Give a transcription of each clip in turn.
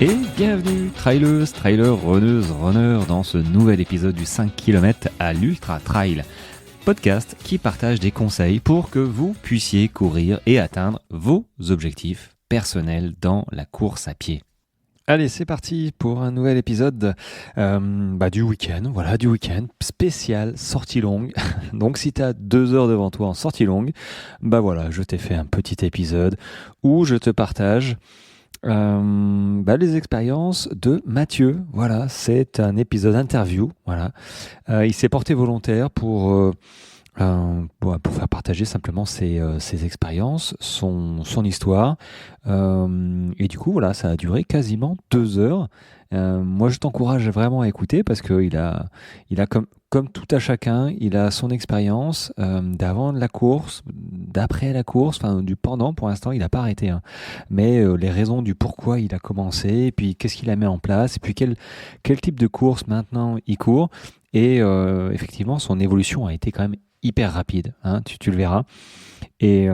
Et bienvenue, trailers, trailers, runneuses, runners, dans ce nouvel épisode du 5 km à l'Ultra Trail, podcast qui partage des conseils pour que vous puissiez courir et atteindre vos objectifs personnels dans la course à pied. Allez, c'est parti pour un nouvel épisode du week-end spécial sortie longue. Donc si tu as 2 heures devant toi en sortie longue, je t'ai fait un petit épisode où je te partage les expériences de Mathieu. Voilà, c'est un épisode interview. Voilà, il s'est porté volontaire pour faire partager simplement ses expériences, son histoire. Et du coup, voilà, ça a duré quasiment 2 heures. Moi, je t'encourage vraiment à écouter parce qu'il a comme tout à chacun, il a son expérience d'avant la course, d'après la course, enfin du pendant. Pour l'instant, il n'a pas arrêté, hein. Mais les raisons du pourquoi il a commencé, et puis qu'est-ce qu'il a mis en place, et puis quel type de course maintenant il court. Et effectivement, son évolution a été quand même hyper rapide, hein, tu le verras. Et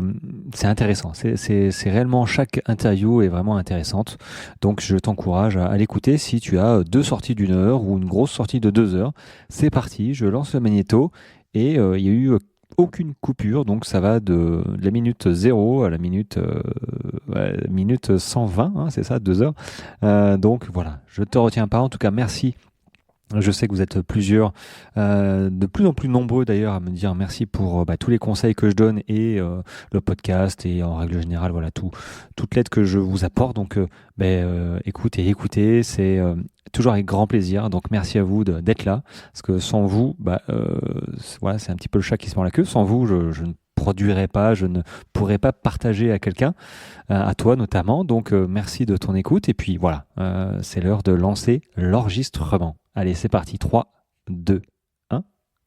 c'est intéressant. C'est réellement, chaque interview est vraiment intéressante. Donc je t'encourage à l'écouter si tu as 2 sorties d'1 heure ou une grosse sortie de 2 heures. C'est parti, je lance le magnéto et il n'y a eu aucune coupure. Donc ça va de la minute 0 à la minute 120, hein, c'est ça, 2 heures. Donc voilà, je ne te retiens pas. En tout cas, merci. Je sais que vous êtes plusieurs, de plus en plus nombreux d'ailleurs, à me dire merci pour tous les conseils que je donne et le podcast et en règle générale, voilà, toute l'aide que je vous apporte. Donc, écoutez, c'est toujours avec grand plaisir. Donc, merci à vous d'être là, parce que sans vous, c'est un petit peu le chat qui se mord la queue. Sans vous, je ne produirais pas, je ne pourrais pas partager à quelqu'un, à toi notamment. Donc, merci de ton écoute. Et puis voilà, c'est l'heure de lancer l'enregistrement. Allez, c'est parti. 3, 2, 1.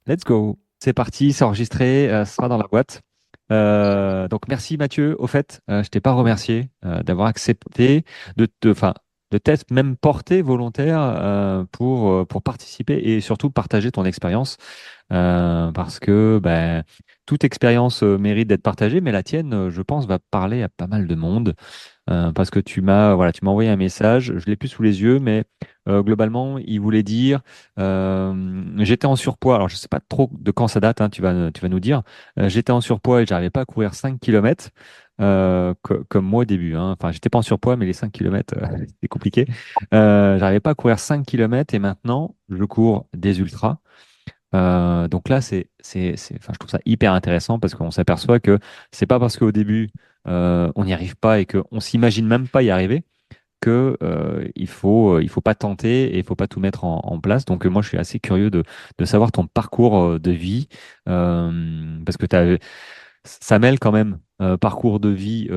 Let's go. C'est parti, c'est enregistré, ce sera dans la boîte. Donc merci Mathieu. Au fait, je t'ai pas remercié d'avoir accepté de t'être même porté volontaire pour participer et surtout partager ton expérience. Parce que toute expérience mérite d'être partagée, mais la tienne, je pense, va parler à pas mal de monde. Parce que tu m'as envoyé un message, je l'ai plus sous les yeux, mais globalement, il voulait dire, j'étais en surpoids. Alors, je sais pas trop de quand ça date, hein, tu vas nous dire. J'étais en surpoids et j'arrivais pas à courir 5 km, comme moi au début, hein. Enfin, j'étais pas en surpoids, mais les 5 km, c'était compliqué. J'arrivais pas à courir 5 km et maintenant, je cours des ultras. Donc là, je trouve ça hyper intéressant parce qu'on s'aperçoit que c'est pas parce qu'au début on n'y arrive pas et qu'on s'imagine même pas y arriver que il faut pas tenter et il faut pas tout mettre en place. Donc moi, je suis assez curieux de savoir ton parcours de vie, parce que ça mêle quand même parcours de vie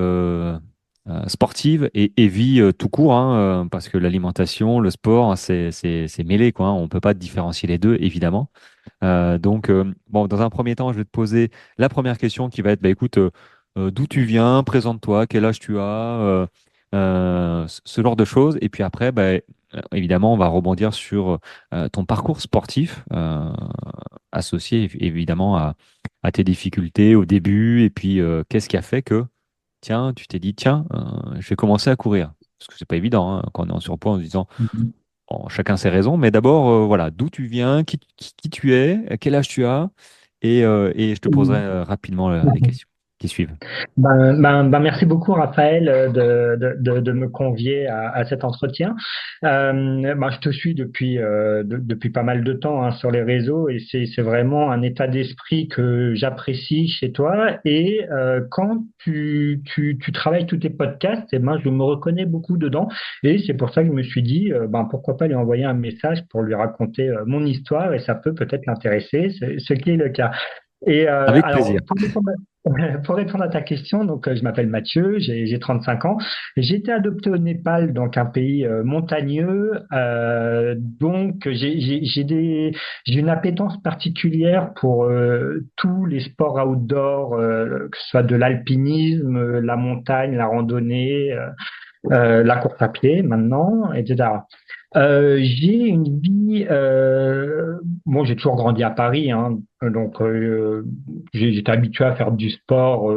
sportive et vie tout court, hein, parce que l'alimentation, le sport, hein, c'est mêlé, quoi, hein. On peut pas différencier les deux, évidemment. Dans un premier temps, je vais te poser la première question qui va être, écoute, d'où tu viens, présente-toi, quel âge tu as, ce genre de choses. Et puis après, évidemment, on va rebondir sur ton parcours sportif, associé évidemment à tes difficultés au début. Et puis, qu'est-ce qui a fait que, tiens, tu t'es dit, tiens, je vais commencer à courir. Parce que c'est pas évident, hein, quand on est en surpoids en se disant, Mhm. bon, chacun ses raisons, mais d'abord, voilà, d'où tu viens, qui tu es, quel âge tu as, et je te poserai rapidement les questions qui suivent. Merci beaucoup, Raphaël, de me convier à cet entretien. Je te suis depuis pas mal de temps, hein, sur les réseaux, et c'est vraiment un état d'esprit que j'apprécie chez toi. Et quand tu travailles tous tes podcasts, je me reconnais beaucoup dedans. Et c'est pour ça que je me suis dit, pourquoi pas lui envoyer un message pour lui raconter mon histoire, et ça peut-être l'intéresser, ce qui est le cas. Et Avec alors, plaisir. pour répondre à ta question, donc je m'appelle Mathieu, j'ai 35 ans. J'ai été adopté au Népal, donc un pays montagneux. Donc j'ai une appétence particulière pour tous les sports outdoor, que ce soit de l'alpinisme, la montagne, la randonnée, la course à pied maintenant, etc. J'ai une vie. J'ai toujours grandi à Paris, hein, donc j'étais habitué à faire du sport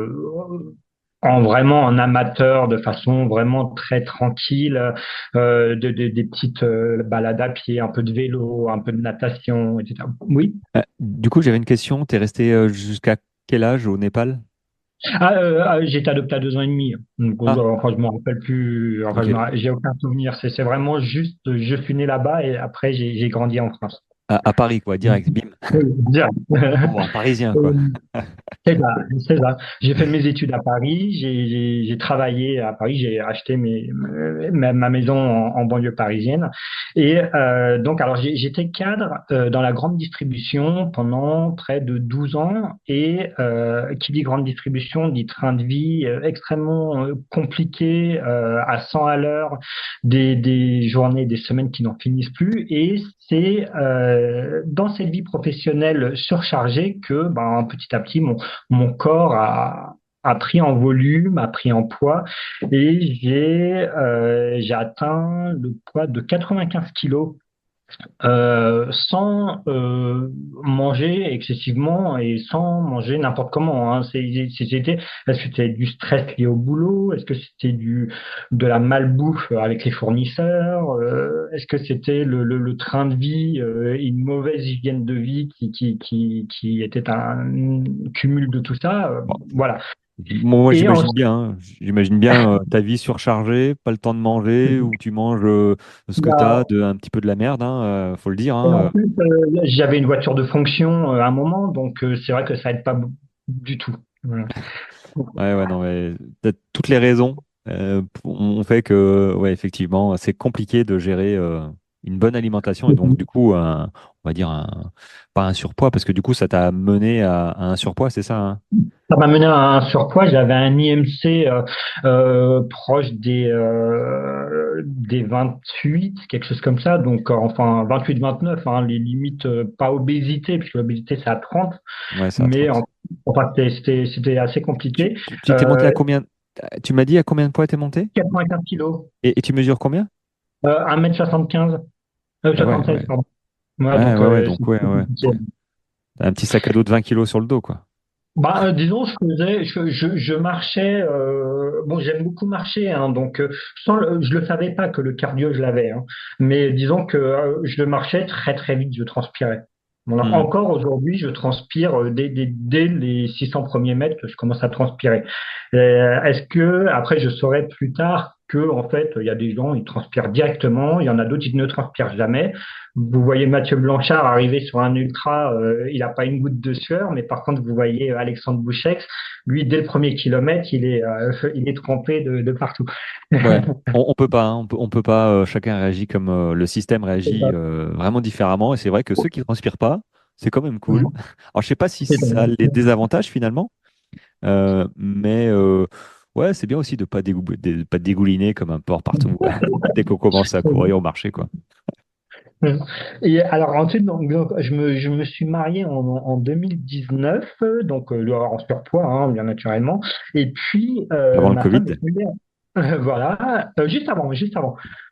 vraiment en amateur, de façon vraiment très tranquille, des petites balades à pied, un peu de vélo, un peu de natation, etc. Oui. Du coup, j'avais une question. T'es resté jusqu'à quel âge au Népal? J'ai été adopté à 2 ans et demi. Donc, Ah, enfin, je me rappelle plus. Enfin, ok. j'ai aucun souvenir. C'est vraiment juste, je suis né là-bas et après, j'ai grandi en France. À Paris, quoi, direct, bim. Oui, direct. Bon, un Parisien, Euh, quoi. C'est ça, c'est ça. J'ai fait mes études à Paris, j'ai travaillé à Paris, j'ai acheté ma maison en banlieue parisienne. Et donc, alors, j'étais cadre dans la grande distribution pendant près de 12 ans. Et qui dit grande distribution dit train de vie extrêmement compliqué, à 100 à l'heure, des journées, des semaines qui n'en finissent plus. Et c'est dans cette vie professionnelle surchargée que ben, petit à petit, mon corps a pris en volume, a pris en poids et j'ai atteint le poids de 95 kilos sans manger excessivement et sans manger n'importe comment. Hein. Est-ce que c'était du stress lié au boulot? Est-ce que c'était de la malbouffe avec les fournisseurs? Est-ce que c'était le train de vie, une mauvaise hygiène de vie qui était un cumul de tout ça? Voilà. Moi, Et j'imagine ensuite, bien, hein. J'imagine bien ta vie surchargée, pas le temps de manger, où tu manges ce que tu as, un petit peu de la merde, hein, faut le dire. et en Hein. plus, j'avais une voiture de fonction à un moment, donc c'est vrai que ça aide pas du tout. Voilà. Ouais, ouais, non, mais toutes les raisons ont fait que, ouais, effectivement, c'est compliqué de gérer une bonne alimentation et donc, du coup, on va dire, pas un surpoids, parce que du coup, ça t'a mené à un surpoids, c'est ça, hein. Ça m'a mené à un surpoids. J'avais un IMC proche des 28, quelque chose comme ça. Donc, enfin, 28-29, hein, les limites, pas obésité, puisque l'obésité, c'est à 30. Ouais, c'est à Mais 30. enfin, c'était assez compliqué. Tu t'es monté à combien? Tu m'as dit à combien de poids t'es monté? 95 kilos, Et tu mesures combien? 1,75 m, Ah ouais, 76, ouais. pardon. Ouais, Ouais, donc, ouais, ouais, donc ouais, ouais. c'est- T'as un petit sac à dos de 20 kilos sur le dos, quoi. Bah, disons, je marchais. Bon, j'aime beaucoup marcher, hein, donc je le savais pas que le cardio je l'avais, hein, mais disons que je marchais très très vite, je transpirais. Voilà. Hmm. Encore aujourd'hui, je transpire dès les 600 premiers mètres que je commence à transpirer. Est-ce que après je saurai plus tard que en fait il y a des gens ils transpirent directement, il y en a d'autres qui ne transpirent jamais. Vous voyez Mathieu Blanchard arriver sur un ultra, il n'a pas une goutte de sueur, mais par contre, vous voyez Alexandre Bouchex, lui, dès le premier kilomètre, il est trempé de partout. Ouais, on peut pas, hein, on peut pas, chacun réagit comme le système C'est réagit ça. vraiment différemment. Et c'est vrai que ceux qui transpirent pas, c'est quand même cool. Mhm. Alors, je sais pas si C'est ça. ça a les désavantages finalement, mais ouais, c'est bien aussi de pas dégouliner comme un porc partout dès qu'on commence à courir au marché, quoi. Mhm. Et alors ensuite, donc, je me suis marié en 2019, donc en surpoids, hein, bien naturellement. Et puis, Avant le ma femme Covid. est tombée, voilà, juste avant.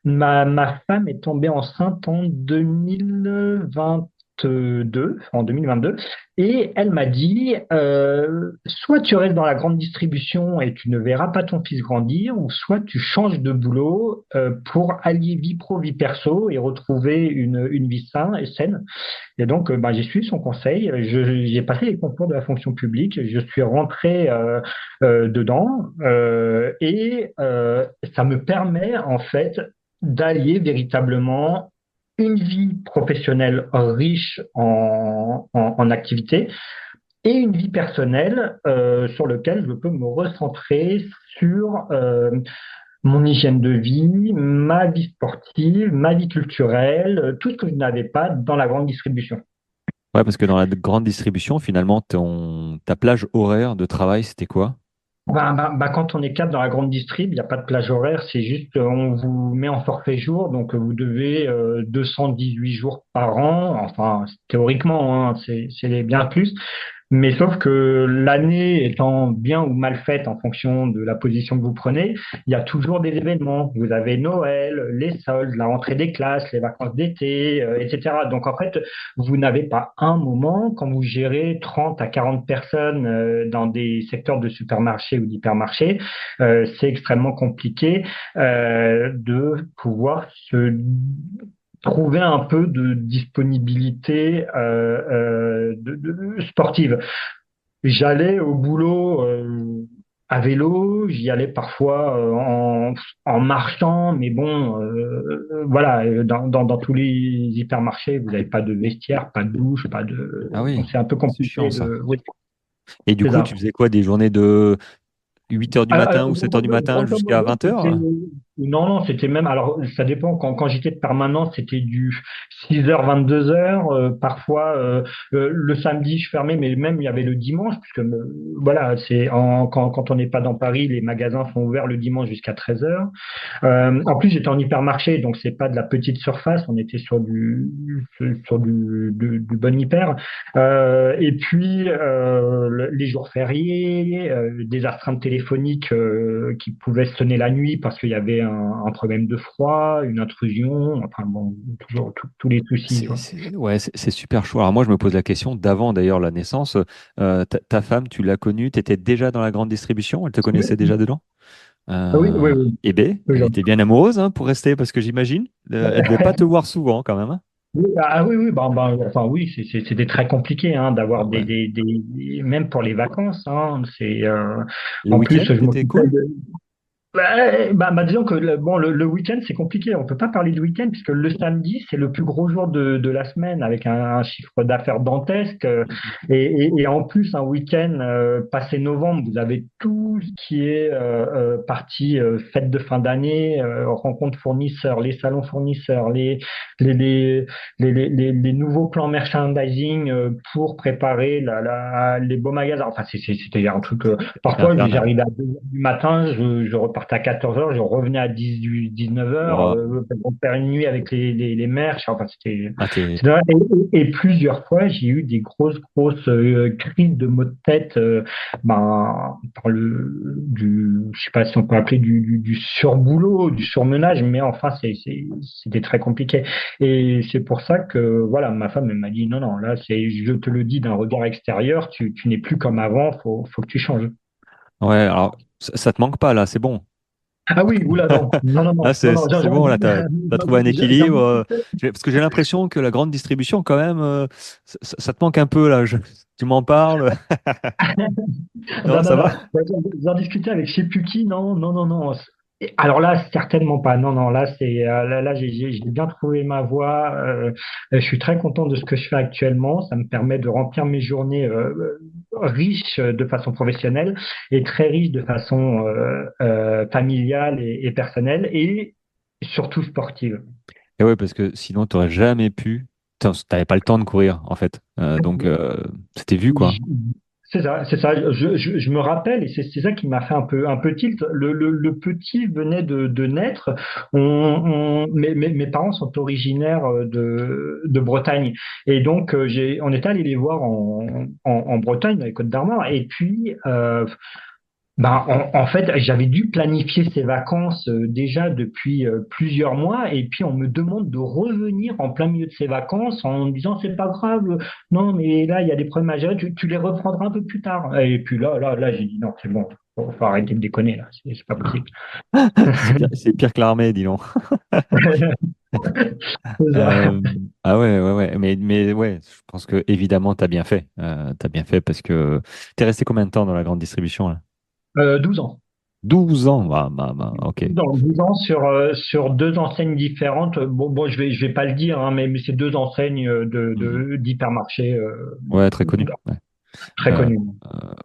Ma femme est tombée enceinte en 2022, et elle m'a dit, soit tu restes dans la grande distribution et tu ne verras pas ton fils grandir, ou soit tu changes de boulot pour allier vie pro, vie perso et retrouver une vie saine et saine. Et donc, bah, j'ai suivi son conseil. J'ai passé les concours de la fonction publique. Je suis rentré dedans et ça me permet en fait d'allier véritablement une vie professionnelle riche en activités et une vie personnelle sur laquelle je peux me recentrer sur mon hygiène de vie, ma vie sportive, ma vie culturelle, tout ce que je n'avais pas dans la grande distribution. Ouais, parce que dans la grande distribution, finalement, ta plage horaire de travail, c'était quoi? Quand on est cadre dans la grande distrib, il n'y a pas de plage horaire, c'est juste on vous met en forfait jour, donc vous devez 218 jours par an, enfin théoriquement, hein, c'est bien plus. Mais sauf que l'année étant bien ou mal faite en fonction de la position que vous prenez, il y a toujours des événements. Vous avez Noël, les soldes, la rentrée des classes, les vacances d'été, etc. Donc en fait, vous n'avez pas un moment quand vous gérez 30 à 40 personnes dans des secteurs de supermarchés ou d'hypermarchés, c'est extrêmement compliqué de pouvoir se trouver un peu de disponibilité sportive. J'allais au boulot à vélo, j'y allais parfois en marchant, mais bon, voilà, dans tous les hypermarchés, vous n'avez pas de vestiaire, pas de douche, pas de... Ah Donc oui, c'est un peu c'est chiant compliqué ça. de... Oui, Et du c'est coup, ça. tu faisais quoi? Des journées de 8 heures du matin ou 7 heures du matin Grosso jusqu'à modo, 20 c'était... heures? Non, non, c'était même... Alors, ça dépend. Quand j'étais de permanence, c'était du 6h, 22h. Parfois, le samedi, je fermais, mais même, il y avait le dimanche, puisque, voilà, quand on n'est pas dans Paris, les magasins sont ouverts le dimanche jusqu'à 13h. En plus, j'étais en hypermarché, donc c'est pas de la petite surface. On était sur du bon hyper. Et puis les jours fériés, des astreintes téléphoniques qui pouvaient sonner la nuit parce qu'il y avait un problème de froid, une intrusion. Enfin bon, toujours tous les soucis, quoi. Ouais, c'est super chaud. Alors moi, je me pose la question d'avant d'ailleurs la naissance. Ta femme, tu l'as connue, tu étais déjà dans la grande distribution, elle te connaissait déjà Oui, dedans? oui, oui, oui. Eh bien, Oui, elle était bien amoureuse hein, pour rester, parce que j'imagine, elle devait pas te voir souvent quand même, hein. oui, ah oui, oui, enfin oui, c'était très compliqué hein, Ah d'avoir ouais. même pour les vacances. Hein, Le en plus week-end, je c'était m'occupais cool? de, disons que le week-end, c'est compliqué. On peut pas parler de week-end puisque le samedi, c'est le plus gros jour de la semaine avec un chiffre d'affaires dantesque. Et en plus, un week-end passé novembre, vous avez tout ce qui est partie fête de fin d'année, rencontres fournisseurs, les salons fournisseurs, les, les, les nouveaux plans merchandising pour préparer les beaux magasins. Enfin, c'était un truc. C'est Parfois, infernal. j'arrivais à 2h du matin, je repartais à 14h, je revenais à 18, 19h, Wow. pour faire une nuit avec les merch. Enfin, Ah, c'était vrai. Et plusieurs fois, j'ai eu des grosses crises de maux de tête, par je sais pas si on peut appeler du surboulot, du surmenage, mais enfin, c'était très compliqué. Et c'est pour ça que, voilà, ma femme, elle m'a dit, non, non, là, je te le dis d'un regard extérieur, tu n'es plus comme avant, faut que tu changes. ouais, alors ça te manque pas là, c'est bon. Ah oui, oula, non, non, non, Là, non, non, c'est non, c'est bon, là, t'as trouvé un équilibre. j'en- Parce que j'ai l'impression que la grande distribution, quand même, ça te manque un peu là. Tu m'en parles? Non, non, non, ça non, va? j'en discutais avec je sais plus qui, non, non, non, non. Alors là, certainement pas. Non, non, là, là, j'ai bien trouvé ma voie. Je suis très content de ce que je fais actuellement. Ça me permet de remplir mes journées riches de façon professionnelle et très riches de façon familiale et personnelle et surtout sportive. Et ouais, parce que sinon, t'aurais jamais pu. T'avais pas le temps de courir, en fait. Donc, c'était vu, quoi. C'est ça, c'est ça. Je me rappelle, et c'est ça qui m'a fait un peu tilt. Le petit venait de naître. Mes parents sont originaires de Bretagne. Et donc, on était allé les voir en Bretagne, dans les Côtes-d'Armor. Et puis, en fait, j'avais dû planifier ces vacances déjà depuis plusieurs mois, et puis on me demande de revenir en plein milieu de ces vacances en me disant c'est pas grave, non mais là il y a des problèmes à gérer, tu les reprendras un peu plus tard. Et puis là j'ai dit non c'est bon, faut arrêter de déconner là, c'est pas possible. C'est pire que l'armée, dis donc. C'est ça. Euh, ah ouais, ouais, ouais. Mais ouais, je pense que évidemment, t'as bien fait. T'as bien fait parce que t'es resté combien de temps dans la grande distribution, là? 12 ans. 12 ans. Ok. 12 ans sur deux enseignes différentes. Bon, je vais pas le dire, hein, mais c'est deux enseignes Mhm. d'hypermarchés Ouais, très connu. Ouais. très Euh, connues.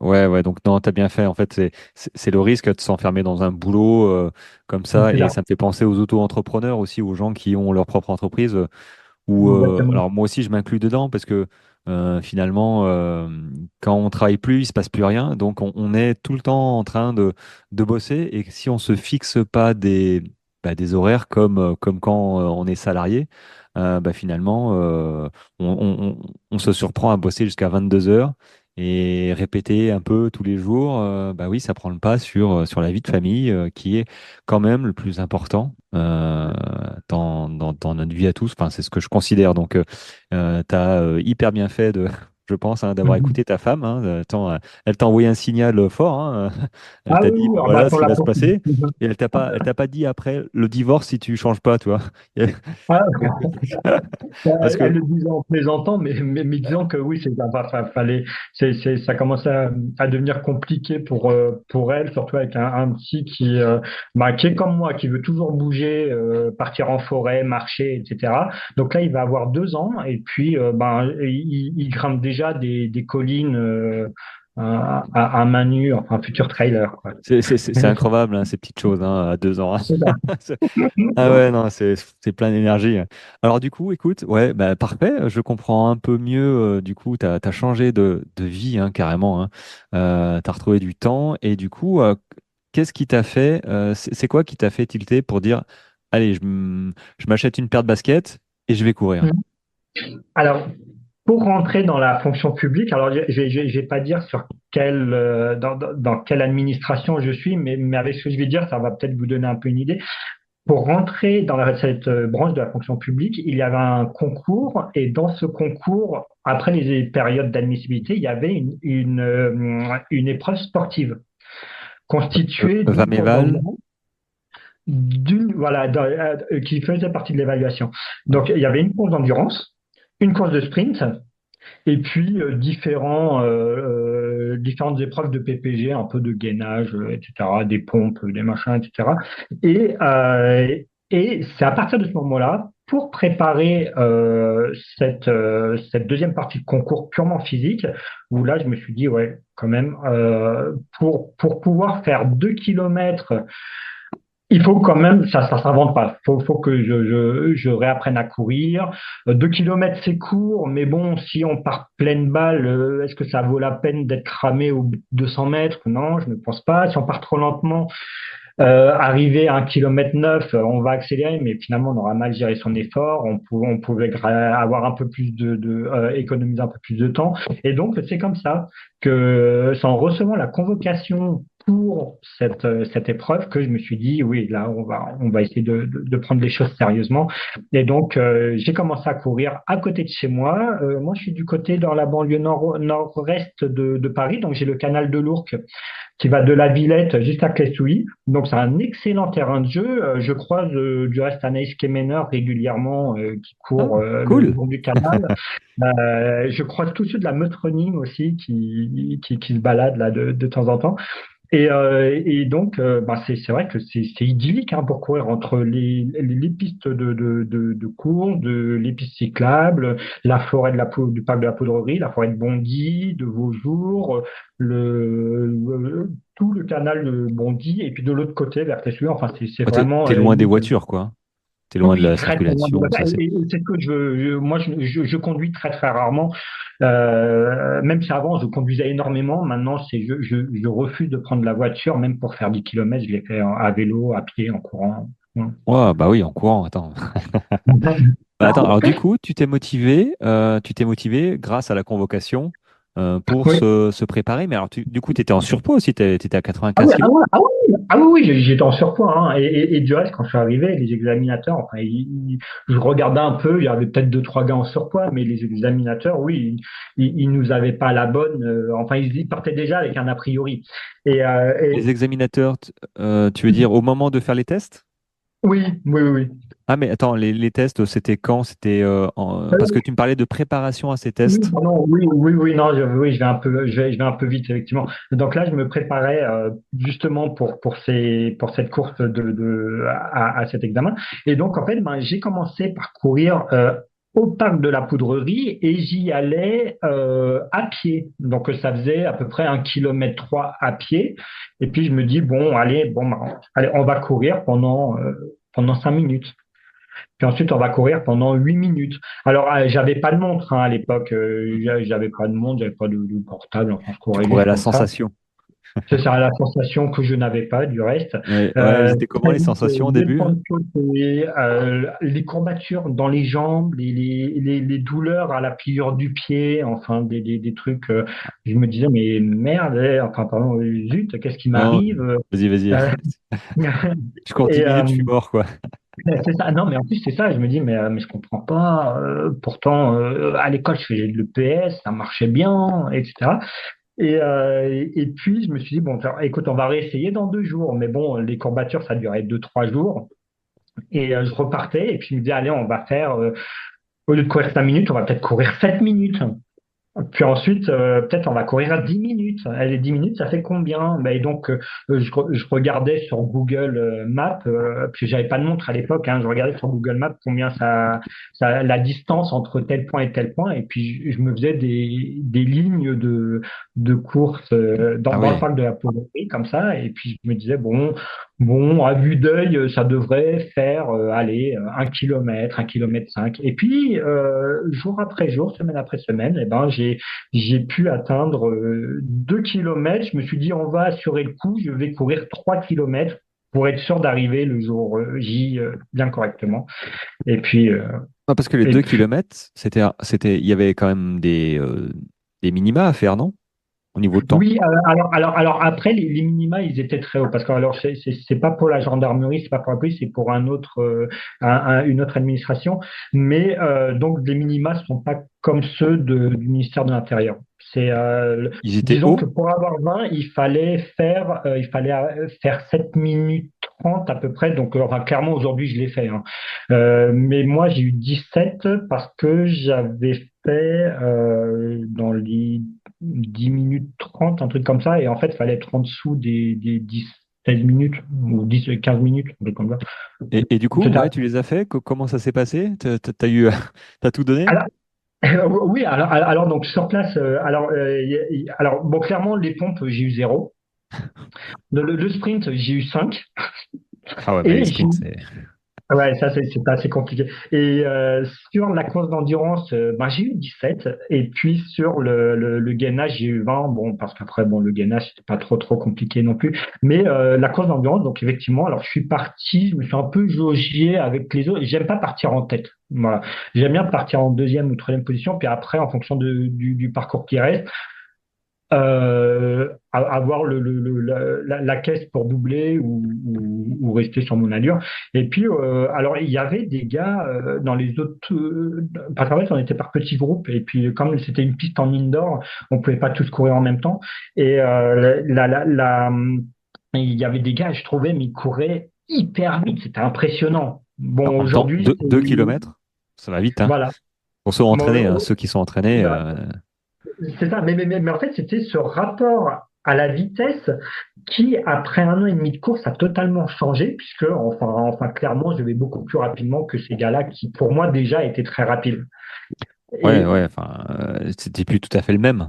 ouais, ouais, donc non, t'as bien fait. En fait, c'est le risque de s'enfermer dans un boulot comme ça. C'est Et ça, ça me fait penser aux auto-entrepreneurs aussi, aux gens qui ont leur propre entreprise. exactement. Alors moi aussi, je m'inclus dedans parce que finalement, quand on travaille plus, il se passe plus rien. Donc on est tout le temps en train de bosser. Et si on se fixe pas des horaires comme quand on est salarié, finalement, on se surprend à bosser jusqu'à 22 heures. et répéter un peu tous les jours, bah oui, ça prend le pas sur la vie de famille, qui est quand même le plus important dans notre vie à tous. Enfin, c'est ce que je considère. Donc, tu as hyper bien fait je pense, hein, d'avoir Mhm. écouté ta femme. Hein. Elle t'a envoyé un signal fort. Hein. Elle Ah t'a oui, dit, oui, bah, ah bah, voilà ce pour qui la va se prochaine. passer. Et elle t'a pas dit après le divorce si tu changes pas, tu vois. Ah, Donc, parce elle que le disait en plaisantant, mais disant que oui, ça commençait à devenir compliqué pour elle, surtout avec un petit qui est comme moi, qui veut toujours bouger, partir en forêt, marcher, etc. Donc là, il va avoir 2 ans et puis il grimpe déjà des collines à main nue, enfin, un futur trailer, quoi. c'est incroyable, hein, ces petites choses, hein, à 2 ans. C'est ça. C'est- Ah ouais, non, c'est plein d'énergie. Alors du coup, écoute, ouais, bah, parfait, je comprends un peu mieux, du coup, tu as changé de vie, hein, carrément. Hein. Tu as retrouvé du temps, et du coup, qu'est-ce qui t'a fait, c'est quoi qui t'a fait tilter pour dire, allez, je m'achète une paire de baskets et je vais courir. Alors, pour rentrer dans la fonction publique, alors je vais pas dire dans quelle administration je suis, mais avec ce que je vais dire, ça va peut-être vous donner un peu une idée. Pour rentrer dans cette branche de la fonction publique, il y avait un concours, et dans ce concours, après les périodes d'admissibilité, il y avait une épreuve sportive constituée d'une course Vameval. d'endurance, qui faisait partie de l'évaluation. Donc, il y avait une course d'endurance, une course de sprint, et puis différentes épreuves de PPG, un peu de gainage, etc., des pompes, des machins, etc. Et, euh, et c'est à partir de ce moment-là, pour préparer cette deuxième partie de concours purement physique, où là, je me suis dit, ouais, quand même, pour pouvoir faire 2 kilomètres, il faut quand même, ça s'invente pas. Faut que je réapprenne à courir. 2 kilomètres, c'est court, mais bon, si on part pleine balle, est-ce que ça vaut la peine d'être cramé au bout de 200 mètres? Non, je ne pense pas. Si on part trop lentement, arriver à 1 km 9, on va accélérer, mais finalement, on aura mal géré son effort. On pouvait avoir un peu plus économiser un peu plus de temps. Et donc, c'est comme ça que, c'est en recevant la convocation pour cette épreuve, que je me suis dit, oui, là, on va essayer de prendre les choses sérieusement. Et donc, j'ai commencé à courir à côté de chez moi. Moi, je suis du côté dans la banlieue nord-est de Paris, donc j'ai le canal de l'Ourcq qui va de la Villette jusqu'à Claye-Souilly. Donc c'est un excellent terrain de jeu. Je croise du reste Anaïs Kemener régulièrement, qui court Ah, le cool. long du canal. Je croise tous ceux de la meute running aussi qui se baladent là de temps en temps. Et donc, c'est vrai que c'est idyllique, hein, pour courir entre les pistes de cours, les pistes cyclables, la forêt du parc de la Poudrerie, la forêt de Bondy, de Vaujour, tout le canal de Bondy, et puis de l'autre côté, vers Tessuie. Enfin, c'est Ouais, vraiment t'es loin des voitures, quoi. T'es loin de oui, la très très loin de circulation, ça c'est. et c'est ce que moi je conduis très très rarement. Même si avant je conduisais énormément, maintenant je refuse de prendre la voiture, même pour faire 10 kilomètres, je l'ai fait à vélo, à pied, en courant. Ouais. Ouais, bah oui, en courant, attends. Bah attends, alors du coup, tu t'es motivé grâce à la convocation, pour Oui. se préparer. Mais alors, du coup, tu étais en surpoids aussi, tu étais à Ah 95 oui, ah kilos? oui, ah oui, ah oui, oui, j'étais en surpoids, hein. Et du reste, quand je suis arrivé, les examinateurs, enfin, je regardais un peu, il y avait peut-être 2, 3 gars en surpoids, mais les examinateurs, oui, ils nous avaient pas la bonne. Enfin, ils partaient déjà avec un a priori. Et, Les examinateurs, tu veux dire au moment de faire les tests? oui, oui, oui. Ah, mais attends, les tests, c'était quand? C'était parce que Oui. tu me parlais de préparation à ces Oui, tests. pardon, oui, oui, oui, non, oui, je vais un peu vite, effectivement. Donc là, je me préparais justement pour cette course à cet examen. Et donc, en fait, j'ai commencé par courir au parc de la Poudrerie, et j'y allais à pied. Donc, ça faisait à peu près 1 km 3 à pied. Et puis, je me dis, bon, allez, allez, on va courir pendant 5 minutes. Puis ensuite, on va courir pendant 8 minutes. Alors, j'avais pas de montre, hein, à l'époque. J'avais pas de montre, j'avais pas de portable. Enfin, je Tu courais courais à juste la comme ça. sensation. C'est ça la sensation que je n'avais pas du reste. Ouais, ouais, elles étaient comment Très les vite, sensations au dès le début? temps de sauter, les courbatures dans les jambes, les douleurs à la pliure du pied, enfin des trucs. Je me disais mais merde, enfin pardon, zut, qu'est-ce qui Non, m'arrive? vas-y, vas-y. Euh, Je cours 10 et minutes, je suis mort, quoi. c'est ça. Non, mais en plus c'est ça. Je me dis mais je comprends pas. Pourtant à l'école je faisais de l'EPS, ça marchait bien, etc. Et puis, je me suis dit, bon, écoute, on va réessayer dans 2 jours. Mais bon, les courbatures, ça durait 2, 3 jours. Et je repartais. Et puis, je me disais, allez, on va faire, au lieu de courir 5 minutes, on va peut-être courir 7 minutes. Puis ensuite, peut-être on va courir à 10 minutes. Les 10 minutes, ça fait combien? Et donc, je regardais sur Google Maps, puis j'avais pas de montre à l'époque, hein, je regardais sur Google Maps combien la distance entre tel point et tel point, et puis je me faisais des lignes de course Ah dans le ouais. parc de la Polonnerie, comme ça, et puis je me disais, bon, à vue d'œil, ça devrait faire, allez, 1 kilomètre, 1 kilomètre 5. Et puis, jour après jour, semaine après semaine, eh ben, j'ai pu atteindre 2 kilomètres. Je me suis dit, on va assurer le coup, je vais courir 3 kilomètres pour être sûr d'arriver le jour J bien correctement. Et puis, Ah, parce que les et 2 puis kilomètres, il y avait quand même des minima à faire, non? Au niveau de temps. oui, alors après, les minima, ils étaient très hauts parce que alors c'est pas pour la gendarmerie, c'est pas pour la police, c'est pour un autre, une autre administration. Mais donc les minima sont pas comme ceux du ministère de l'Intérieur. C'est, Ils étaient disons que hauts? pour avoir 20, il fallait faire 7 minutes 30 à peu près. Donc, enfin, clairement, aujourd'hui, je l'ai fait, hein. Mais moi, j'ai eu 17 parce que j'avais fait dans les 10 minutes 30 un truc comme ça. Et en fait, il fallait être en dessous des 10, 16 minutes ou 10, 15 minutes, un truc comme ça. Et du coup, C'était- ouais, tu les as fait? Comment ça s'est passé? T'as eu, t'as tout donné? Alors, oui, alors, donc sur place, alors bon, clairement, les pompes, j'ai eu zéro. Le sprint, j'ai eu 5. Ah ouais, mais les Et j'ai sprints, c'est. Ouais, ça c'est assez compliqué. Et sur la course d'endurance, ben, j'ai eu 17. Et puis sur le gainage, j'ai eu 20. Bon, parce qu'après, bon, le gainage, c'était pas trop compliqué non plus. Mais la course d'endurance, donc effectivement, alors je suis parti, je me suis un peu jaugé avec les autres. J'aime pas partir en tête. Voilà. J'aime bien partir en deuxième ou troisième position. Puis après, en fonction du parcours qui reste, avoir la caisse pour doubler ou rester sur mon allure. Et puis, alors, il y avait des gars dans les autres. Parce qu'en fait, on était par petits groupes. Et puis, comme c'était une piste en indoor, on pouvait pas tous courir en même temps. Et il y avait des gars, je trouvais, mais ils couraient hyper vite. C'était impressionnant. Bon, En même temps, aujourd'hui, 2 kilomètres, ça va vite, hein. voilà. Pour ceux entraînés, hein, Bon, ceux qui sont entraînés. c'est ça, mais en fait, c'était ce rapport à la vitesse qui, après 1 an et demi de course, a totalement changé, puisque, enfin, clairement, je vais beaucoup plus rapidement que ces gars-là qui, pour moi, déjà étaient très rapides. Ouais, Et ouais, enfin, c'était plus tout à fait le même.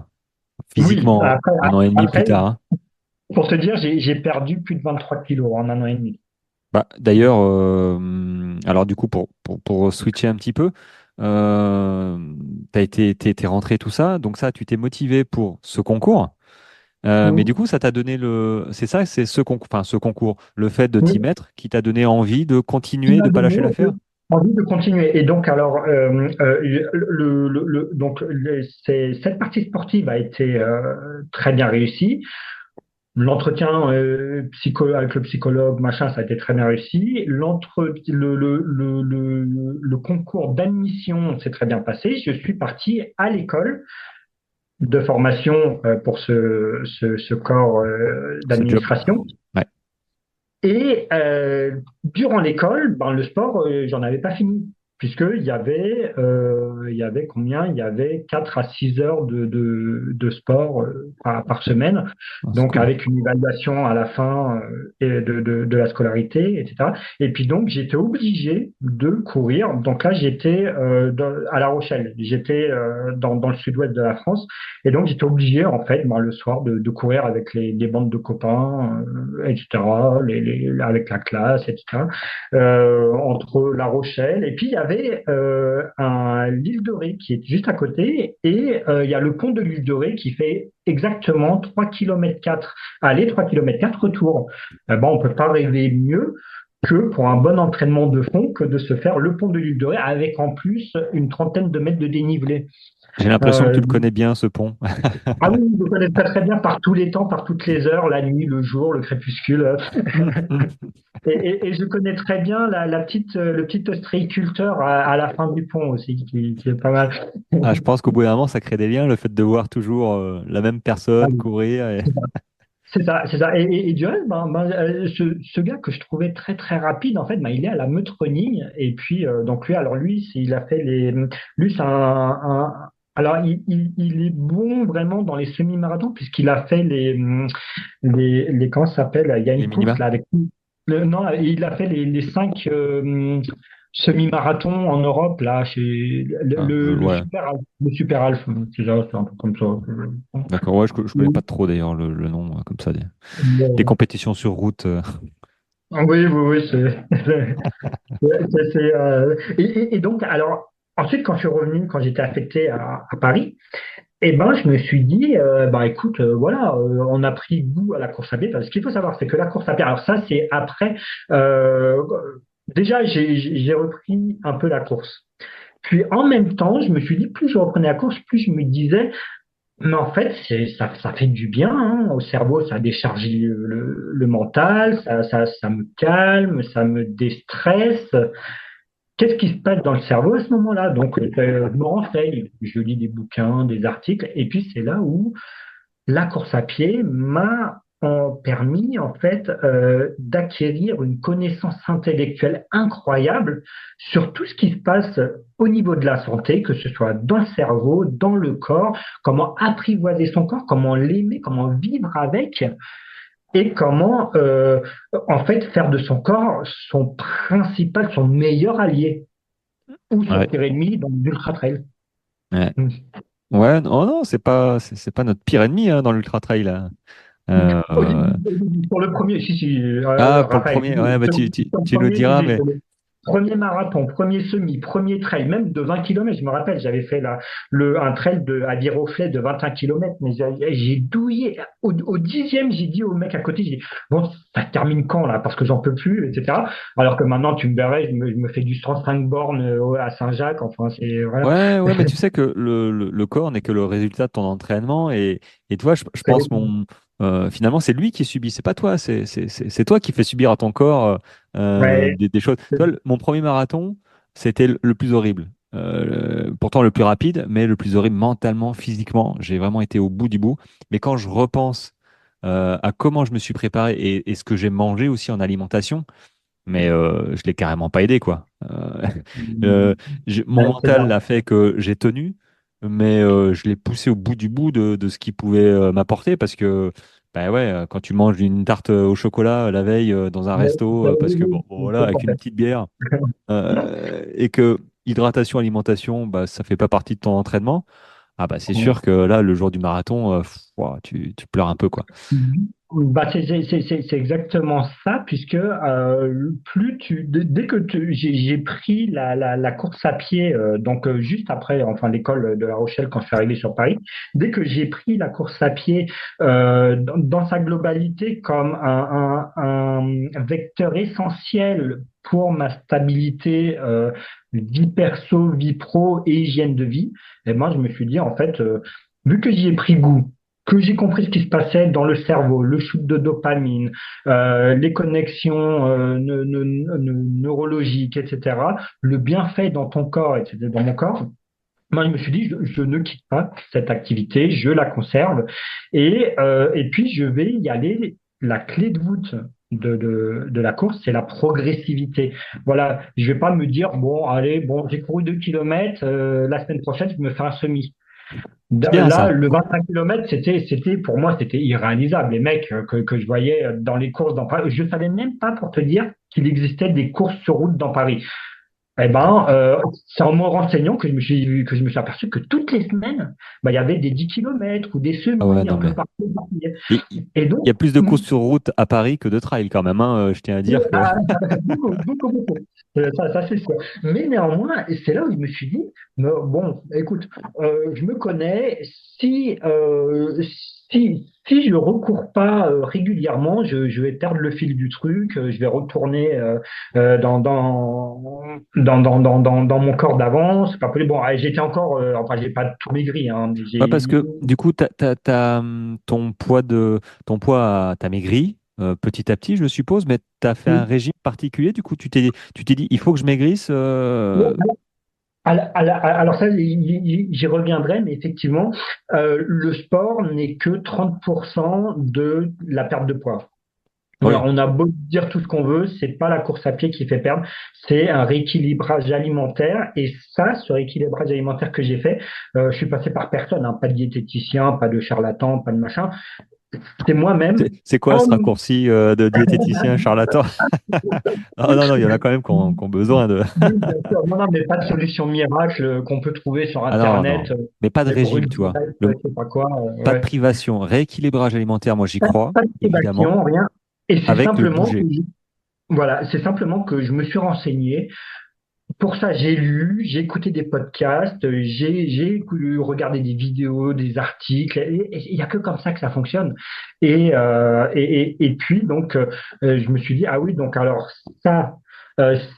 oui, Physiquement, 1 an et demi plus après, tard, hein. pour te dire, j'ai perdu plus de 23 kilos en 1 an et demi. Bah, d'ailleurs, alors du coup, pour switcher un petit peu, t'es rentré tout ça, donc ça, tu t'es motivé pour ce concours, mais du Oui, coup, ça t'a donné c'est ça, c'est ce concours, le fait de t'y oui, mettre, qui t'a donné envie de qui continuer, m'a de pas donné lâcher l'affaire? envie de continuer. Et donc, alors, cette partie sportive a été très bien réussie. L'entretien avec le psychologue, machin, ça a été très bien réussi. Le concours d'admission s'est très bien passé. Je suis parti à l'école de formation pour ce corps Ce job. d'administration. Ouais. Et durant l'école, ben, le sport, j'en avais pas fini, il y avait combien? Il y avait 4 à 6 heures de sport par semaine, Ah, c'est donc cool. avec une évaluation à la fin et de la scolarité, etc. Et puis donc j'étais obligé de courir. Donc là j'étais à La Rochelle, j'étais dans le sud-ouest de la France, et donc j'étais obligé en fait ben, le soir de courir avec les bandes de copains, etc., avec la classe, etc., entre La Rochelle. Et puis, il y avait avait l'île de Ré qui est juste à côté et il y a le pont de l'île de Ré qui fait exactement 3,4 km aller, 3,4 km retour. Ben, on peut pas rêver mieux que pour un bon entraînement de fond que de se faire le pont de l'île de Ré avec en plus une trentaine de mètres de dénivelé. J'ai l'impression que Euh, tu le connais bien, ce pont. ah oui, je connais très très bien par tous les temps, par toutes les heures, la nuit, le jour, le crépuscule. Et je connais très bien le petit ostréiculteur à la fin du pont aussi, qui est pas mal. Ah, je pense qu'au bout d'un moment, ça crée des liens, le fait de voir toujours la même Ah personne oui, courir. c'est ça, c'est ça. Et du reste, ce gars que je trouvais très très rapide, en fait, ben, il est à la Meute-Renille. Et puis, donc lui, alors lui, il a fait lui, c'est alors il est bon vraiment dans les semi-marathons puisqu'il a fait comment ça s'appelle? Il y a Les une course minima. là avec non, il a fait les 5 semi-marathons en Europe là, chez Ah, ouais. Le Super Alpha, c'est ça, c'est un peu comme ça. D'accord, ouais, je connais pas trop d'ailleurs le nom comme ça des compétitions sur route. Oui, oui, oui, et donc, alors, ensuite, quand je suis revenu, quand j'étais affecté à Paris, eh ben, je me suis dit, bah, écoute, voilà, on a pris goût à la course à pied. Parce qu'il faut savoir, c'est que la course à pied, alors ça, c'est après, euh, déjà, j'ai repris un peu la course. Puis, en même temps, je me suis dit, plus je reprenais la course, plus je me disais, mais en fait, ça fait du bien hein, au cerveau, ça décharge le mental, ça me calme, ça me déstresse. Qu'est-ce qui se passe dans le cerveau à ce moment-là? Donc, je me renseigne, je lis des bouquins, des articles, et puis c'est là où la course à pied m'a permis en fait d'acquérir une connaissance intellectuelle incroyable sur tout ce qui se passe au niveau de la santé, que ce soit dans le cerveau, dans le corps, comment apprivoiser son corps, comment l'aimer, comment vivre avec et comment en fait faire de son corps son principal, son meilleur allié ou son Ouais. pire ennemi dans l'ultra trail. Ouais. Ouais, non, non, c'est pas notre pire ennemi hein, dans l'ultra trail là. Euh, Pour le premier, si, Ah, pour le Raphaël, premier, ouais, bah sur le tu nous premier, diras, mais sur le premier marathon, premier semi, premier trail, même de 20 km, je me rappelle, j'avais fait un trail à Viroflay de 21 km, mais j'ai douillé. Au 10e, j'ai dit au mec à côté, j'ai dit, bon, ça termine quand là, parce que j'en peux plus, etc. Alors que maintenant, tu me verrais, je me fais du 105 bornes à Saint-Jacques, enfin, c'est, voilà. ouais, ouais, mais tu sais que le corps n'est que le résultat de ton entraînement et toi, je pense finalement c'est lui qui subit, c'est pas toi, c'est toi qui fais subir à ton corps Ouais, des choses. Tu vois, mon premier marathon, c'était le plus horrible. Pourtant le plus rapide, mais le plus horrible mentalement, physiquement. J'ai vraiment été au bout du bout. Mais quand je repense à comment je me suis préparé et ce que j'ai mangé aussi en alimentation, mais je l'ai carrément pas aidé, quoi. Euh, mon ouais, c'est ça. mental a fait que j'ai tenu, mais je l'ai poussé au bout du bout de ce qu'il pouvait m'apporter parce que, bah ouais, quand tu manges une tarte au chocolat la veille dans un Ouais, resto, parce oui, que bon, oui, voilà, je avec une comprends. petite bière, et que hydratation, alimentation, bah ça fait pas partie de ton entraînement, ah bah c'est sûr que là, le jour du marathon, ouah, tu pleures un peu, quoi. Bah, c'est exactement ça, puisque dès que j'ai pris la course à pied, donc juste après, enfin l'école de La Rochelle, quand je suis arrivé sur Paris, dès que j'ai pris la course à pied dans sa globalité comme un vecteur essentiel pour ma stabilité vie perso, vie pro et hygiène de vie, et moi je me suis dit en fait, vu que j'y ai pris goût, que j'ai compris ce qui se passait dans le cerveau, le shoot de dopamine, les connexions neurologiques, etc., le bienfait dans ton corps, etc., dans mon corps, moi, je me suis dit, je ne quitte pas cette activité, je la conserve, et puis je vais y aller. La clé de voûte de la course, c'est la progressivité. Voilà, je vais pas me dire, bon, allez, bon, j'ai couru 2 kilomètres, la semaine prochaine, je me fais un semi. C'est bien Là, ça. le 25 km, pour moi, c'était irréalisable. Les mecs que je voyais dans les courses dans Paris, je savais même pas pour te dire qu'il existait des courses sur route dans Paris. Eh ben, c'est en me renseignant que je me suis aperçu que toutes les semaines, bah, il y avait des 10 kilomètres ou des Ah ouais, semis un non peu mais partout. il Et y donc, a plus de courses sur route à Paris que de trail quand même, hein, je tiens à dire que. ah, beaucoup, beaucoup, beaucoup. Ça, c'est sûr. Mais néanmoins, c'est là où je me suis dit, bon, écoute, je me connais, si, si je recours pas régulièrement, je vais perdre le fil du truc, je vais retourner dans mon corps d'avant. C'est pas possible. Bon, j'étais encore, enfin, j'ai pas tout maigri, hein, mais Ouais, parce j'ai. que du coup, ton poids t'as maigri petit à petit, je suppose, mais tu as fait un régime particulier. Du coup, tu t'es dit, il faut que je maigrisse. Alors ça, j'y reviendrai, mais effectivement, le sport n'est que 30% de la perte de poids. Alors, Oui. on a beau dire tout ce qu'on veut, c'est pas la course à pied qui fait perdre, c'est un rééquilibrage alimentaire. Et ça, ce rééquilibrage alimentaire que j'ai fait, je suis passé par personne, hein, pas de diététicien, pas de charlatan, pas de machin. C'est moi-même. C'est quoi ce raccourci de diététicien charlatan? Ah non, non, il y en a quand même qui ont besoin de. Oui, bien sûr. Non, non, mais pas de solution miracle qu'on peut trouver sur Ah non, non. Internet, Mais pas de pour régime, une tu vois. diète, je sais pas quoi. Pas de Ouais. privation, rééquilibrage alimentaire, moi j'y crois, Pas de évidemment, motivation, rien. Et c'est avec le simplement que bouger. voilà, c'est simplement que je me suis renseigné. Pour ça, j'ai lu, j'ai écouté des podcasts, regardé des vidéos, des articles. Et il y a que comme ça que ça fonctionne. Et puis donc, je me suis dit ah oui, donc alors ça,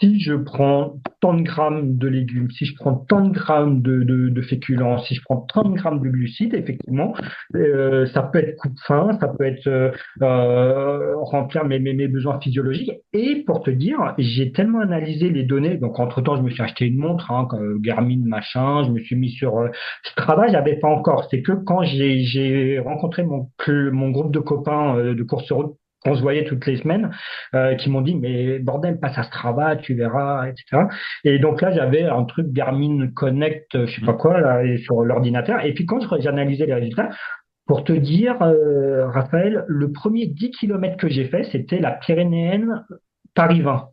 si je prends tant de grammes de légumes, si je prends tant de grammes de féculents, si je prends tant de grammes de glucides, effectivement, ça peut être coup de faim, ça peut être remplir mes besoins physiologiques. Et pour te dire, j'ai tellement analysé les données, donc entre-temps, je me suis acheté une montre, hein, comme Garmin, machin, je me suis mis sur Strava, j'avais pas encore. C'est que quand j'ai rencontré mon groupe de copains de course sur route, qu'on se voyait toutes les semaines, qui m'ont dit, mais bordel, passe à Strava, tu verras, etc. Et donc là, j'avais un truc Garmin Connect, je sais pas Mm. quoi, là, et sur l'ordinateur. Et puis quand j'ai analysé les résultats, pour te dire, Raphaël, le premier 10 kilomètres que j'ai fait, c'était la Pyrénéenne Paris-20.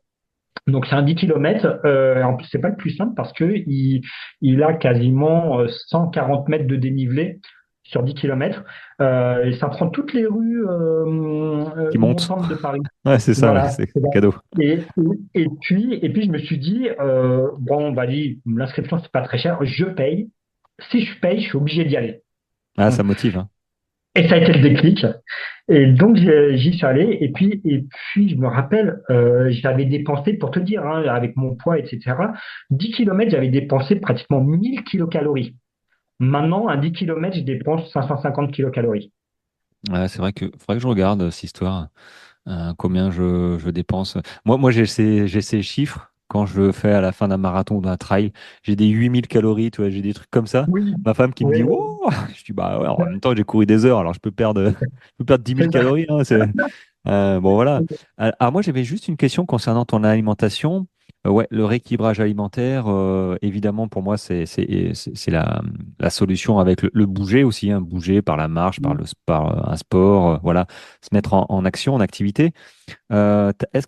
Donc c'est un 10 km. En plus, c'est pas le plus simple parce que il a quasiment 140 mètres de dénivelé sur 10 kilomètres. Et ça prend toutes les rues Qui monte. montantes de Paris. Ouais, c'est ça, ouais, Voilà. c'est cadeau. Et, et puis, je me suis dit, bon, vas-y, l'inscription, c'est pas très cher, je paye. Si je paye, je suis obligé d'y aller. Ah, ça motive, hein. Et ça a été le déclic. Et donc j'y suis allé. Et puis je me rappelle, j'avais dépensé, pour te dire, hein, avec mon poids, etc., 10 kilomètres, j'avais dépensé pratiquement 1000 kilocalories. Maintenant, à 10 kilomètres, je dépense 550 kilocalories. Ouais, c'est vrai que faudrait que je regarde cette histoire, combien je dépense. Moi j'ai ces chiffres quand je fais à la fin d'un marathon ou d'un trail. J'ai des 8000 calories, tu vois, j'ai des trucs comme ça. Oui, Ma femme qui me oui, dit, wow! Je dis, bah ouais, en même temps, j'ai couru des heures, alors je peux perdre 10 000 c'est ça. calories, hein, bon, voilà. Alors, moi, j'avais juste une question concernant ton alimentation. Ouais, le rééquilibrage alimentaire, évidemment, pour moi, c'est la solution avec le bouger aussi, hein, bouger par la marche, par un sport, voilà, se mettre en action, en activité. Est-ce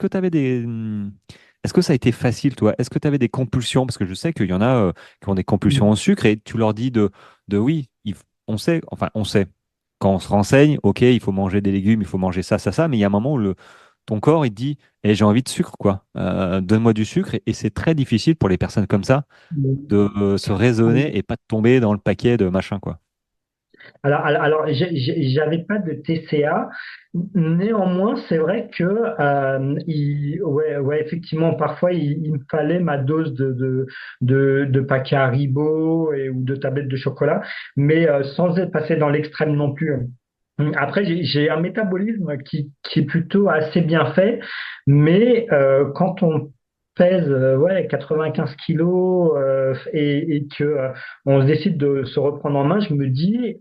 que ça a été facile, toi? Est-ce que tu avais des compulsions? Parce que je sais qu'il y en a qui ont des compulsions au sucre et tu leur dis de oui, on sait, enfin, on sait. Quand on se renseigne, ok, il faut manger des légumes, il faut manger ça, ça, ça, mais il y a un moment où ton corps, il te dit, eh, j'ai envie de sucre, quoi. Donne-moi du sucre. Et c'est très difficile pour les personnes comme ça de se raisonner et pas de tomber dans le paquet de machin, quoi. Alors, j'avais pas de TCA. Néanmoins, c'est vrai que ouais, ouais, effectivement, parfois il me fallait ma dose de paquets Haribo ou de tablettes de chocolat, mais sans être passé dans l'extrême non plus. Après, j'ai un métabolisme qui est plutôt assez bien fait, mais quand on pèse ouais, 95 kilos et que on se décide de se reprendre en main, je me dis,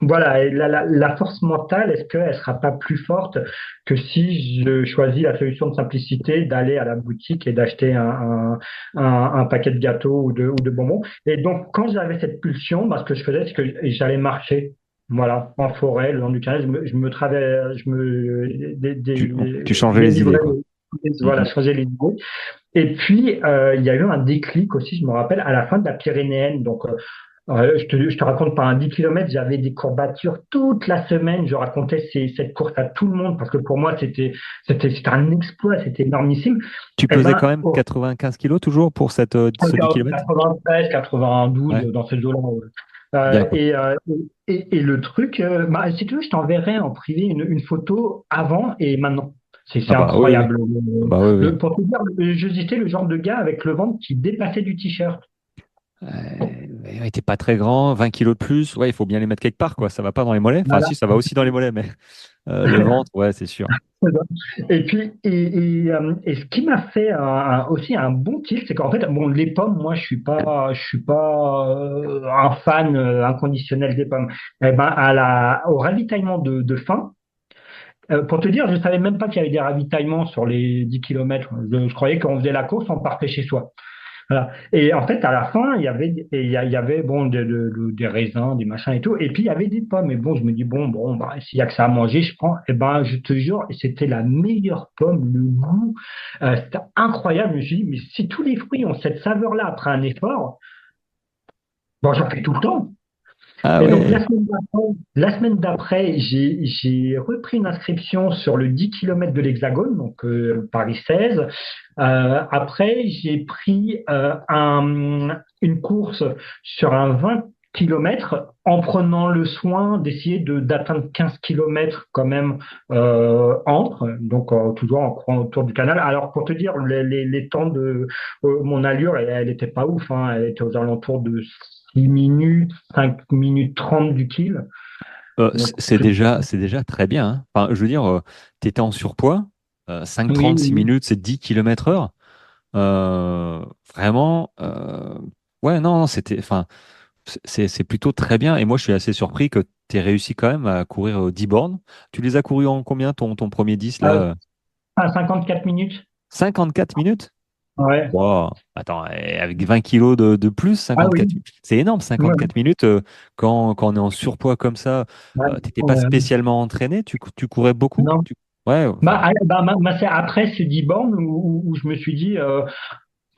voilà, et la force mentale, est-ce qu'elle sera pas plus forte que si je choisis la solution de simplicité d'aller à la boutique et d'acheter un paquet de gâteaux ou de bonbons? Et donc, quand j'avais cette pulsion, bah, ce que je faisais, c'est que j'allais marcher. Voilà, en forêt, le long du canal, je me Tu changeais les idées, délivrais quoi. voilà, Mhm. changer les idées. Et puis, il y a eu un déclic aussi, je me rappelle, à la fin de la Pyrénéenne. Donc, je te raconte pas un 10 km, j'avais des courbatures toute la semaine. Je racontais cette course à tout le monde parce que pour moi, c'était un exploit, c'était énormissime. Tu Et pesais quand ben, même 95 kilos toujours pour ce 10 km? 93, 92 Ouais, dans ces eaux-là. bien quoi. Et le truc, bah, si tu veux, je t'enverrai en privé une photo avant et maintenant. C'est Ah bah oui, oui. incroyable. Ah bah oui, oui. Pour te dire, j'étais le genre de gars avec le ventre qui dépassait du t-shirt. Il était pas très grand, 20 kilos de plus. Ouais, il faut bien les mettre quelque part, quoi. Ça va pas dans les mollets. Enfin, Voilà. si, ça va aussi dans les mollets, mais le ventre, ouais, c'est sûr. Et puis, et ce qui m'a fait aussi un bon tilt, c'est qu'en fait, bon, les pommes, moi, je suis pas un fan inconditionnel des pommes. Eh ben, au ravitaillement de fin, pour te dire, je savais même pas qu'il y avait des ravitaillements sur les 10 kilomètres. Je croyais qu'on faisait la course, on partait chez soi. Voilà. Et en fait, à la fin, il y avait bon, des raisins, des machins et tout. Et puis, il y avait des pommes. Et bon, je me dis, bon, bah, s'il y a que ça à manger, je prends. Et ben, je te jure, c'était la meilleure pomme, le goût. C'était incroyable. Je me suis dit, mais si tous les fruits ont cette saveur-là après un effort, bon, j'en fais tout le temps. Ah Et donc, ouais. la semaine d'après, j'ai repris une inscription sur le 10 km de l'Hexagone, donc Paris 16. Après, j'ai pris une course sur un 20 km en prenant le soin d'essayer d'atteindre 15 km quand même entre, donc toujours en courant autour du canal. Alors, pour te dire, les temps de mon allure, elle était pas ouf, hein, elle était aux alentours de 6 minutes, 5 minutes 30 du kill. Donc, C'est déjà très bien, hein. Enfin, je veux dire, tu étais en surpoids, oui, 5,30, 6 oui. minutes, c'est 10 km heure. Vraiment, ouais, non, c'était, enfin, c'est plutôt très bien. Et moi, je suis assez surpris que tu aies réussi quand même à courir 10 bornes. Tu les as courus en combien, ton premier 10 là? Euh, à 54 minutes. 54 minutes? Ouais. Wow. Attends, avec 20 kilos de plus, Ah oui. 54 minutes. C'est énorme, Ouais. 54 minutes. Quand on est en surpoids comme ça, Ouais. t'étais pas Ouais. spécialement entraîné, tu courais beaucoup? Non. Ouais, Bah, enfin, c'est après ces 10 bornes où je me suis dit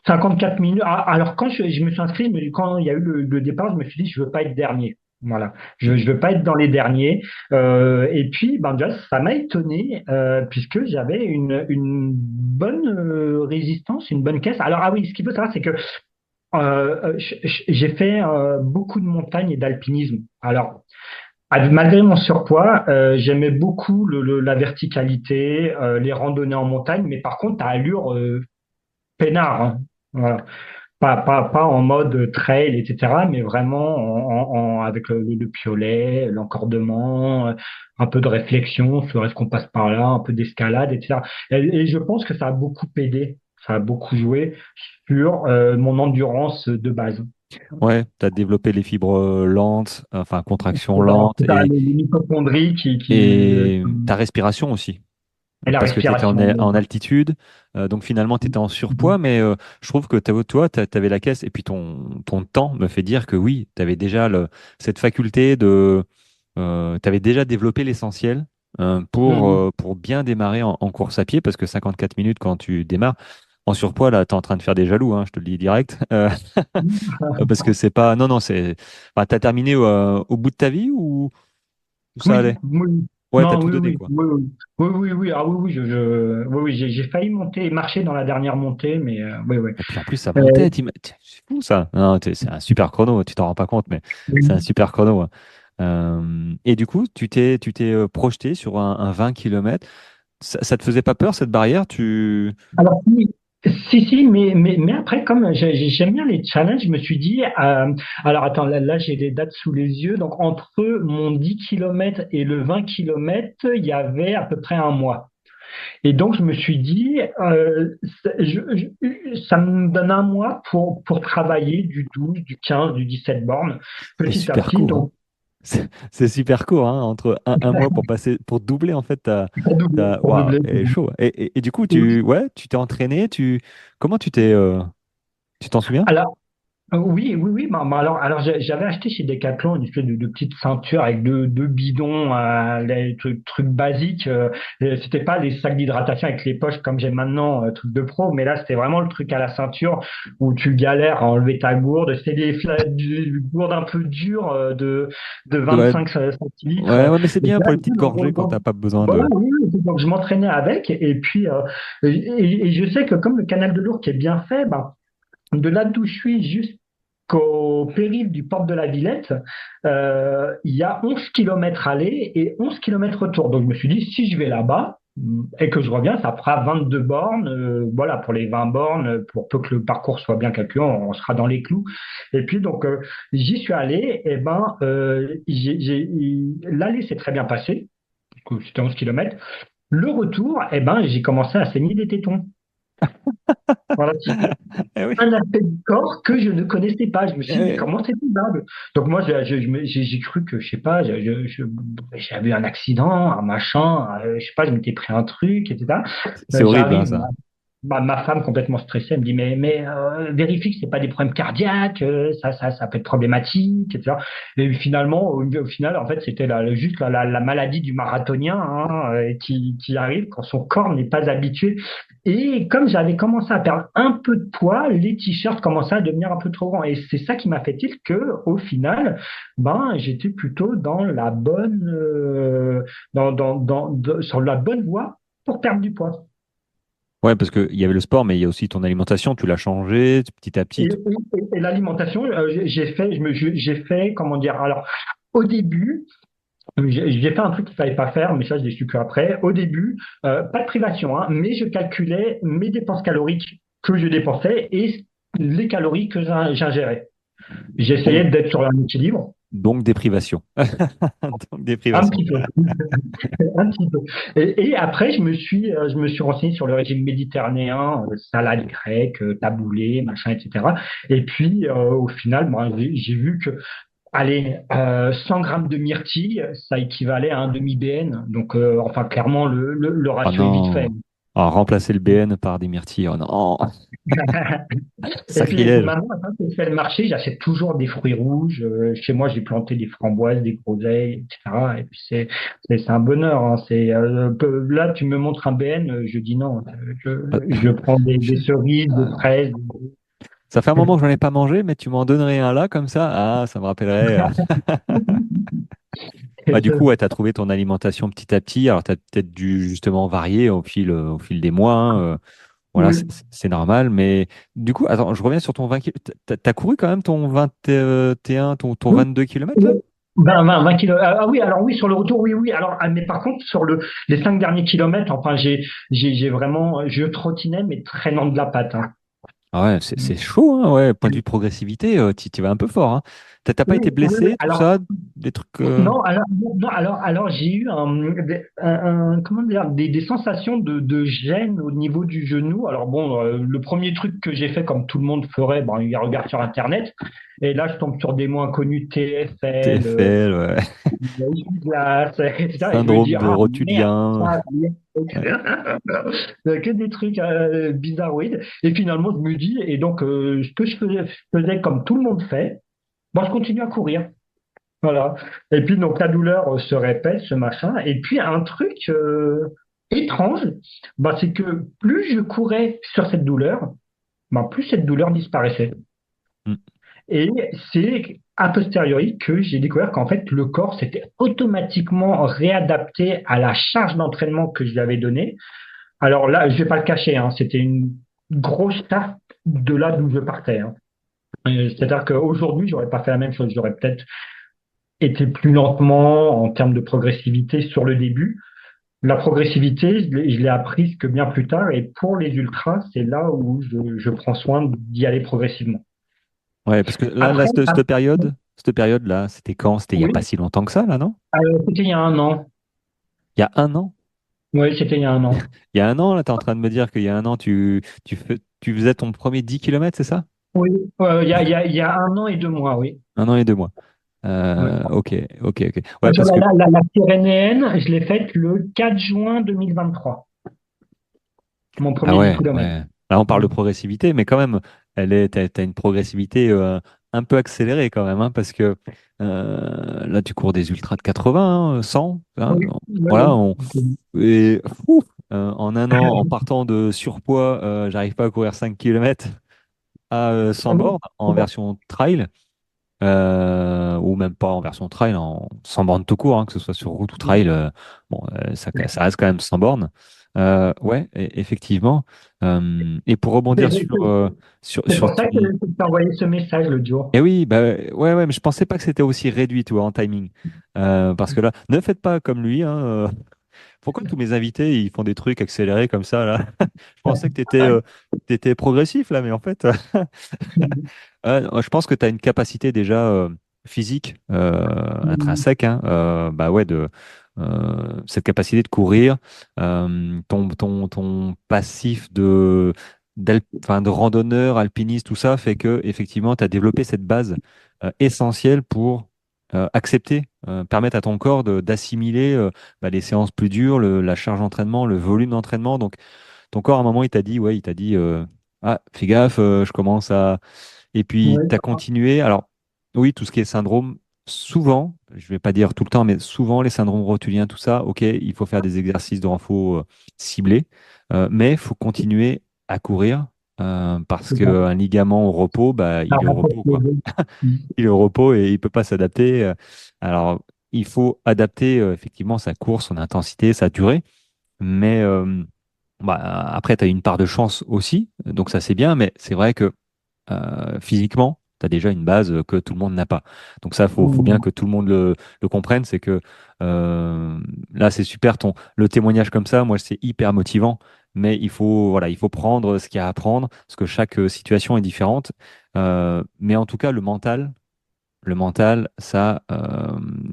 54 minutes. Alors, quand je me suis inscrit, mais quand il y a eu le départ, je me suis dit, je veux pas être dernier. Voilà. Je veux pas être dans les derniers. Et puis, ben, déjà, ça m'a étonné puisque j'avais une bonne résistance, une bonne caisse. Alors, ah oui, ce qu'il faut savoir, c'est que j'ai fait beaucoup de montagne et d'alpinisme. Alors, malgré mon surpoids, j'aimais beaucoup la verticalité, les randonnées en montagne, mais par contre, à allure peinard, hein. Voilà. Pas en mode trail, etc., mais vraiment avec le piolet, l'encordement, un peu de réflexion sur est-ce qu'on passe par là, un peu d'escalade, etc. Et je pense que ça a beaucoup aidé, ça a beaucoup joué sur mon endurance de base. ouais, tu as développé les fibres lentes, enfin, contraction lente C'est ça, les mitochondries et ta respiration aussi. et la Parce que tu étais respiration. en altitude, donc finalement tu étais en surpoids, mais je trouve que toi, tu avais la caisse, et puis ton temps me fait dire que oui, tu avais déjà cette faculté de... tu avais déjà développé l'essentiel Mhm. pour bien démarrer en course à pied, parce que 54 minutes quand tu démarres, en surpoids, là, tu es en train de faire des jaloux, hein, je te le dis direct. Parce que c'est pas... Non, non, c'est... Enfin, tu as terminé au bout de ta vie ou ça Oui, allait? oui. Ouais, tu as Non, tout oui, donné, oui, quoi. oui, oui, oui, oui, oui, ah oui, oui, oui, oui, j'ai failli monter, marcher dans la dernière montée, mais oui, oui. Et puis en plus, ça Euh, montait. C'est fou ça. Non, c'est un super chrono. Tu t'en rends pas compte, mais c'est un oui. super chrono, hein. Et du coup, tu t'es projeté sur un 20 km. Ça te faisait pas peur cette barrière? Alors, oui, si, mais après, comme j'aime bien les challenges, je me suis dit, alors attends, là j'ai les dates sous les yeux, donc entre mon 10 km et le 20 km, il y avait à peu près un mois. Et donc, je me suis dit, ça me donne un mois pour travailler du 12, du 15, du 17 bornes, C'est petit à super petit. court, hein. Donc, C'est super court, hein, entre un mois pour doubler en fait pour doubler, pour waouh, doubler. et chaud. Et du coup, ouais, tu t'es entraîné. Comment tu t'es, tu t'en souviens? Oui, oui, oui. Alors j'avais acheté chez Decathlon une espèce de petite ceinture avec deux bidons, les trucs basiques. C'était pas les sacs d'hydratation avec les poches comme j'ai maintenant, truc de pro, mais là c'était vraiment le truc à la ceinture où tu galères à enlever ta gourde. C'est des gourdes un peu dures de Ouais, 25 centilitres. ouais, ouais, mais c'est Et bien là, pour les petites gorgées quand donc, t'as pas besoin voilà, de. oui, oui. Donc je m'entraînais avec et puis et je sais que comme le canal de l'Ourcq est bien fait, bah, de là d'où je suis jusqu'au périph' du port de la Villette, il y a 11 kilomètres aller et 11 kilomètres retour. Donc je me suis dit, si je vais là-bas et que je reviens, ça fera 22 bornes. Voilà, pour les 20 bornes, pour peu que le parcours soit bien calculé, on sera dans les clous. Et puis donc j'y suis allé, et ben l'aller s'est très bien passé, c'était 11 kilomètres. Le retour, et ben j'ai commencé à saigner des tétons. Voilà, Eh oui. un aspect du corps que je ne connaissais pas. Je me suis dit, mais Eh, comment c'est possible? Donc moi, j'ai cru que, je sais pas, j'avais eu un accident, un machin, je sais pas, je m'étais pris un truc, etc. c'est horrible, hein, J'arrive, ça. ma femme complètement stressée, elle me dit, mais vérifie que c'est pas des problèmes cardiaques, ça peut être problématique, etc. Et finalement, au final, en fait, c'était juste la maladie du marathonien, hein, qui arrive quand son corps n'est pas habitué. Et comme j'avais commencé à perdre un peu de poids, les t-shirts commençaient à devenir un peu trop grands. Et c'est ça qui m'a fait dire que, au final, ben, j'étais plutôt dans la bonne, sur la bonne voie pour perdre du poids. Ouais, parce qu'il y avait le sport, mais il y a aussi ton alimentation. Tu l'as changé petit à petit. Et l'alimentation, j'ai fait, comment dire, alors, au début, j'ai fait un truc qu'il fallait pas faire, mais ça, je l'ai su qu'après. Au début, pas de privation, hein, mais je calculais mes dépenses caloriques que je dépensais et les calories que j'ingérais. J'essayais Donc, d'être sur un équilibre, donc déprivation. Donc un déprivation. petit peu, un petit peu. Et après, je me suis renseigné sur le régime méditerranéen, salade grecque, taboulé, machin, etc. Et puis, au final, moi, j'ai vu que, allez, 100 grammes de myrtille, ça équivalait à un demi-BN. Donc, enfin, clairement, le Oh ratio est vite fait. non. Oh, remplacer le BN par des myrtilles. Oh non. Et puis Sacrilège. maintenant, quand je fais le marché, j'achète toujours des fruits rouges. Chez moi, j'ai planté des framboises, des groseilles, etc. Et puis c'est un bonheur, hein. Là, tu me montres un BN, je dis non. Je prends des cerises, des fraises. Ça fait un moment que j'en ai pas mangé, mais tu m'en donnerais un là, comme ça. Ah, ça me rappellerait. Bah, du coup, ouais, tu as trouvé ton alimentation petit à petit. Alors, tu as peut-être dû justement varier au fil des mois, hein. Voilà, Oui. c'est normal. Mais du coup, attends, je reviens sur ton 20 km. T'as couru quand même ton 21, ton Oui. 22 km Oui. là? 20 kilos. Ah oui, alors oui, sur le retour, oui, oui. Alors, mais par contre, sur les 5 derniers kilomètres, enfin, j'ai vraiment, je trottinais, mais traînant de la patte, hein. Ah ouais, c'est chaud, hein, ouais. Point de vue progressivité, tu vas un peu fort, hein. T'as pas Oui, été oui, oui. blessé, tout Alors, ça? Des trucs. non, alors j'ai eu comment dire, des sensations de gêne au niveau du genou. Alors bon, le premier truc que j'ai fait, comme tout le monde ferait, bon, il regarde sur Internet. Et là, je tombe sur des mots inconnus, TFL, TFL, ouais. glace, etc. Et je me dis, Syndrome de ah merde, rotulien. ça, Ouais. que des trucs bizarroïdes. Et finalement, je me dis, et donc, ce que je faisais comme tout le monde fait, bon, je continue à courir. Voilà. Et puis, donc, la douleur se répète, ce machin. Et puis, un truc étrange, bah, c'est que plus je courais sur cette douleur, bah, plus cette douleur disparaissait. Mm. Et c'est a posteriori que j'ai découvert qu'en fait, le corps s'était automatiquement réadapté à la charge d'entraînement que je lui avais donnée. Alors là, je vais pas le cacher, hein, c'était une grosse tarte de là d'où je partais, hein. C'est-à-dire qu'aujourd'hui, j'aurais pas fait la même chose. J'aurais peut-être été plus lentement en termes de progressivité sur le début. La progressivité, je l'ai apprise que bien plus tard. Et pour les ultras, c'est là où je prends soin d'y aller progressivement. Ouais, parce que là, Après, cette période-là, c'était quand? C'était il y a pas oui, si longtemps que ça, là, non? c'était il y a un an. Il y a un an? Oui, c'était il y a un an. Il y a un an, là, tu es en train de me dire qu'il y a un an, tu faisais ton premier 10 km, c'est ça? Oui, il y a un an et 2 mois, oui. Un an et 2 mois. Oui. Ok, ok, ok. Ouais, Sur parce que, la Pyrénéenne, je l'ai faite le 4 juin 2023, mon ah premier 10 ouais, km. ouais. Là, on parle de progressivité, mais quand même, t'as une progressivité un peu accélérée quand même, hein, parce que là, tu cours des ultras de 80, hein, 100, hein, Oui, voilà, oui, oui. et, ouf, en un an, en partant de surpoids, j'arrive pas à courir 5 km à 100 bornes en version trail, ou même pas en version trail, en 100 bornes tout court, hein, que ce soit sur route ou trail, bon, ça reste quand même 100 bornes. Ouais, effectivement. Et pour rebondir C'est c'est sur pour ça que ton... je t'ai envoyé ce message l'autre jour. Eh oui, bah, ouais, ouais, mais je pensais pas que c'était aussi réduit, tu vois, en timing. Parce que là, ne faites pas comme lui, hein. Pourquoi tous mes invités, ils font des trucs accélérés comme ça, là? Je pensais que tu étais progressif, là, mais en fait, je pense que tu as une capacité déjà physique, intrinsèque, hein, bah ouais, cette capacité de courir, ton passif enfin, de randonneur, alpiniste, tout ça fait que effectivement, tu as développé cette base essentielle pour accepter, permettre à ton corps d'assimiler bah, les séances plus dures, la charge d'entraînement, le volume d'entraînement. Donc, ton corps, à un moment, il t'a dit, ouais, il t'a dit, ah, fais gaffe, je commence à et puis, Ouais. tu as continué. Alors, oui, tout ce qui est syndrome, souvent, je vais pas dire tout le temps, mais souvent, les syndromes rotuliens, tout ça, OK, il faut faire des exercices de renfort ciblés, mais il faut continuer à courir parce qu'un ligament au repos, bah, Ça il est au rapporte repos, les quoi. deux. Il est au repos et il peut pas s'adapter. Alors, il faut adapter effectivement sa course, son intensité, sa durée, mais bah, après, tu as une part de chance aussi, donc ça c'est bien, mais c'est vrai que physiquement, tu as déjà une base que tout le monde n'a pas. Donc ça, faut bien que tout le monde le comprenne. C'est que euh, là, c'est super le témoignage comme ça. Moi, c'est hyper motivant. Mais voilà, il faut prendre ce qu'il y a à prendre, parce que chaque situation est différente. Mais en tout cas, le mental, ça,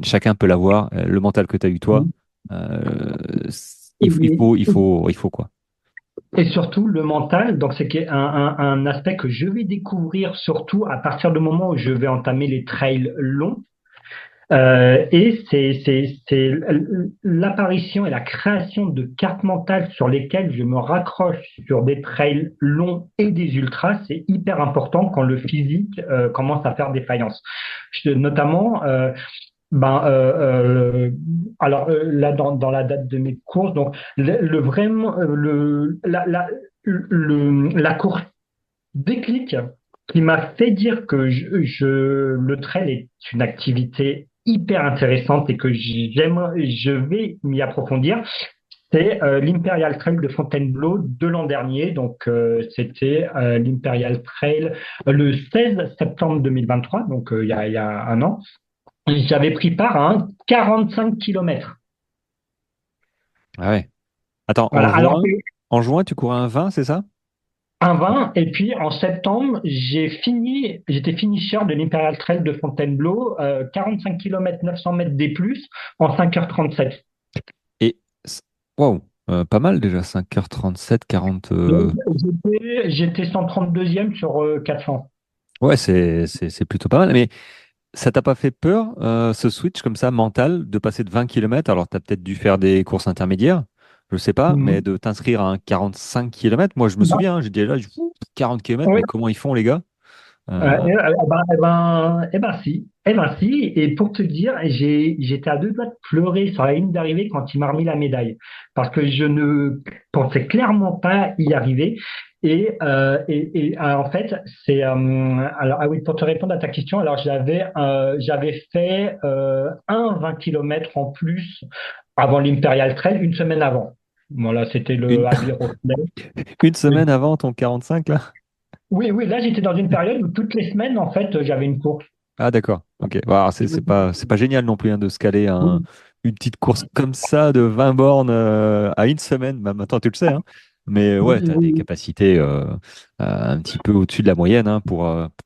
chacun peut l'avoir. Le mental que tu as eu toi, euh, il faut quoi. Et surtout le mental, donc c'est un aspect que je vais découvrir surtout à partir du moment où je vais entamer les trails longs. Et c'est l'apparition et la création de cartes mentales sur lesquelles je me raccroche sur des trails longs et des ultras, c'est hyper important quand le physique commence à faire défaillance. Notamment, alors là dans la date de mes courses, donc vraiment la course déclic qui m'a fait dire que le trail est une activité hyper intéressante et que je vais m'y approfondir. C'est l'Imperial Trail de Fontainebleau de l'an dernier. Donc, c'était l'Imperial Trail le 16 septembre 2023, donc il y a un an. J'avais pris part à un 45 kilomètres. Ah ouais. Attends, Voilà. Alors, en juin, tu courais un 20, c'est ça? un 20, et puis en septembre, j'étais finisher de l'Imperial Trail de Fontainebleau, 45 km 900 mètres des plus en 5h37. Et, c- waouh, pas mal déjà, 5h37, 40. J'étais 132e sur 400. Ouais, c'est plutôt pas mal. Mais ça t'a pas fait peur, ce switch comme ça, mental, de passer de 20 km? Alors, tu as peut-être dû faire des courses intermédiaires, je sais pas, mais Mhm. de t'inscrire à un 45 km. Moi, je me Bah, souviens, hein, j'ai dit là, 40 km, oui. mais comment ils font, les gars? Euh, Eh ben si, et pour te dire, j'étais à deux doigts de pleurer sur la ligne d'arrivée quand il m'a remis la médaille, parce que je ne pensais clairement pas y arriver. En fait, alors ah oui, pour te répondre à ta question, alors j'avais fait un 20 km en plus avant l'Imperial Trail une semaine avant. Voilà, c'était une, le Abbey Road. une semaine avant ton 45, là? Oui, oui, là j'étais dans une période où toutes les semaines, en fait, j'avais une course. Ah, d'accord. Ok. Bon, alors, c'est pas génial non plus hein, de se caler Oui, une petite course comme ça de 20 bornes à une semaine. Bah, maintenant, tu le sais, hein. Mais ouais, oui, tu as des oui. capacités un petit peu au-dessus de la moyenne hein,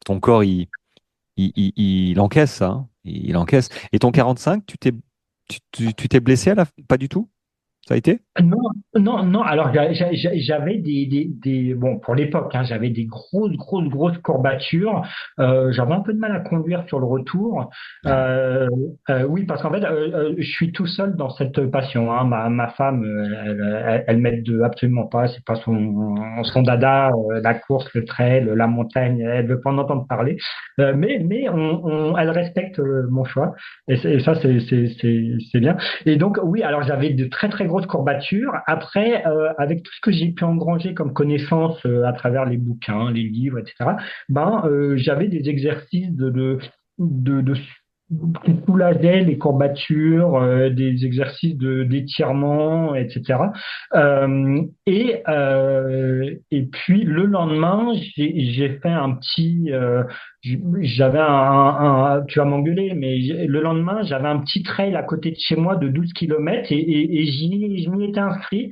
ton corps, il encaisse ça, hein. Il encaisse. Et ton 45, tu t'es blessé à la... Pas du tout? Ça a été? Non, non, non. Alors, j'avais bon, pour l'époque, hein, j'avais des grosses courbatures. J'avais un peu de mal à conduire sur le retour. Ah, Oui, parce qu'en fait, je suis tout seul dans cette passion, hein. Ma femme, elle m'aide absolument pas. C'est pas son dada, la course, le trail, la montagne. Elle veut pas en entendre parler. Mais elle respecte mon choix. Et ça, c'est bien. Et donc, oui, alors j'avais de très grosses courbatures. Après, avec tout ce que j'ai pu engranger comme connaissances à travers les bouquins, les livres, etc., j'avais des exercices de qui soulageaient les courbatures, des exercices d'étirement, etc. Et puis le lendemain, j'ai fait un petit, j'avais tu vas m'engueuler, mais le lendemain, j'avais un petit trail à côté de chez moi de 12 kilomètres et je m'y étais inscrit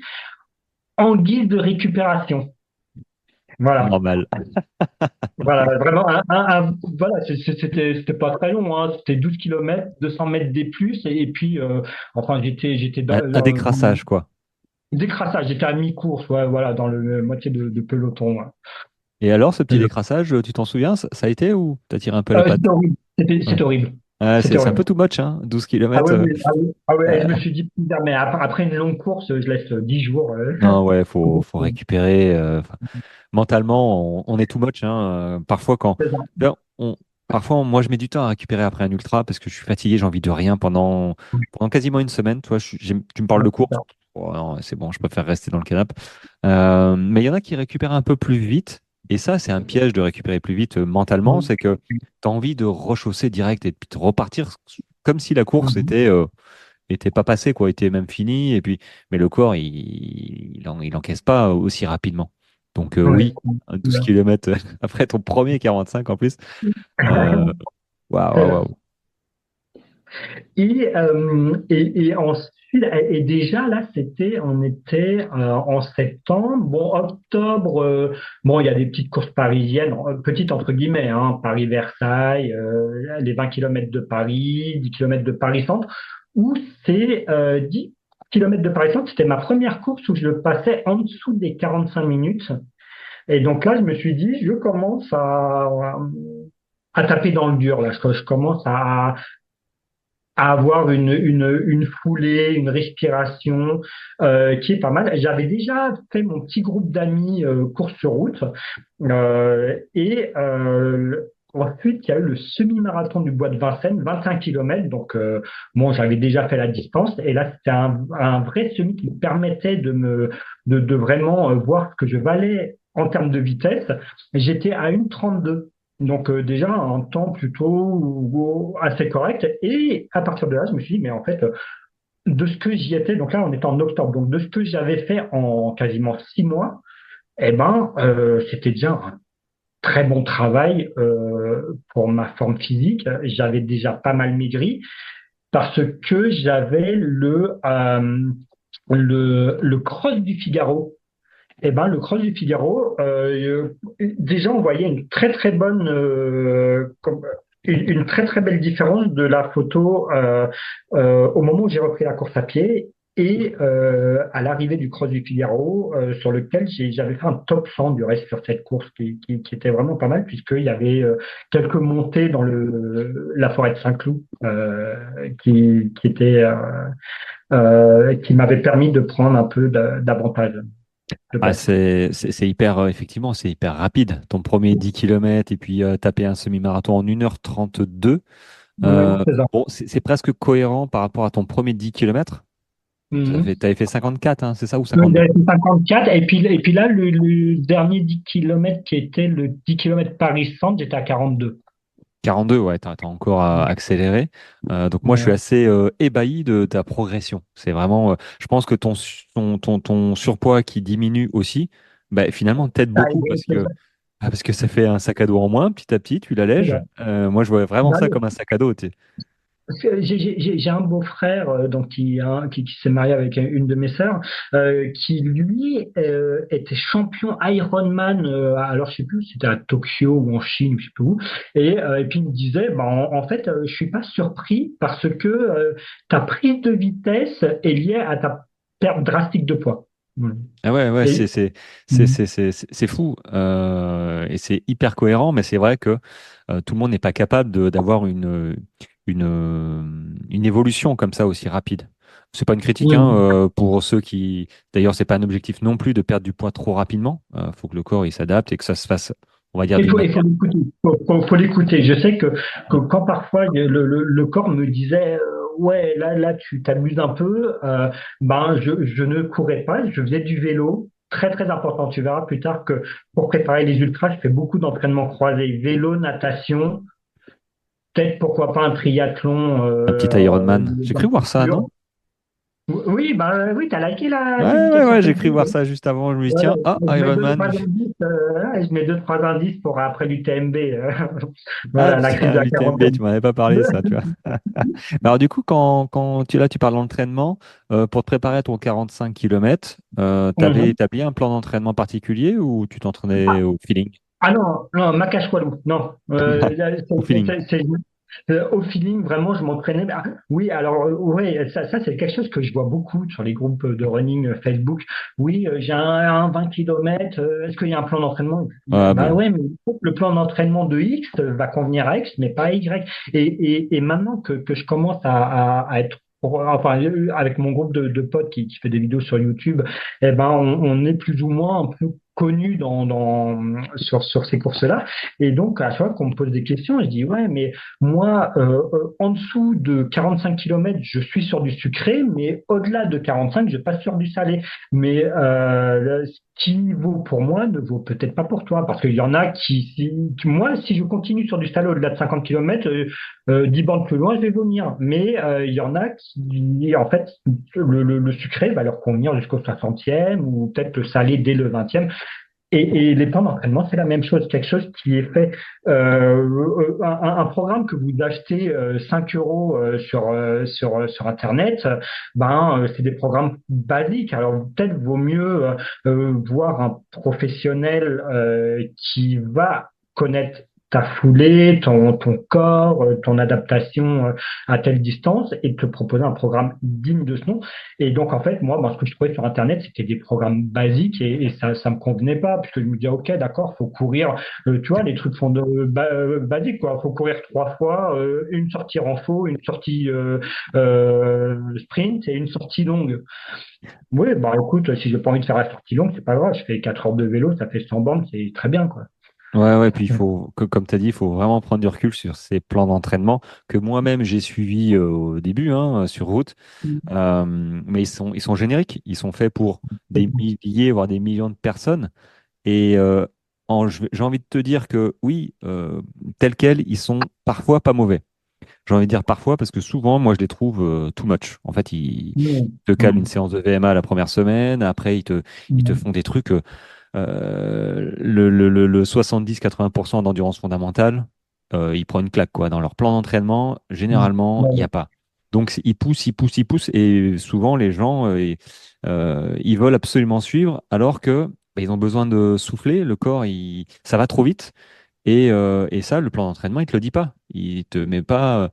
en guise de récupération. Voilà. normal. Voilà, vraiment, voilà, c'était pas très long, hein. C'était 12 kilomètres, 200 mètres des plus, et puis, enfin, j'étais Un décrassage, quoi. décrassage, j'étais à mi-course, ouais, voilà, dans le moitié de peloton, ouais. Et alors, ce petit décrassage, tu t'en souviens, ça a été ou t'as tiré un peu la patte? C'était horrible, Ouais. c'était horrible, Ah, c'était c'est un horrible. peu too much, hein, 12 Ah km. oui, oui, ah oui, ah ouais, je me suis dit, putain, mais après une longue course, je laisse 10 jours. Non, ouais, faut récupérer. Mentalement, on est too much, hein. Parfois, C'est ça. d'ailleurs, parfois, moi, je mets du temps à récupérer après un ultra parce que je suis fatigué, j'ai envie de rien pendant quasiment une semaine. Toi, tu me parles Ouais, de c'est course. ça. Oh, non, c'est bon, je préfère rester dans le canapé. Mais il y en a qui récupèrent un peu plus vite. Et ça, c'est un piège de récupérer plus vite mentalement. Mhm. C'est que tu as envie de rechausser direct et puis de repartir comme si la course Mhm. était pas passée, quoi, était même finie. Et puis, mais le corps, il encaisse pas aussi rapidement. Donc, Ouais. oui, 12 km après ton premier 45 en plus. Euh, Waouh, C'est waouh, ça. waouh. Et ensuite, et déjà là, on était en septembre. Bon, octobre, bon, il y a des petites courses parisiennes, petites entre guillemets, hein, Paris-Versailles, les 20 kilomètres de Paris, 10 kilomètres de Paris-Centre, où c'est 10 kilomètres de Paris-Centre, c'était ma première course où je le passais en dessous des 45 minutes. Et donc là, je me suis dit, je commence à taper dans le dur, là, je commence à avoir une foulée, une respiration qui est pas mal. J'avais déjà fait mon petit groupe d'amis course sur route ensuite il y a eu le semi-marathon du Bois de Vincennes, 21 km. Donc bon, j'avais déjà fait la distance et là c'était un vrai semi qui me permettait de vraiment voir ce que je valais en termes de vitesse. J'étais à 1,32. Donc déjà un temps plutôt assez correct. Et à partir de là, je me suis dit, mais en fait, de ce que j'y étais, donc là on est en octobre, donc de ce que j'avais fait en quasiment 6 mois, c'était déjà un très bon travail pour ma forme physique. J'avais déjà pas mal maigri parce que j'avais le cross du Figaro. Le Cross du Figaro, déjà on voyait une très bonne, une très belle différence de la photo au moment où j'ai repris la course à pied et à l'arrivée du Cross du Figaro, sur lequel j'avais fait un top 100 du reste sur cette course qui était vraiment pas mal puisqu'il y avait quelques montées dans la forêt de Saint-Cloud qui m'avaient permis de prendre un peu d'avantage de Ah, place. c'est hyper, effectivement, c'est hyper rapide. Ton premier 10 km et puis taper un semi-marathon en 1h32. Oui, c'est ça. Bon, c'est presque cohérent par rapport à ton premier 10 km. Mhm. T'avais fait 54, hein, c'est ça, ou Donc, 52? j'avais fait 54, et puis là, le dernier 10 kilomètres qui était le 10 kilomètres Paris-Centre, j'étais à 42. 42, ouais, t'as encore à accélérer. Donc moi, je suis Ouais. assez ébahi de ta progression. C'est vraiment, je pense que ton surpoids qui diminue aussi, bah, finalement, t'aide Ah, beaucoup oui, c'est ça. parce que ça fait un sac à dos en moins, petit à petit, tu C'est l'allèges. ça. Moi, je vois vraiment Bah, ça comme un sac à dos. parce que j'ai un beau-frère donc qui s'est marié avec une de mes sœurs qui lui était champion Ironman alors je sais plus si c'était à Tokyo ou en Chine je sais plus où et puis il me disait bah, en fait je suis pas surpris parce que ta prise de vitesse est liée à ta perte drastique de poids. Mm. Ah ouais, ouais, Et, c'est, mm, c'est fou. Et c'est hyper cohérent, mais c'est vrai que tout le monde n'est pas capable d'avoir une évolution comme ça aussi rapide. C'est pas une critique, hein, mm. pour ceux qui. D'ailleurs, c'est pas un objectif non plus de perdre du poids trop rapidement. Faut que le corps il s'adapte et que ça se fasse, on va dire, d'une Il faut manière. l'écouter. Faut l'écouter. Je sais que quand parfois le corps me disait ouais, là, tu t'amuses un peu, ben, je ne courais pas, je faisais du vélo. Très, très important. Tu verras plus tard que pour préparer les ultras, je fais beaucoup d'entraînements croisés. Vélo, natation, peut-être pourquoi pas un triathlon Un petit Ironman. J'ai dans cru le voir ça, futur. non? Oui, bah oui, t'as liké la Ouais, ouais, publication ouais, j'ai cru Facebook. voir ça juste avant. Je me dis, Voilà, tiens, ah, je mets deux, trois Ironman. indices, je mets deux, trois indices pour après du TMB. Ah Voilà, la crise de putain, la l'UTMB, quarantaine. tu m'en avais pas parlé, ça, tu vois. Mais alors, du coup, quand tu, là, tu parles d'entraînement, pour te préparer à ton 45 km, tu avais Mhm. établi un plan d'entraînement particulier ou tu t'entraînais au feeling? Ah non, non, Macache Walou, non. Là, Au feeling. au feeling, vraiment, je m'entraînais. Ah, oui, alors, ouais, ça c'est quelque chose que je vois beaucoup sur les groupes de running Facebook. Oui, j'ai un 20 km, est-ce qu'il y a un plan d'entraînement? Ah, Bah ben, ouais, mais le plan d'entraînement de X va convenir à X, mais pas à Y. Et maintenant que je commence à être enfin, avec mon groupe de potes qui fait des vidéos sur YouTube, eh ben, on est plus ou moins un peu connu sur ces courses-là. Et donc, à chaque fois qu'on me pose des questions, je dis, ouais, mais moi, en dessous de 45 km, je suis sur du sucré, mais au-delà de 45, je passe sur du salé. Mais ce qui vaut pour moi ne vaut peut-être pas pour toi, parce qu'il y en a moi, si je continue sur du salé au-delà de 50 km, 10 bandes plus loin, je vais vomir. Mais il y en a qui, en fait, le sucré va leur convenir jusqu'au 60e ou peut-être le salé dès le 20e. Et les plans d'entraînement, c'est la même chose, quelque chose qui est fait, un programme que vous achetez 5 euros sur Internet, c'est des programmes basiques. Alors peut-être vaut mieux voir un professionnel qui va connaître ta foulée, ton corps, ton adaptation à telle distance et te proposer un programme digne de ce nom. Et donc, en fait, moi, ce que je trouvais sur Internet, c'était des programmes basiques et ça me convenait pas, puisque je me disais, OK, d'accord, faut courir, tu vois, les trucs basiques, quoi. Faut courir 3 fois, une sortie renfo, une sortie sprint et une sortie longue. Oui, bah écoute, si j'ai pas envie de faire la sortie longue, c'est pas grave, je fais 4 heures de vélo, ça fait 100 bandes, c'est très bien, quoi. ouais, ouais, puis il faut, comme tu as dit, il faut vraiment prendre du recul sur ces plans d'entraînement que moi-même j'ai suivis au début, hein, sur route. Mais ils sont génériques, ils sont faits pour des milliers, voire des millions de personnes. Et j'ai envie de te dire que oui, tels quels, ils sont parfois pas mauvais. J'ai envie de dire parfois parce que souvent, moi, je les trouve too much. En fait, Mm. te calent une Mm. séance de VMA la première semaine, après, ils te Mm. font des trucs, le 70-80% d'endurance fondamentale, ils prennent une claque, quoi. Dans leur plan d'entraînement, Mm. généralement, il n'y a Ouais. pas. Donc, ils poussent, ils poussent, ils poussent, et souvent, les gens, ils veulent absolument suivre, alors que bah, ils ont besoin de souffler, le corps, ça va trop vite. Et ça, le plan d'entraînement, il te le dit pas. Il te met pas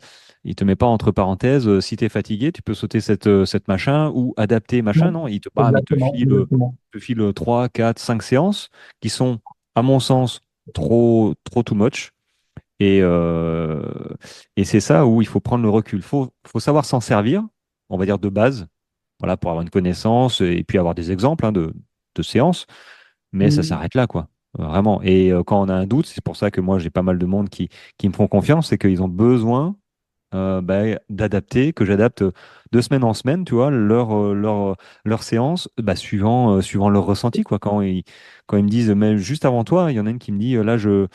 entre parenthèses, si tu es fatigué, tu peux sauter cette machin ou adapter machin. Ouais. Non, il Exactement, exactement. te file 3, 4, 5 séances qui sont, à mon sens, trop too much. Et, euh, et c'est ça où il faut prendre le recul. Faut savoir s'en servir, on va dire de base, voilà, pour avoir une connaissance et puis avoir des exemples, hein, de séances, mais ça Mm. s'arrête là, quoi. Vraiment. Et quand on a un doute, c'est pour ça que moi j'ai pas mal de monde qui me font confiance, c'est qu'ils ont besoin d'adapter, que j'adapte de semaine en semaine, tu vois, leur séance, suivant leur ressenti, quoi. Quand ils me disent, mais juste avant toi, il y en a une qui me dit, là, je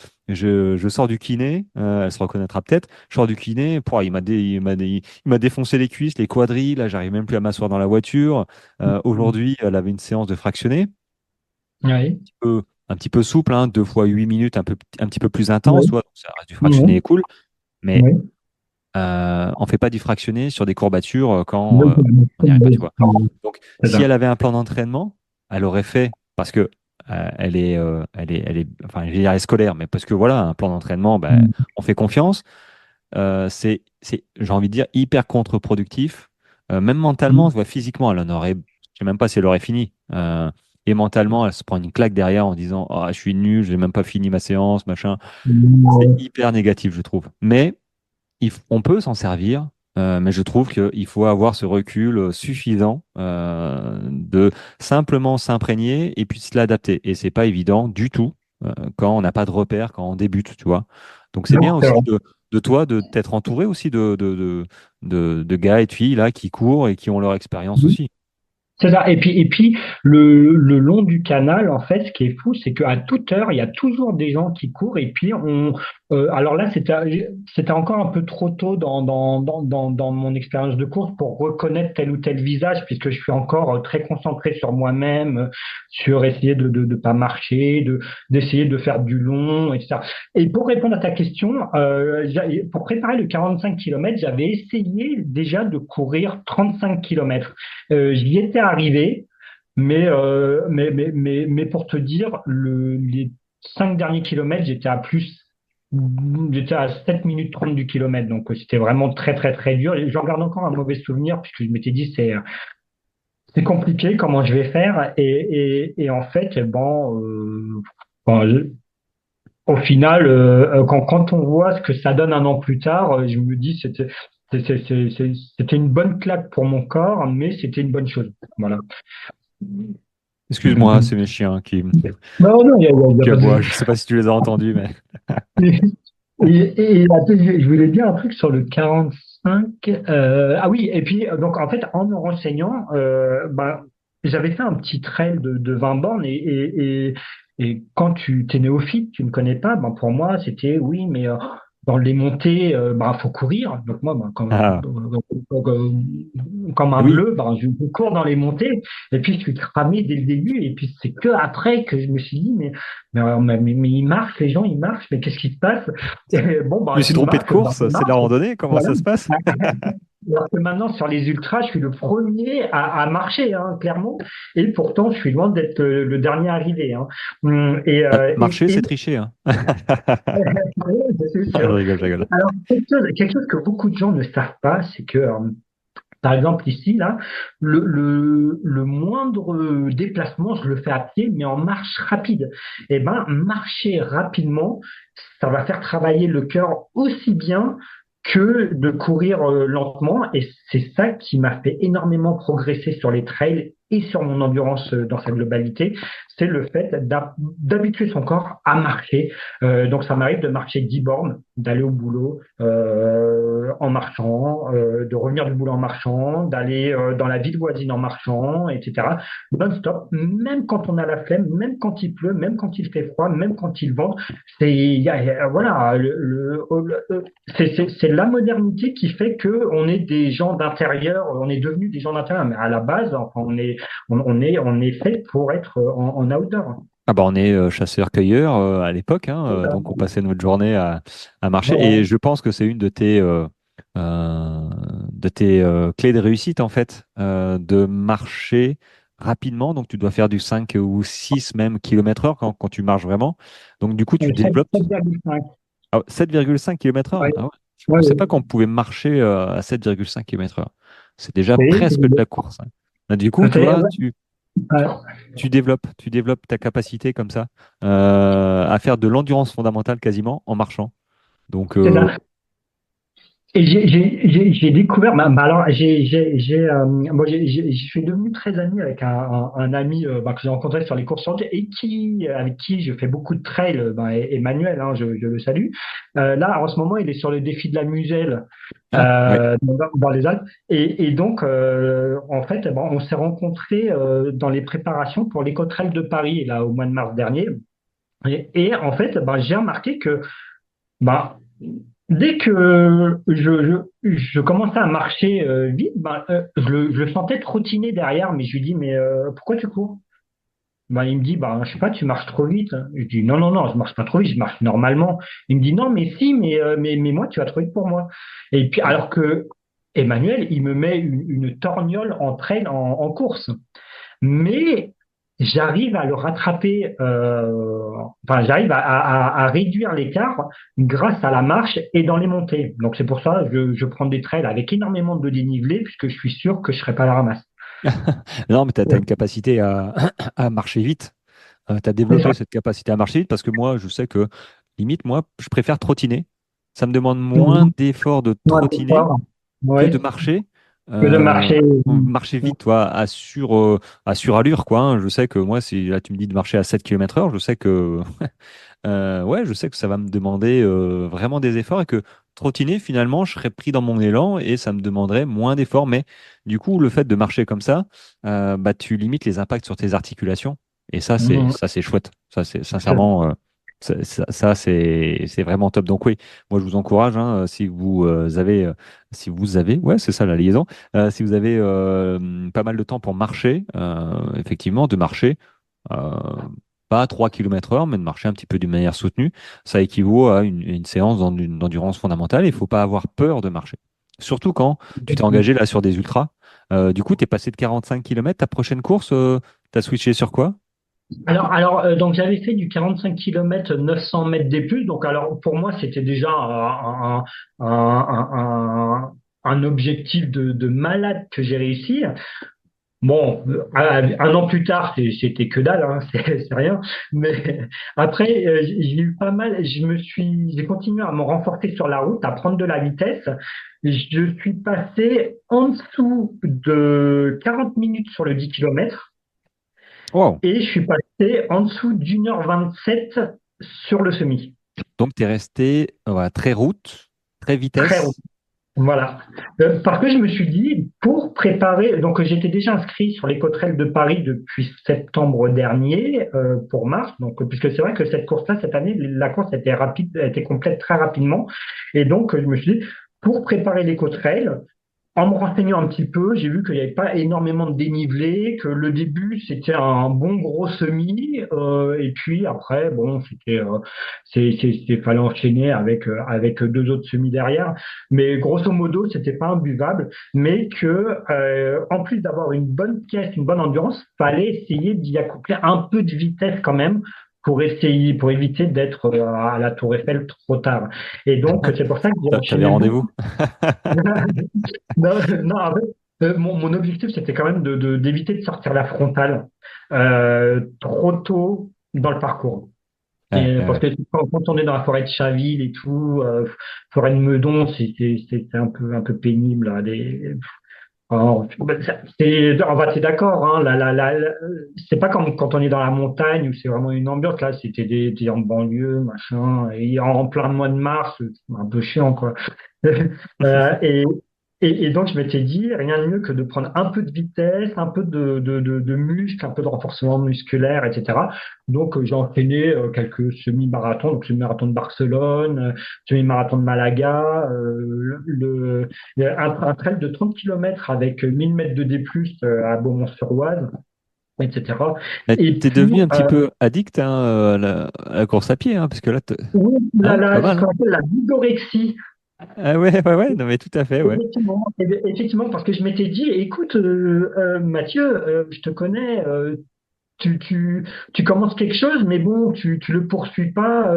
sors du kiné, elle se reconnaîtra peut-être, je sors du kiné, pouah, il m'a défoncé les cuisses, les quadrilles, là, j'arrive même plus à m'asseoir dans la voiture. Aujourd'hui, elle avait une séance de fractionné, Oui, peu- un petit peu souple, hein, 2 fois 8 minutes, un petit peu plus intense, tu oui, vois, donc ça reste du fractionné oui, cool, mais oui. on fait pas du fractionné sur des courbatures quand Donc, on n'y arrive pas, tu vois. Donc, c'est si ça. elle avait un plan d'entraînement, elle aurait fait, parce que enfin, je vais dire, elle est scolaire, mais parce que voilà, un plan d'entraînement, ben, Mm. on fait confiance. J'ai envie de dire, hyper contre-productif. Même mentalement, Mm. tu vois, physiquement, elle en aurait sais même pas si elle aurait fini. Et mentalement, elle se prend une claque derrière en disant, ah, je suis nul, j'ai même pas fini ma séance, machin. C'est hyper négatif, je trouve. Mais on peut s'en servir, mais je trouve qu'il faut avoir ce recul suffisant de simplement s'imprégner et puis se l'adapter. Et c'est pas évident du tout quand on n'a pas de repères, quand on débute, tu vois. Donc c'est Non, bien c'est aussi vrai. de toi de t'être entouré aussi de gars et de filles là qui courent et qui ont leur expérience aussi. C'est ça. Et puis le long du canal, en fait, ce qui est fou, c'est qu'à toute heure, il y a toujours des gens qui courent. Et puis, alors là, c'était encore un peu trop tôt dans mon expérience de course pour reconnaître tel ou tel visage, puisque je suis encore très concentré sur moi-même, sur essayer de pas marcher, d'essayer de faire du long, etc. Et pour répondre à ta question, pour préparer le 45 km, j'avais essayé déjà de courir 35 km. J'y étais arrivé, mais pour te dire, les 5 derniers kilomètres, j'étais à 7 minutes 30 du kilomètre. Donc, c'était vraiment très, très, très dur. Et j'en garde encore un mauvais souvenir, puisque je m'étais dit, c'est compliqué, comment je vais faire? Et en fait, eh ben, bon, au final, quand on voit ce que ça donne un an plus tard, je me dis, c'était une bonne claque pour mon corps, mais c'était une bonne chose. Voilà. Excuse-moi, c'est mes chiens Non, non, il y a qui pas de aboient. souci. Je sais pas si tu les as entendus, mais. Attends, je voulais dire un truc sur le 45. Ah oui, et puis, donc, en fait, en me renseignant, ben, j'avais fait un petit trail de 20 bornes et quand tu t'es néophyte, tu ne connais pas, ben, pour moi, c'était oui, mais dans les montées, ben, faut courir. Donc, moi, ben, Ah, comme un oui. bleu, ben, je cours dans les montées et puis je suis cramé dès le début. Et puis, c'est que après que je me suis dit, mais ils marchent, les gens, ils marchent, mais qu'est-ce qui se passe? Et bon, Je bah, me suis s'ils trompé de marchent, bah, course, ils c'est de la marchent. randonnée, comment Voilà. ça se passe? Alors que maintenant, sur les ultras, je suis le premier à marcher, hein, clairement. Et pourtant, je suis loin d'être le dernier arrivé. Hein. Et, Ah, euh, et, marcher, et c'est tricher, hein. c'est Je sûr. rigole, je rigole. Alors, quelque chose que beaucoup de gens ne savent pas, c'est que par exemple, ici, là, le moindre déplacement, je le fais à pied, mais en marche rapide. Eh ben, marcher rapidement, ça va faire travailler le cœur aussi bien que de courir lentement. Et c'est ça qui m'a fait énormément progresser sur les trails et sur mon endurance dans sa globalité. C'est le fait d'habituer son corps à marcher. Donc, ça m'arrive de marcher 10 bornes, d'aller au boulot en marchant, de revenir du boulot en marchant, d'aller dans la ville voisine en marchant, etc. Non-stop, même quand on a la flemme, même quand il pleut, même quand il fait froid, même quand il vente. Voilà, c'est la modernité qui fait que on est des gens d'intérieur, on est devenus des gens d'intérieur, mais à la base, enfin, on est fait pour être en outdoor. Ah bah on est chasseurs-cueilleurs à l'époque, hein, donc on passait notre journée à marcher. Et Voilà. je pense que c'est une de tes clés de réussite, en fait, de marcher rapidement. Donc tu dois faire du 5 ou 6 même kilomètres heure quand tu marches vraiment. Donc du coup, tu développes 7,5. 7,5 km heure. Ouais, Ah ouais. Je ne ouais, pensais ouais. pas qu'on pouvait marcher à 7,5 km heure. C'est déjà Oui, presque de la course, hein. Ah, du coup, tu ouais, vois, tu développes ta capacité comme ça à faire de l'endurance fondamentale quasiment en marchant. Donc, c'est ça. Et j'ai découvert, alors moi je suis devenu très ami avec un ami que j'ai rencontré sur les courses en route et avec qui je fais beaucoup de trail, Emmanuel, hein, je le salue. Là, en ce moment, il est sur le défi de la Muselle ah, ouais. dans les Alpes. Et donc, en fait, on s'est rencontrés dans les préparations pour l'Éco-Trail de Paris, là, au mois de mars dernier. Et en fait, j'ai remarqué que bah, dès que je commençais à marcher vite, je le sentais trottiner derrière, mais je lui dis, mais pourquoi tu cours? Il me dit, je sais pas, tu marches trop vite. Je dis, non, non, non, je marche pas trop vite, je marche normalement. Il me dit, non, mais si, mais moi, tu vas trop vite pour moi. Et puis, alors que Emmanuel, il me met une torgnole en trail en course mais j'arrive à le rattraper, j'arrive à réduire l'écart grâce à la marche et dans les montées. Donc c'est pour ça que je prends des trails avec énormément de dénivelé puisque je suis sûr que je serai pas à la ramasse. Non, mais tu as une capacité à, à marcher vite. Tu as C'est ça. développé cette capacité à marcher vite parce que moi, je sais que, limite, moi, je préfère trottiner. Ça me demande moins Mhm. d'efforts de Ouais, c'est trottiner fort. que de Oui, marcher. que de Euh, marcher. marcher vite, toi, à surallure, quoi, hein. Je sais que moi, si là, tu me dis de marcher à 7 km/h, je sais que ouais, je sais que ça va me demander vraiment des efforts et que trottiner, finalement, je serais pris dans mon élan et ça me demanderait moins d'efforts. Mais du coup, le fait de marcher comme ça, bah, tu limites les impacts sur tes articulations. Et Mhm. ça, c'est chouette. Ça, c'est sincèrement, c'est vraiment top. Donc oui, moi, je vous encourage, hein, si vous avez, ouais, c'est ça la liaison. Si vous avez pas mal de temps pour marcher, effectivement, de marcher. euh, pas à 3 km/h, mais de marcher un petit peu d'une manière soutenue, ça équivaut à une séance d'endurance fondamentale. Il ne faut pas avoir peur de marcher. Surtout quand tu t'es engagé là sur des ultras. Du coup, tu es passé de 45 km. Ta prochaine course, tu as switché sur quoi? Donc j'avais fait du 45 km 900 mètres des plus. Donc alors pour moi c'était déjà un objectif de malade que j'ai réussi. Bon, un an plus tard, c'était que dalle, hein, c'est rien. Mais après, j'ai eu pas mal. J'ai continué à me renforcer sur la route, à prendre de la vitesse. Je suis passé en dessous de 40 minutes sur le 10 km Wow. et je suis passé en dessous d'1h27 sur le semi. Donc, tu es resté voilà, très route, très Très vitesse. Voilà. Parce que je me suis dit, pour préparer, donc j'étais déjà inscrit sur les Cotterelles de Paris depuis septembre dernier pour mars, donc puisque c'est vrai que cette course-là, cette année, la course était rapide, elle était complète très rapidement, et donc je me suis dit, pour préparer les Cotterelles, en me renseignant un petit peu, j'ai vu qu'il n'y avait pas énormément de dénivelé, que le début c'était un bon gros semi, et puis après, bon, fallait enchaîner avec deux autres semis derrière, mais grosso modo, c'était pas imbuvable, mais que en plus d'avoir une bonne pièce, une bonne endurance, fallait essayer d'y accoupler un peu de vitesse quand même pour éviter d'être à la Tour Eiffel trop tard. Et donc, c'est pour ça que j'ai T'avais enchaîné rendez-vous? beaucoup. Non, non, en fait, mon objectif, c'était quand même d'éviter de sortir la frontale trop tôt dans le parcours. Ouais, Et ouais, parce ouais. que quand on est dans la forêt de Chaville et tout, forêt de Meudon, c'était un peu pénible, hein, en fait, t'es d'accord, hein, c'est pas comme quand on est dans la montagne où c'est vraiment une ambiance. Là, c'était des en banlieue, machin, et en plein mois de mars, c'est un peu chiant, quoi. Euh, et, et donc, je m'étais dit, rien de mieux que de prendre un peu de vitesse, un peu de muscle, un peu de renforcement musculaire, etc. Donc, j'ai enchaîné quelques semi-marathons, donc semi-marathon de Barcelone, semi-marathon de Malaga, un trail de 30 km avec 1000 mètres de D+, à Beaumont-sur-Oise, etc. Mais Et t'es puis, devenu un petit peu addict, hein, à la course à pied, hein, parce que là, oui, hein, pas ce mal, qu'on hein. appelle la bigorexie. Ah ouais, ouais, ouais, non, mais tout à fait, ouais. Effectivement, parce que je m'étais dit, écoute, Mathieu, je te connais, tu, tu, tu commences quelque chose, mais bon, tu le poursuis pas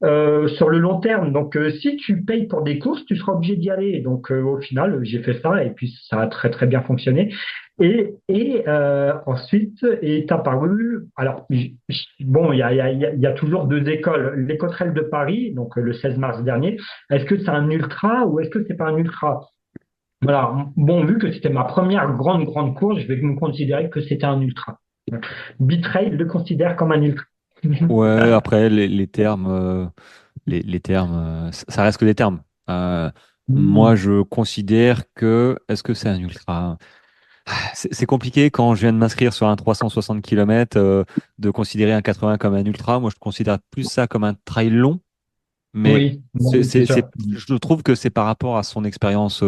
sur le long terme. Donc, si tu payes pour des courses, tu seras obligé d'y aller. Donc, au final, j'ai fait ça et puis ça a très très bien fonctionné. Ensuite est apparu. Alors, bon, il y a toujours deux écoles. Les Cotterelles de Paris, donc le 16 mars dernier. Est-ce que c'est un ultra ou est-ce que c'est pas un ultra? Voilà. Bon, vu que c'était ma première grande course, je vais me considérer que c'était un ultra. Bitrail le considère comme un ultra. Ouais, après, les termes, les termes, ça reste que des termes. Moi, je considère que, est-ce que c'est un ultra? C'est compliqué quand je viens de m'inscrire sur un 360 km, de considérer un 80 comme un ultra. Moi, je considère plus ça comme un trail long, mais Oui, oui, c'est sûr. je trouve que c'est par rapport à son expérience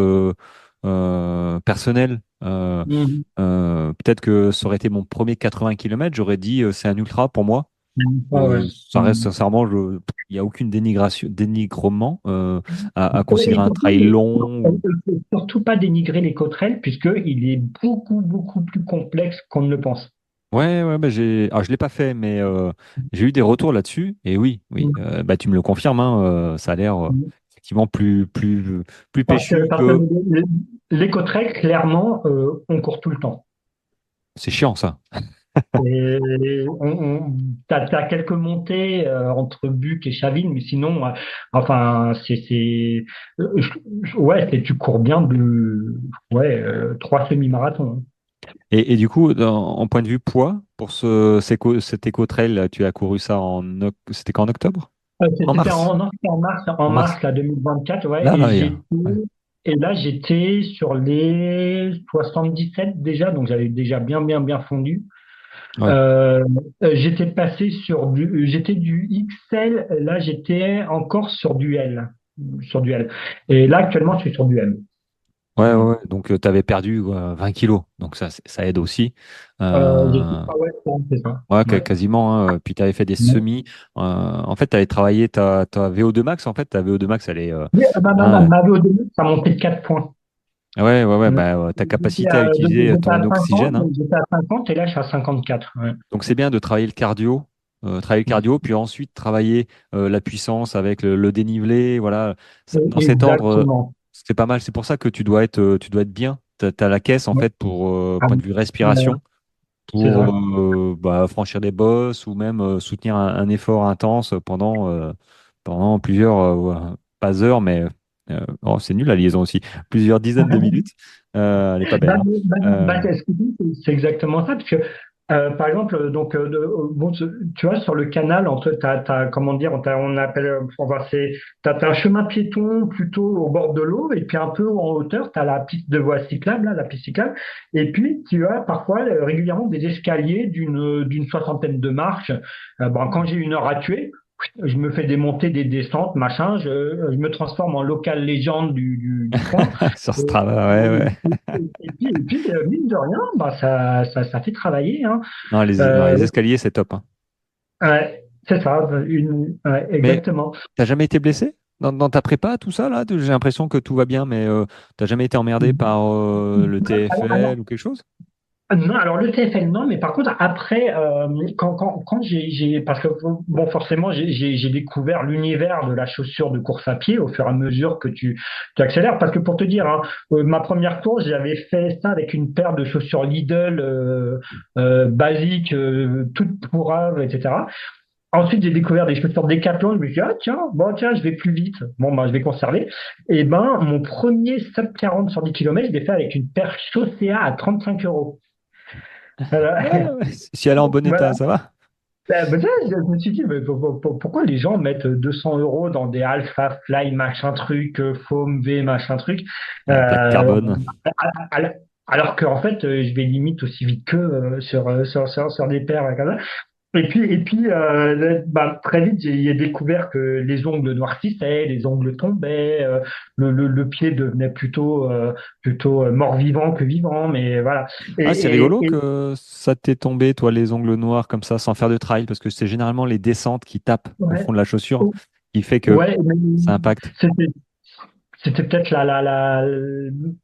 personnelle. Mhm. Peut-être que ça aurait été mon premier 80 km, j'aurais dit c'est un ultra pour moi. Ah ouais. Ça reste sincèrement, il n'y a aucune dénigrement à considérer Et un trail long. surtout pas dénigrer les Cotterelles, puisqu'il est beaucoup plus complexe qu'on ne le pense. Ouais, ouais, bah je l'ai pas fait, mais j'ai eu des retours là-dessus. Et oui, oui, bah tu me le confirmes, hein, ça a l'air effectivement plus Parce que, péchu parce que que l'éco-trail, clairement, on court tout le temps. c'est chiant ça. Et t'as quelques montées entre Buc et Chaville, mais sinon, enfin, ouais, tu cours bien ouais, 3 semi-marathons. Et du coup, en point de vue poids, pour cet éco-trail, là, tu as couru ça c'était qu'en octobre? En C'était mars? non, c'était En en mars. mars là, 2024, ouais, Là, il y a- ouais. et là, j'étais sur les 77 déjà, donc j'avais déjà bien fondu. Ouais. Euh, j'étais passé j'étais du XL, là j'étais encore sur du L. Et là actuellement je suis sur du M. Ouais, ouais, Mm. ouais. Donc, tu avais perdu 20 kilos. Donc, ça aide aussi. Ah ouais, c'est ça. Ouais, Ouais. quasiment, hein. Puis, tu avais fait des semis. En fait, tu avais travaillé ta VO2 max. En fait, ta VO2 max, elle est. Mais, Hein, ma VO2, ça a monté de 4 points. ouais, ouais, ouais. Mm. Bah, ta capacité à utiliser J'étais à ton 50, oxygène, hein. j'étais à 50 et là je suis à 54. Ouais. Donc, c'est bien de travailler le cardio. Travailler le Mm. cardio, puis ensuite travailler la puissance avec le dénivelé. Voilà. Dans cet ordre, Exactement. c'est pas mal. C'est pour ça que tu dois être bien. Tu as la caisse, en Ouais. fait, pour Ah, point de vue ouais, respiration, c'est pour ça. franchir des bosses ou même soutenir un effort intense pendant plusieurs, pas heures, mais oh, c'est nul la liaison aussi, plusieurs dizaines de minutes. Elle est pas belle, Bah, hein. ce que tu dis, c'est exactement ça, parce que par exemple, donc bon, tu vois, sur le canal, comment dire, on appelle, enfin, t'as un chemin piéton plutôt au bord de l'eau, et puis un peu en hauteur, t'as la piste de voie cyclable, là, la piste cyclable, et puis tu as parfois régulièrement des escaliers d'une soixantaine de marches. Bon, quand j'ai 1 heure à tuer, je me fais des montées, des descentes, machin, je me transforme en local légende du coin. Sur Et, Strava, ouais, ouais. mine de rien, bah, ça fait travailler, hein. Non, non, Euh, les escaliers, c'est top, hein. ouais, c'est ça, ouais, Mais exactement. t'as jamais été blessé dans ta prépa, tout ça, là? J'ai l'impression que tout va bien, mais t'as jamais été emmerdé par le TFL ou quelque chose? Non, alors le TFL, non, mais par contre, après, quand parce que, bon, forcément, j'ai découvert l'univers de la chaussure de course à pied au fur et à mesure que tu accélères. Parce que pour te dire, hein, ma première course, j'avais fait ça avec une paire de chaussures Lidl basiques, toutes pourraves, etc. Ensuite, j'ai découvert des chaussures Decathlon. Je me suis dit, ah tiens, bon, tiens, je vais plus vite. Bon, ben, je vais conserver. Et ben, mon premier sub 40 sur 10 km, je l'ai fait avec une paire Chaussea à 35 euros. Voilà. Ouais, ouais. Si elle est en bon Voilà. état, ça va. Ben, ça, je me suis dit, mais pourquoi les gens mettent 200 euros dans des Alpha Fly, machin truc, Foam V, machin truc, Plaque euh, carbone. alors alors qu'en fait, je vais limite aussi vite que sur des paires comme ça. Bah, très vite, j'ai découvert que les ongles noircissaient, les ongles tombaient, le pied devenait plutôt mort-vivant que vivant, mais voilà. Ah, c'est rigolo Et que ça t'est tombé, toi, les ongles noirs comme ça, sans faire de trail, parce que c'est généralement les descentes qui tapent au ouais, fond de la chaussure qui fait que ouais, mais ça impacte. c'était c'était peut-être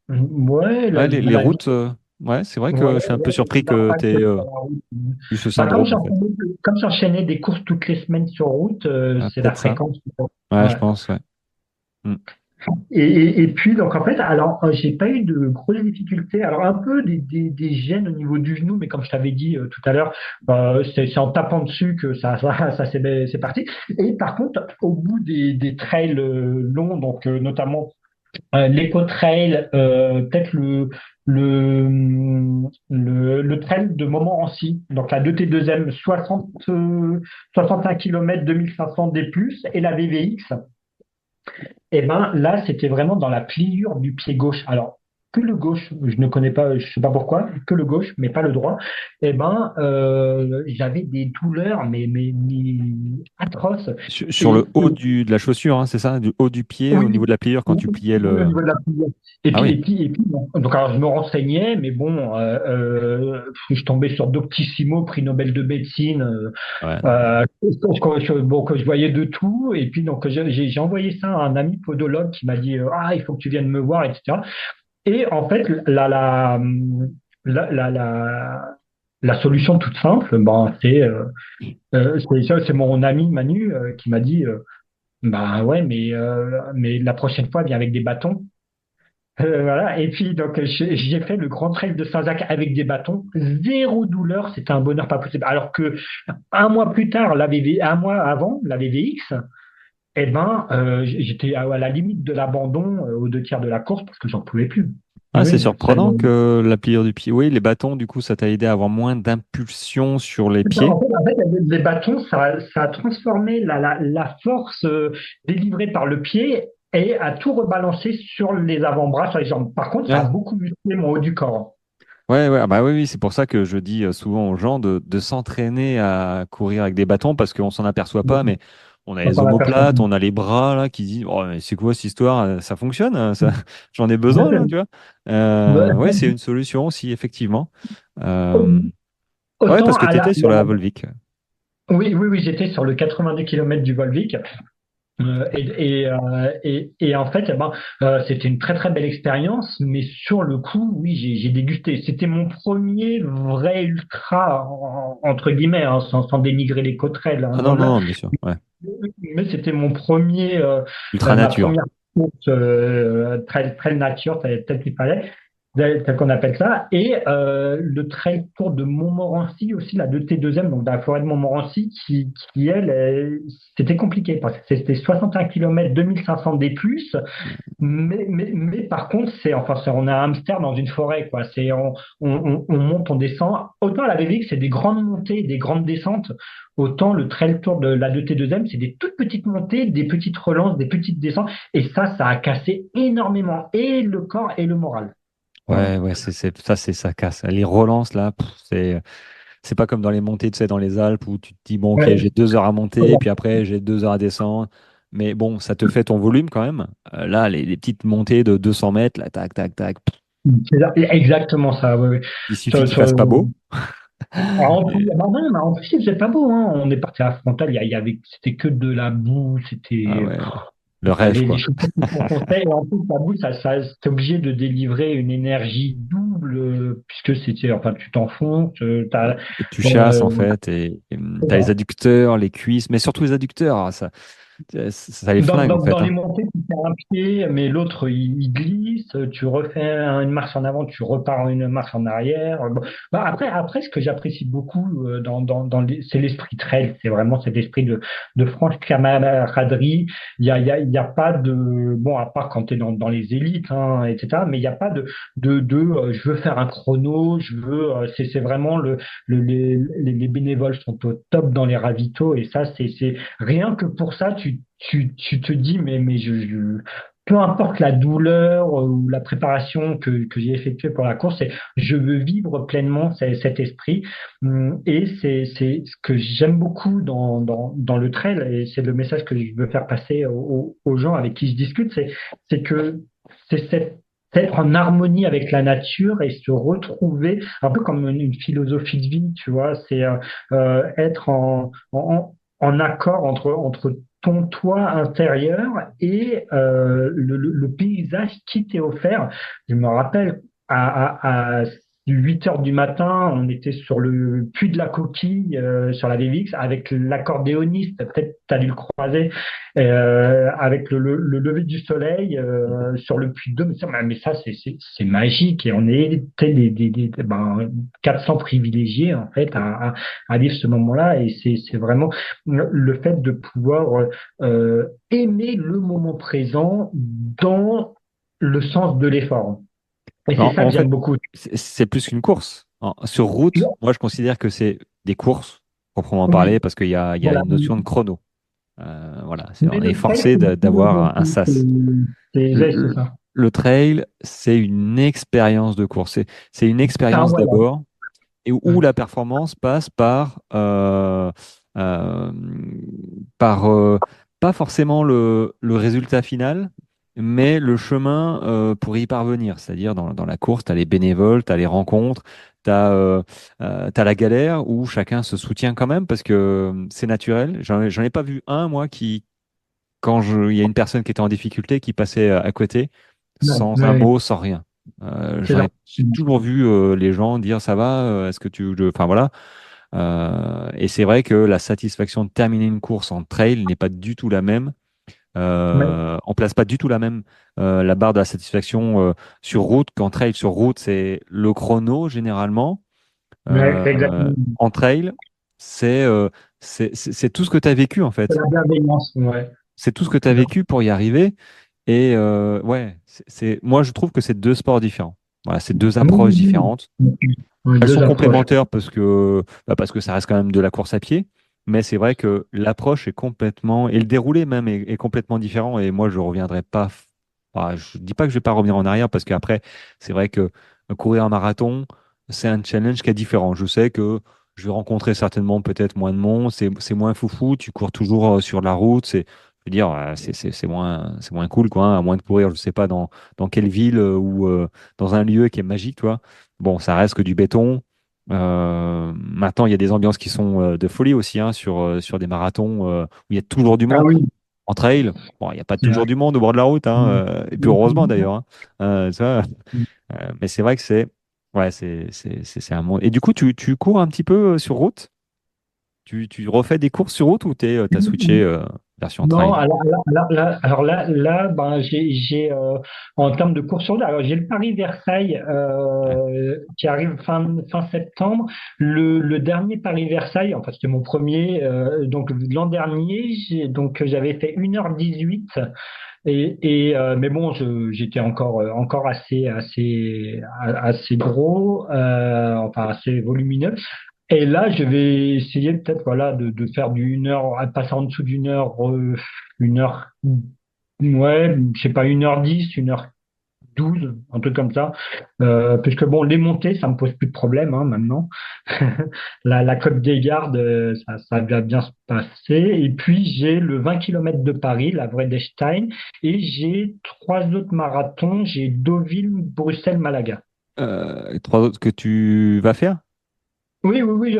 ouais, Ouais, les la routes, ouais, c'est vrai ouais, que je suis un peu ouais, surpris que tu l'impact aies sur la route. eu ce Bah, syndrome, en fait. comme j'enchaînais des courses toutes les semaines sur route, Ah, c'est la peut-être ça. fréquence. Ouais, je Ouais. pense, ouais. Hmm. Et puis, donc, en fait, alors, j'ai pas eu de grosses difficultés. Alors, un peu des gènes au niveau du genou, mais comme je t'avais dit tout à l'heure, c'est en tapant dessus que c'est parti. Et par contre, au bout des trails longs, donc notamment l'éco-trail, peut-être le trail de Montmorency, donc la 2T2M, 61 km 2500 D+, et la VVX. Et ben là, c'était vraiment dans la pliure du pied gauche. Alors, que le gauche, je ne connais pas, je sais pas pourquoi, que le gauche, mais pas le droit. Et ben, j'avais des douleurs, mais atroces. Sur Et, le haut de la chaussure, hein, c'est ça? Du haut du pied, au oui, niveau de la pliure, quand oui, tu pliais oui, au le. niveau de la pliure. Ah oui, Bon. Donc, alors, je me renseignais, mais bon, je tombais sur Doctissimo, prix Nobel de médecine. ouais, non, mais. Bon, que je voyais de tout. Et puis, donc, j'ai envoyé ça à un ami podologue qui m'a dit, ah, il faut que tu viennes me voir, etc. Et en fait, la, la, la, la solution toute simple, ben, c'est mon ami Manu qui m'a dit, Bah ouais, mais la prochaine fois, viens avec des bâtons. Voilà. Et puis, donc, j'ai fait le Grand Trail de Saint-Jacques avec des bâtons. Zéro douleur. C'était un bonheur pas possible. Alors que un mois plus tard, un mois avant, la VVX, eh ben, j'étais à la limite de l'abandon aux deux tiers de la course parce que j'en pouvais plus. Ah, c'est Oui, surprenant que la pliure du pied. Oui, les bâtons, du coup, ça t'a aidé à avoir moins d'impulsion sur les pieds. en fait, les bâtons, ça a transformé la force délivrée par le pied et a tout rebalancé sur les avant-bras, sur les jambes. Par contre, ça a Ouais. beaucoup musclé mon haut du corps. Ouais, ouais, ah bah oui, oui, c'est pour ça que je dis souvent aux gens de s'entraîner à courir avec des bâtons parce qu'on s'en aperçoit pas, mais on a On les s'en aperçoit. omoplates, on a les bras là qui disent oh, mais c'est quoi cette histoire? Ça fonctionne, hein, ça, j'en ai besoin là, tu vois. Ouais, c'est une solution aussi, effectivement. Euh, ouais, Autant parce que à tu étais sur la Volvic. oui, oui, oui, j'étais sur le 82 km du Volvic. Et en fait, eh ben, c'était une très très belle expérience, mais sur le coup, oui, j'ai dégusté. C'était mon premier vrai ultra, entre guillemets, hein, sans dénigrer les Cotterelles, hein, Ah loin non, de là. non, bien sûr. Ouais. Mais c'était mon premier, Ultra ma nature. première course trail nature, tel qu'il fallait, tel qu'on appelle ça. Et le trail tour de Montmorency aussi, la 2T2M, donc dans la forêt de Montmorency, qui elle, c'était compliqué parce que c'était 61 km, 2500 D+, mais par contre, on est un hamster dans une forêt, quoi. On monte, on descend. Autant la VVX, c'est des grandes montées, des grandes descentes. Autant le trail tour de la 2T2M, c'est des toutes petites montées, des petites relances, des petites descentes. Et ça a cassé énormément et le corps et le moral. Voilà. Ouais, ouais, ça casse. Les relances là, c'est pas comme dans les montées, tu sais, dans les Alpes où tu te dis, bon, ok, Ouais. j'ai 2 heures à monter, puis après, j'ai 2 heures à descendre. Mais bon, ça te fait ton volume quand même. Là, les petites montées de 200 mètres, là, tac, tac, tac. C'est exactement ça. Ouais, ouais. Il suffit Sur- qu'il sur- fasse pas beau. En plus, Et- bah non, mais en plus, c'est pas beau, hein. On est parti à la frontale, c'était que de la boue, Ah c'était. ouais, le rêve, Les quoi. chaussettes qu'on fait, et en plus, la boule, t'es obligé de délivrer une énergie double, puisque enfin, tu t'enfonces, Tu bon, chasses, en fait, et t'as les adducteurs, les cuisses, mais surtout les adducteurs. Ah, ça les flingue, en dans fait, les hein. montées, tu fais un pied, mais l'autre, il glisse, tu refais une marche en avant, tu repars une marche en arrière. Bon. Bah, après, ce que j'apprécie beaucoup c'est l'esprit trail, c'est vraiment cet esprit de franche camaraderie. Il y a pas de, bon, à part quand tu es dans les élites, hein, etc., mais il n'y a pas je veux faire un chrono, c'est vraiment les bénévoles sont au top dans les ravitaux, et ça, c'est rien que pour ça, tu te dis, peu importe la douleur ou la préparation que j'ai effectuée pour la course, je veux vivre pleinement cet esprit. Et c'est ce que j'aime beaucoup dans le trail, et c'est le message que je veux faire passer aux gens avec qui je discute, c'est que c'est être en harmonie avec la nature et se retrouver un peu comme une philosophie de vie, tu vois, c'est être en accord entre ton toit intérieur et le paysage qui t'est offert. Je me rappelle à 8 heures du matin, on était sur le puits de la Coquille, sur la VVX, avec l'accordéoniste, peut-être tu as dû le croiser, avec le lever du soleil sur le puits d'eau. Mais ça, c'est magique. Et on était ben, 400 privilégiés, en fait, à vivre ce moment-là. Et c'est vraiment le fait de pouvoir aimer le moment présent dans le sens de l'effort. Et c'est ça En que j'aime fait, beaucoup. c'est plus qu'une course. Sur route, moi, je considère que c'est des courses, proprement parler, Oui, parce qu'il y a voilà. une notion de chrono. Voilà, Mais on est le trail, forcé c'est une d'avoir un philosophie. sas. Ouais, c'est Le, ça. le trail, c'est une expérience de course. C'est une Ah, expérience voilà. d'abord, et où Ouais. la performance passe euh, par pas forcément le résultat final, mais le chemin pour y parvenir. C'est-à-dire dans la course, tu as les bénévoles, tu as les rencontres, t'as la galère où chacun se soutient quand même parce que c'est naturel. J'en ai pas vu un, moi, il y a une personne qui était en difficulté, qui passait à côté, Ouais, sans un ouais, mot, sans rien. c'est ça. J'ai toujours vu les gens dire ça va, est-ce que enfin voilà. Et c'est vrai que la satisfaction de terminer une course en trail n'est pas du tout la même Ouais, On place pas du tout la barre de la satisfaction sur route qu'en trail. Sur route, c'est le chrono généralement. ouais, Euh, exactement. En trail, c'est c'est tout ce que tu as vécu en C'est fait. la bienveillance, ouais. C'est tout ce que tu as vécu pour y arriver. Et ouais, moi je trouve que c'est deux sports différents. Voilà, c'est deux Oui, approches oui, différentes. oui. Oui, Elles deux sont approches. complémentaires parce que ça reste quand même de la course à pied, mais c'est vrai que l'approche est complètement, et le déroulé même est complètement différent. Et moi, je reviendrai pas, je dis pas que je vais pas revenir en arrière parce qu'après, c'est vrai que courir un marathon, c'est un challenge qui est différent. Je sais que je vais rencontrer certainement peut-être moins de monde, c'est moins foufou, tu cours toujours sur la route, je veux dire, c'est moins cool, quoi, hein, à moins de courir, je sais pas dans quelle ville ou dans un lieu qui est magique, toi. Bon, ça reste que du béton. Maintenant, il y a des ambiances qui sont de folie aussi hein, sur des marathons où il y a toujours du Ah monde. oui, En trail, bon, il n'y a pas c'est vrai. toujours du monde au bord de la route, hein, et puis heureusement d'ailleurs. Hein. Ça, mais c'est vrai que ouais, c'est un monde. Et du coup, tu cours un petit peu sur route? Tu refais des courses sur route ou t'as switché version Non, trail? ben, en termes de course sur route, alors j'ai le Paris-Versailles Ouais. qui arrive fin septembre. Le dernier Paris-Versailles, enfin c'était mon premier, donc l'an dernier, j'avais fait 1h18 mais bon, j'étais encore assez gros, enfin assez volumineux. Et là, je vais essayer peut-être voilà de faire du 1 heure, à passer en dessous une heure, ouais, je sais pas, 1h10, 1h12, un truc comme ça. Puisque bon, les montées, ça me pose plus de problème hein, maintenant. La Côte des Gardes, ça va bien se passer. Et puis j'ai le 20 km de Paris, la Vredestein, et j'ai trois autres marathons. J'ai Deauville, Bruxelles, Malaga. Trois autres que tu vas faire? Oui, oui, oui.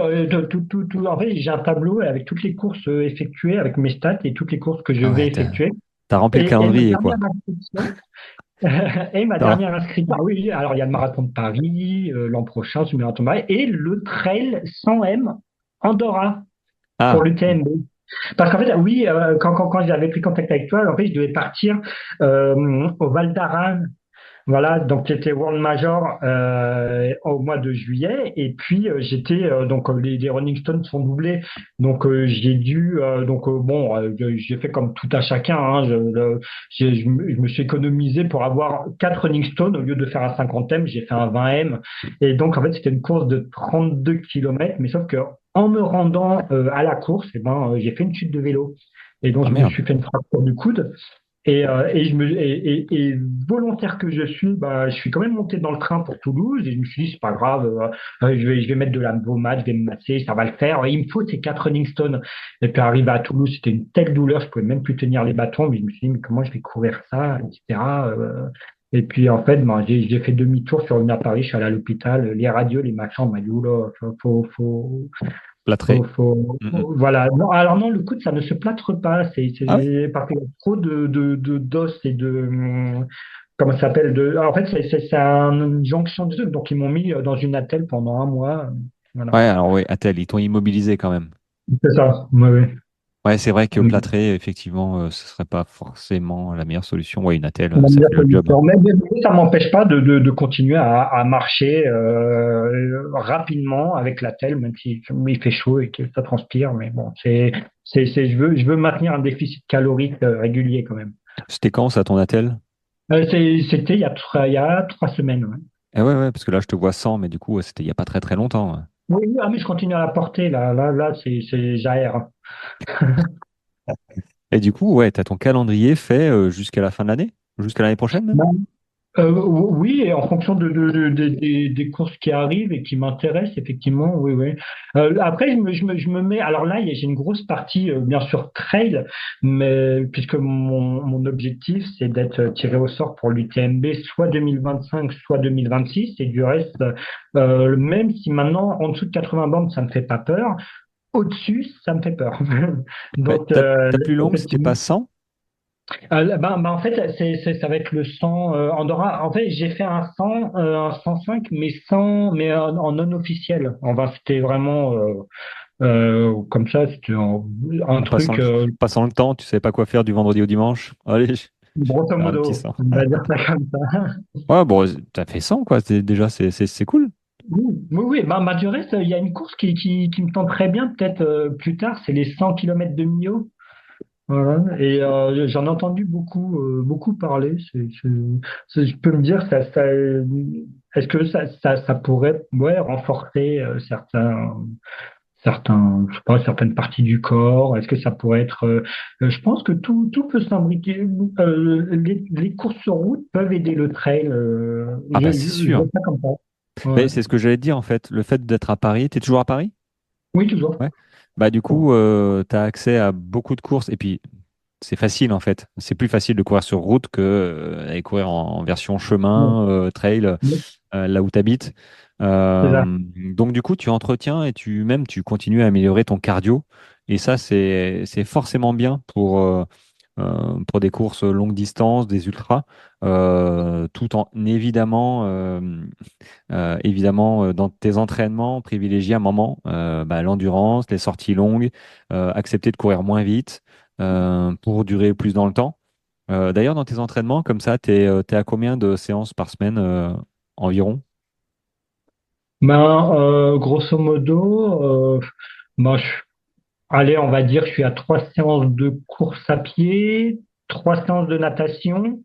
En fait, j'ai un tableau avec toutes les courses effectuées, avec mes stats et toutes les courses que je Ah vais ouais, effectuer. t'as rempli le Et ma calendrier, dernière quoi. inscription, et ma T'as- dernière inscription, ah oui, oui, alors il y a le marathon de Paris l'an prochain, ce marathon de Paris, et le trail 100 m Andorra pour Ah, l'UTMB. Parce qu'en fait, oui, quand j'avais pris contact avec toi, en fait, je devais partir au Val d'Aran. Voilà, donc j'étais World Major au mois de juillet et puis les Rolling Stones sont doublés donc j'ai dû bon j'ai fait comme tout à chacun hein, je me suis économisé pour avoir 4 Rolling Stones au lieu de faire un 50 m j'ai fait un 20 m et donc en fait c'était une course de 32 kilomètres mais sauf que en me rendant à la course j'ai fait une chute de vélo et donc ah je me merde. suis fait une fracture du coude et volontaire que je suis, bah, je suis quand même monté dans le train pour Toulouse et je me suis dit, c'est pas grave, je vais mettre de la pommade, je vais me masser, ça va le faire. Il me faut ces 4 Running Stones. Et puis arrivé à Toulouse, c'était une telle douleur, je pouvais même plus tenir les bâtons, mais je me suis dit, mais comment je vais courir ça, etc. Et puis en fait, ben, j'ai fait demi-tour, je suis revenu à Paris, je suis allé à l'hôpital, les radios, les machins, on m'a dit, oula, Plâtré. Mm, mm. voilà. Non, alors non, le coude, ça ne se plâtre pas. Ah oui? Parce qu'il y a trop d'os et comment ça s'appelle en fait, c'est une jonction de trucs. Donc, ils m'ont mis dans une attelle pendant un mois. Voilà. Ouais, alors oui, Attel, ils t'ont immobilisé quand même. C'est ça. Ouais, ouais. Ouais, c'est vrai que Mm. plâtrer, effectivement, ce serait pas forcément la meilleure solution. Ouais, une attelle, La ça meilleure fait le job. Hein. solution. Mais ça m'empêche pas de continuer à marcher rapidement avec l'attelle, même si il fait chaud et que ça transpire. Mais bon, je veux maintenir un déficit calorique régulier quand même. C'était quand ça, ton attelle? C'était il y a 3 semaines. Ouais. Eh ouais, ouais, parce que là, je te vois sans, mais du coup, c'était il y a pas très très longtemps. Ouais. Oui, oui, ah, mais je continue à la porter là, j'aère. Et du coup, ouais, t'as ton calendrier fait jusqu'à la fin de l'année? Jusqu'à l'année prochaine même? Oui, et en fonction des courses qui arrivent et qui m'intéressent, effectivement, oui, oui. Après, je me mets. Alors là, j'ai une grosse partie, bien sûr, trail, mais puisque mon objectif, c'est d'être tiré au sort pour l'UTMB, soit 2025, soit 2026, et du reste, même si maintenant, en dessous de 80 bandes, ça me fait pas peur, au-dessus, ça me fait peur. Bah, Donc, ta plus longue, c'était effectivement. pas 100? En fait, ça va être le 100 Andorra. En fait, j'ai fait un 105, mais en non officiel. Enfin, c'était vraiment Comme ça, c'était un En passant, truc, passant le temps, tu savais pas quoi faire du vendredi au dimanche. Allez, je grosso fais un petit modo, 100. on va dire ça comme ça. Ouais, bon, t'as fait 100, quoi. Déjà, c'est cool. Oui, oui, oui. Bah, du reste, il y a une course qui me tente très bien, peut-être plus tard, c'est les 100 kilomètres de Millau. Voilà. Et j'en ai entendu beaucoup parler. Je peux me dire, est-ce que ça pourrait, ouais, renforcer je sais pas, certaines parties du corps? Est-ce que ça pourrait être, je pense que tout peut s'imbriquer. Les courses sur route peuvent aider le trail. Ah bah c'est Je sûr. vois ça comme ça. Ouais. Mais c'est ce que j'allais te dire en fait. Le fait d'être à Paris, t'es toujours à Paris? Oui, toujours. Ouais. Bah du coup, tu as accès à beaucoup de courses et puis c'est facile en fait. C'est plus facile de courir sur route que d'aller courir en version Ouais. chemin, trail, là où tu habites. C'est ça. Donc du coup, tu entretiens et tu continues à améliorer ton cardio. Et ça, c'est forcément bien pour des courses longue distance, des ultras, tout en évidemment, dans tes entraînements, privilégier un moment l'endurance, les sorties longues, accepter de courir moins vite pour durer plus dans le temps. D'ailleurs, dans tes entraînements, comme ça, t'es à combien de séances par semaine environ? Ben, grosso modo, ben, allez, on va dire, je suis à 3 séances de course à pied, 3 séances de natation,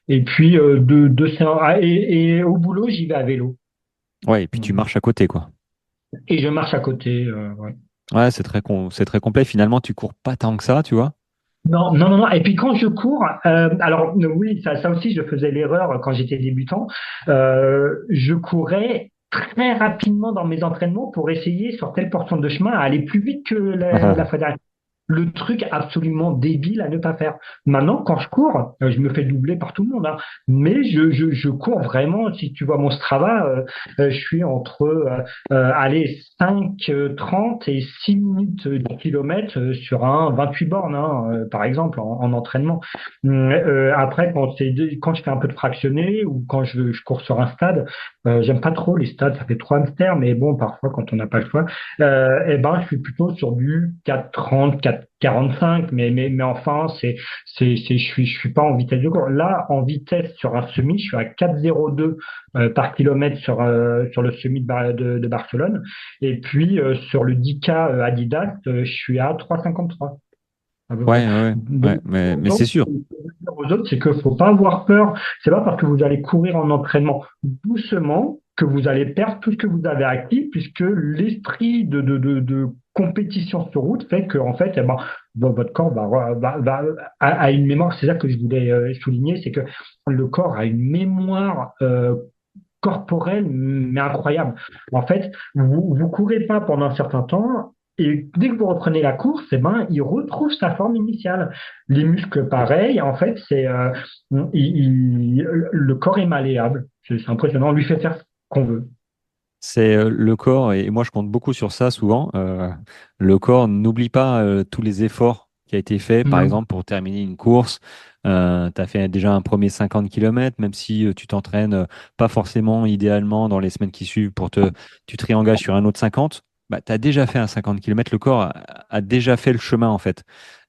et puis deux séances. Et au boulot, j'y vais à vélo. Ouais, et puis tu Mm. marches à côté, quoi. Et je marche à côté. Ouais. Ouais, c'est très complet. Finalement, tu cours pas tant que ça, tu vois. Non, non, non, non. Et puis quand je cours, alors oui, ça aussi, je faisais l'erreur quand j'étais débutant. Je courais très rapidement dans mes entraînements pour essayer sur telle portion de chemin à aller plus vite que la fois dernière. Le truc absolument débile à ne pas faire. Maintenant, quand je cours, je me fais doubler par tout le monde, hein, mais je cours vraiment. Si tu vois mon Strava, je suis entre allez, 5 30 et 6 minutes du kilomètre sur un 28 bornes, hein, par exemple, en entraînement. Après, quand je fais un peu de fractionné ou quand je cours sur un stade, j'aime pas trop les stades, ça fait trop hamster, mais bon, parfois, quand on n'a pas le choix, eh ben, je suis plutôt sur du 4,30, 4,45, mais enfin, je suis pas en vitesse de course. Là, en vitesse sur un semi, je suis à 4,02 par kilomètre sur le semi de Barcelone. Et puis, sur le 10K Adidas, je suis à 3,53 à peu près. Ouais, ouais, Donc, ouais, mais c'est donc, sûr. ce que je veux dire aux autres, c'est qu'il ne faut pas avoir peur. C'est pas parce que vous allez courir en entraînement doucement que vous allez perdre tout ce que vous avez acquis, puisque l'esprit de compétition sur route fait que, en fait, eh ben, votre corps a une mémoire. C'est ça que je voulais souligner, c'est que le corps a une mémoire corporelle, mais incroyable. En fait, vous courez pas pendant un certain temps, et dès que vous reprenez la course, eh ben, il retrouve sa forme initiale. Les muscles, pareil. En fait, le corps est malléable. C'est impressionnant. On lui fait faire ce qu'on veut. C'est le corps, et moi je compte beaucoup sur ça souvent. Le corps n'oublie pas tous les efforts qui a été fait, par Non. exemple pour terminer une course. Tu as fait déjà un premier 50 kilomètres, même si tu t'entraînes pas forcément idéalement dans les semaines qui suivent tu te réengages sur un autre 50. Bah, tu as déjà fait un 50 kilomètres, le corps a déjà fait le chemin en fait.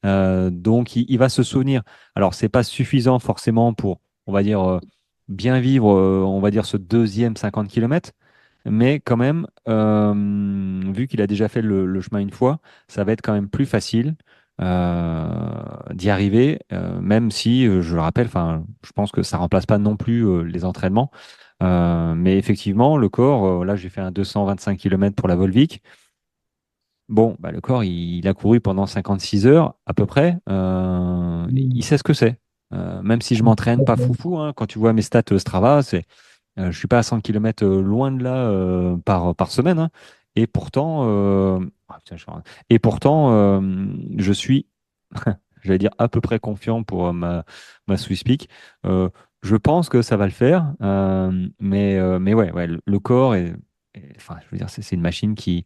Donc il va se souvenir. Alors c'est pas suffisant forcément pour, on va dire, bien vivre, on va dire, ce deuxième 50 kilomètres. Mais quand même, vu qu'il a déjà fait le chemin une fois, ça va être quand même plus facile d'y arriver, même si, je le rappelle, enfin, je pense que ça remplace pas non plus les entraînements. Mais effectivement, le corps, là, j'ai fait un 225 km pour la Volvic. Bon, bah, le corps, il a couru pendant 56 heures à peu près. Il sait ce que c'est. Même si je m'entraîne pas foufou, hein, quand tu vois mes stats Strava, je suis pas à 100 km loin de là par semaine, hein. Et pourtant, putain, et pourtant je suis, j'allais dire, à peu près confiant pour ma Swiss Peak. Euh, je pense que ça va le faire, mais ouais, le corps enfin, je veux dire, c'est une machine qui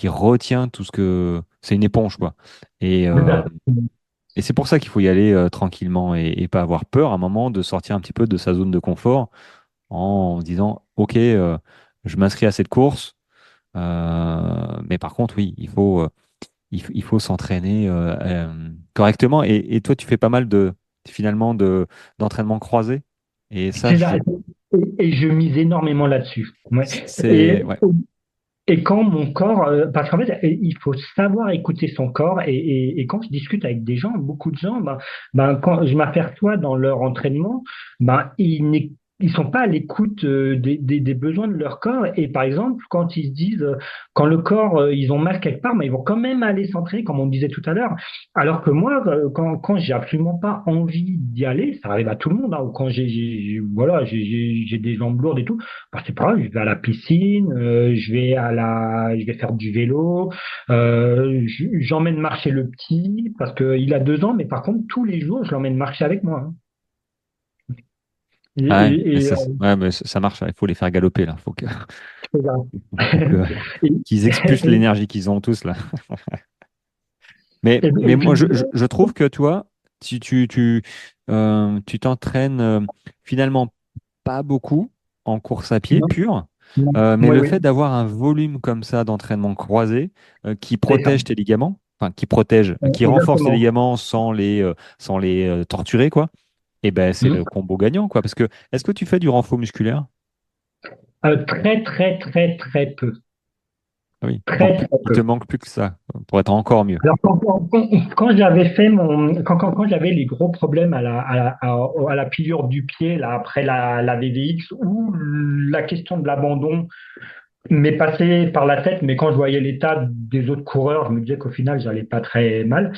retient tout ce que. C'est une éponge, quoi. Et, euh, et c'est pour ça qu'il faut y aller tranquillement et pas avoir peur à un moment de sortir un petit peu de sa zone de confort en disant, OK, je m'inscris à cette course. Mais par contre, oui, il faut s'entraîner correctement. Et toi, tu fais pas mal finalement d'entraînement croisé. Et ça, C'est ça. Et je mise énormément là-dessus. Ouais. Et, ouais. et quand mon corps, parce qu'en fait, il faut savoir écouter son corps. Et quand je discute avec des gens, beaucoup de gens, quand je m'aperçois dans leur entraînement, ils sont pas à l'écoute des besoins de leur corps. Et par exemple, quand ils se disent, quand le corps, ils ont mal quelque part, mais ils vont quand même aller s'entraîner, comme on disait tout à l'heure. Alors que moi, quand j'ai absolument pas envie d'y aller, ça arrive à tout le monde, hein, ou quand voilà, j'ai des jambes lourdes et tout, c'est pas grave, je vais à la piscine, je vais faire du vélo, j'emmène marcher le petit parce qu'il a 2 ans, mais par contre tous les jours je l'emmène marcher avec moi, hein. Et, Ah ouais, mais et, et, ça, ouais, mais ça marche. Il faut les faire galoper là. voilà. Faut que- Et, qu'ils expulsent et- l'énergie qu'ils ont tous là. Mais et puis moi, je trouve que toi, si tu t'entraînes finalement pas beaucoup en course à pied non, pure, non, mais oui, le oui, fait d'avoir un volume comme ça d'entraînement croisé qui c'est ça. protège tes ligaments, enfin qui renforce tes Exactement. ligaments sans les torturer, quoi, et ben c'est le Mhm. combo gagnant, quoi. Parce que est-ce que tu fais du renfort musculaire? Très, très, très, très peu. Ah oui. Très, Donc très il te peu. manque plus que ça pour être encore mieux. Alors, quand j'avais fait quand j'avais les gros problèmes à la pliure du pied, là, après la VVX, ou la question de l'abandon m'est passée par la tête, mais quand je voyais l'état des autres coureurs, je me disais qu'au final, j'allais pas très mal.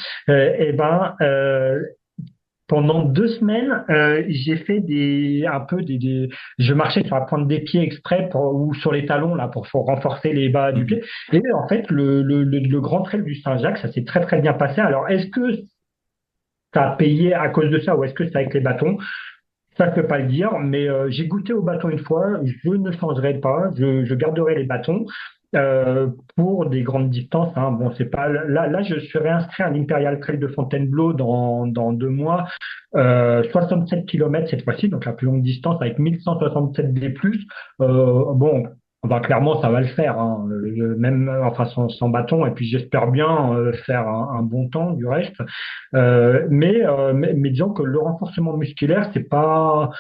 Pendant 2 semaines, j'ai fait un peu je marchais sur la pointe des pieds exprès ou sur les talons là pour renforcer les bas du Mhm. pied. Et en fait, le Grand Trail du Saint-Jacques, ça s'est très très bien passé. Alors, est-ce que ça a payé à cause de ça ou est-ce que c'est avec les bâtons? Ça, je peux pas le dire, mais j'ai goûté au bâton une fois. Je ne changerai pas. Je garderai les bâtons euh, pour des grandes distances, hein. Bon, c'est pas là. Je suis réinscrit à l'Imperial Trail de Fontainebleau dans 2 mois. 7 kilomètres cette fois-ci, donc la plus longue distance avec 1167 D+. Bon, clairement, ça va le faire, hein. Même enfin sans bâton. Et puis j'espère bien faire un bon temps du reste. Mais disons que le renforcement musculaire, c'est pas,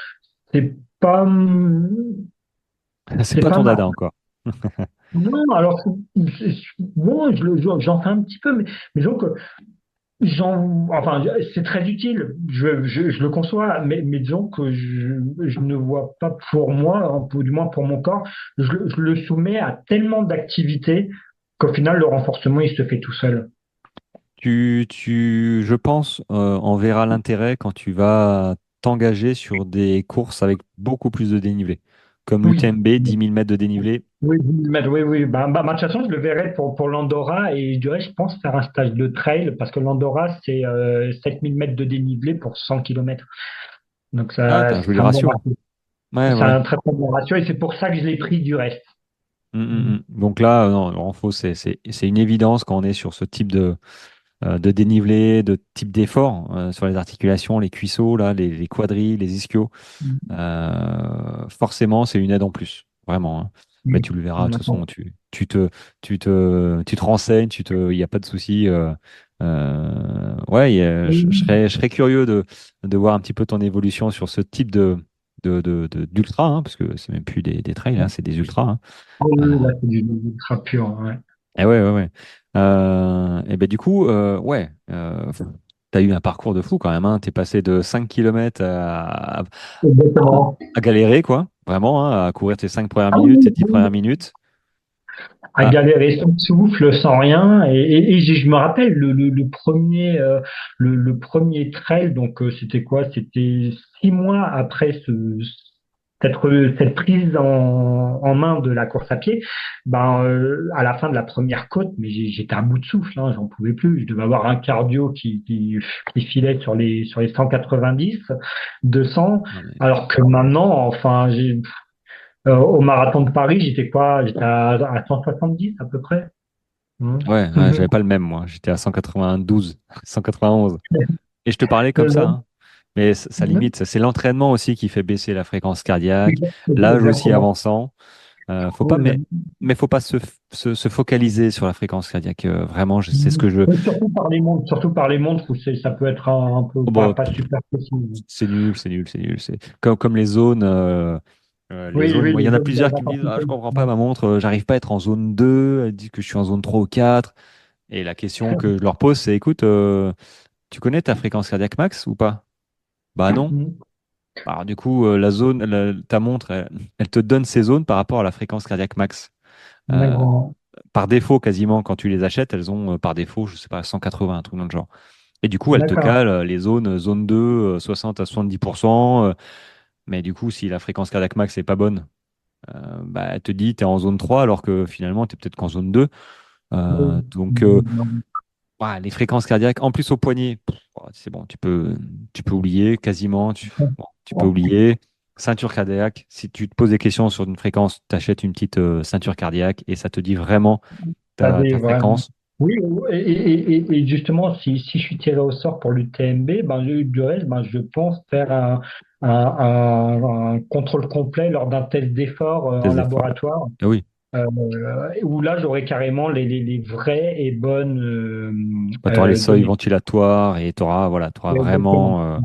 C'est c'est pas pas ton ma. dada encore. Non, alors, bon, j'en fais un petit peu, mais disons que enfin, c'est très utile, je le conçois, mais disons que je ne vois pas pour moi, hein, du moins pour mon corps, je le soumets à tellement d'activités qu'au final, le renforcement, il se fait tout seul. Je pense, en verra l'intérêt quand tu vas t'engager sur des courses avec beaucoup plus de dénivelé, comme Oui. l'UTMB, 10 000 mètres de dénivelé. Oui, oui, oui. De toute façon, je le verrai pour l'Andorra et je dirais, je pense faire un stage de trail parce que l'Andorra, c'est 7000 mètres de dénivelé pour 100 kilomètres. Donc, Ah, ça, t'as un joli c'est un bon ratio. ratio. Ouais, C'est ouais. un très très bon ratio et c'est pour ça que je l'ai pris du reste. Donc là, non, le renfo, c'est une évidence quand on est sur ce type de dénivelé, de type d'effort sur les articulations, les cuisseaux, là, les quadris, les ischios. Forcément, c'est une aide en plus, vraiment, hein. Mais tu le verras, de toute façon, tu te renseignes, il n'y a pas de souci. Ouais, je serais curieux de voir un petit peu ton évolution sur ce type d'ultra, hein, parce que c'est même plus des trails, hein, c'est des ultras, hein. Oui, là, c'est du ultra pur, ouais. Et ouais, ouais, ouais. Et ben du coup, ouais, t'as eu un parcours de fou quand même, hein. T'es passé de 5 kilomètres Exactement. à galérer, quoi. Vraiment, hein, à courir tes 5 premières Ah minutes, tes oui, 10 oui, premières oui. minutes. À Ah, galérer sans souffle, sans rien. Et je me rappelle le premier trail, donc c'était quoi? C'était 6 mois après cette prise en main de la course à pied. À la fin de la première côte, mais j'étais à bout de souffle, hein, j'en pouvais plus. Je devais avoir un cardio qui filait sur les 190, 200, non, mais... alors que maintenant, enfin, au marathon de Paris, j'étais quoi? J'étais à 170 à peu près. Hmm. Ouais, ouais, j'avais pas le même, moi. J'étais à 192, 191. Et je te parlais comme ça, hein. Mais ça limite, c'est l'entraînement aussi qui fait baisser la fréquence cardiaque, l'âge aussi Exactement. avançant. Faut pas, mais faut pas se focaliser sur la fréquence cardiaque. Vraiment, c'est ce que je. Oui, surtout par les montres où ça peut être un peu Oh, bah, pas super précis. c'est nul, c'est nul, c'est nul. C'est comme les zones. Les Oui, zones, oui, moi, il y les en a zones plusieurs qui me disent, ah, je d'intensité. comprends pas ma montre, j'arrive pas à être en zone 2. Elle dit que je suis en zone 3 ou 4. Et la question que je leur pose, c'est, écoute, tu connais ta fréquence cardiaque max ou pas? Bah non. Mhm. Alors du coup, ta montre, elle te donne ces zones par rapport à la fréquence cardiaque max. Euh, D'accord. Par défaut, quasiment, quand tu les achètes, elles ont par défaut, je sais pas, 180, un truc dans le genre. Et du coup, elle te D'accord. cale les zones, zone 2, 60 à 70%. Mais du coup, si la fréquence cardiaque max n'est pas bonne, bah, elle te dit tu es en zone 3 alors que finalement, tu es peut-être qu'en zone 2. Oui. Donc, ouais, les fréquences cardiaques, en plus au poignet, c'est bon, tu peux oublier quasiment. Bon, tu peux oublier. Ceinture cardiaque, si tu te poses des questions sur une fréquence, tu achètes une petite ceinture cardiaque et ça te dit vraiment Ça ta vraiment. fréquence. Oui, et justement, si je suis tiré au sort pour l'UTMB, ben, du reste, ben, je pense faire un contrôle complet lors d'un test d'effort en Tes efforts. laboratoire, Ah oui. où là, j'aurai carrément les vraies et bonnes Bah, tu auras les seuils données. ventilatoires et tu auras, voilà, Exactement.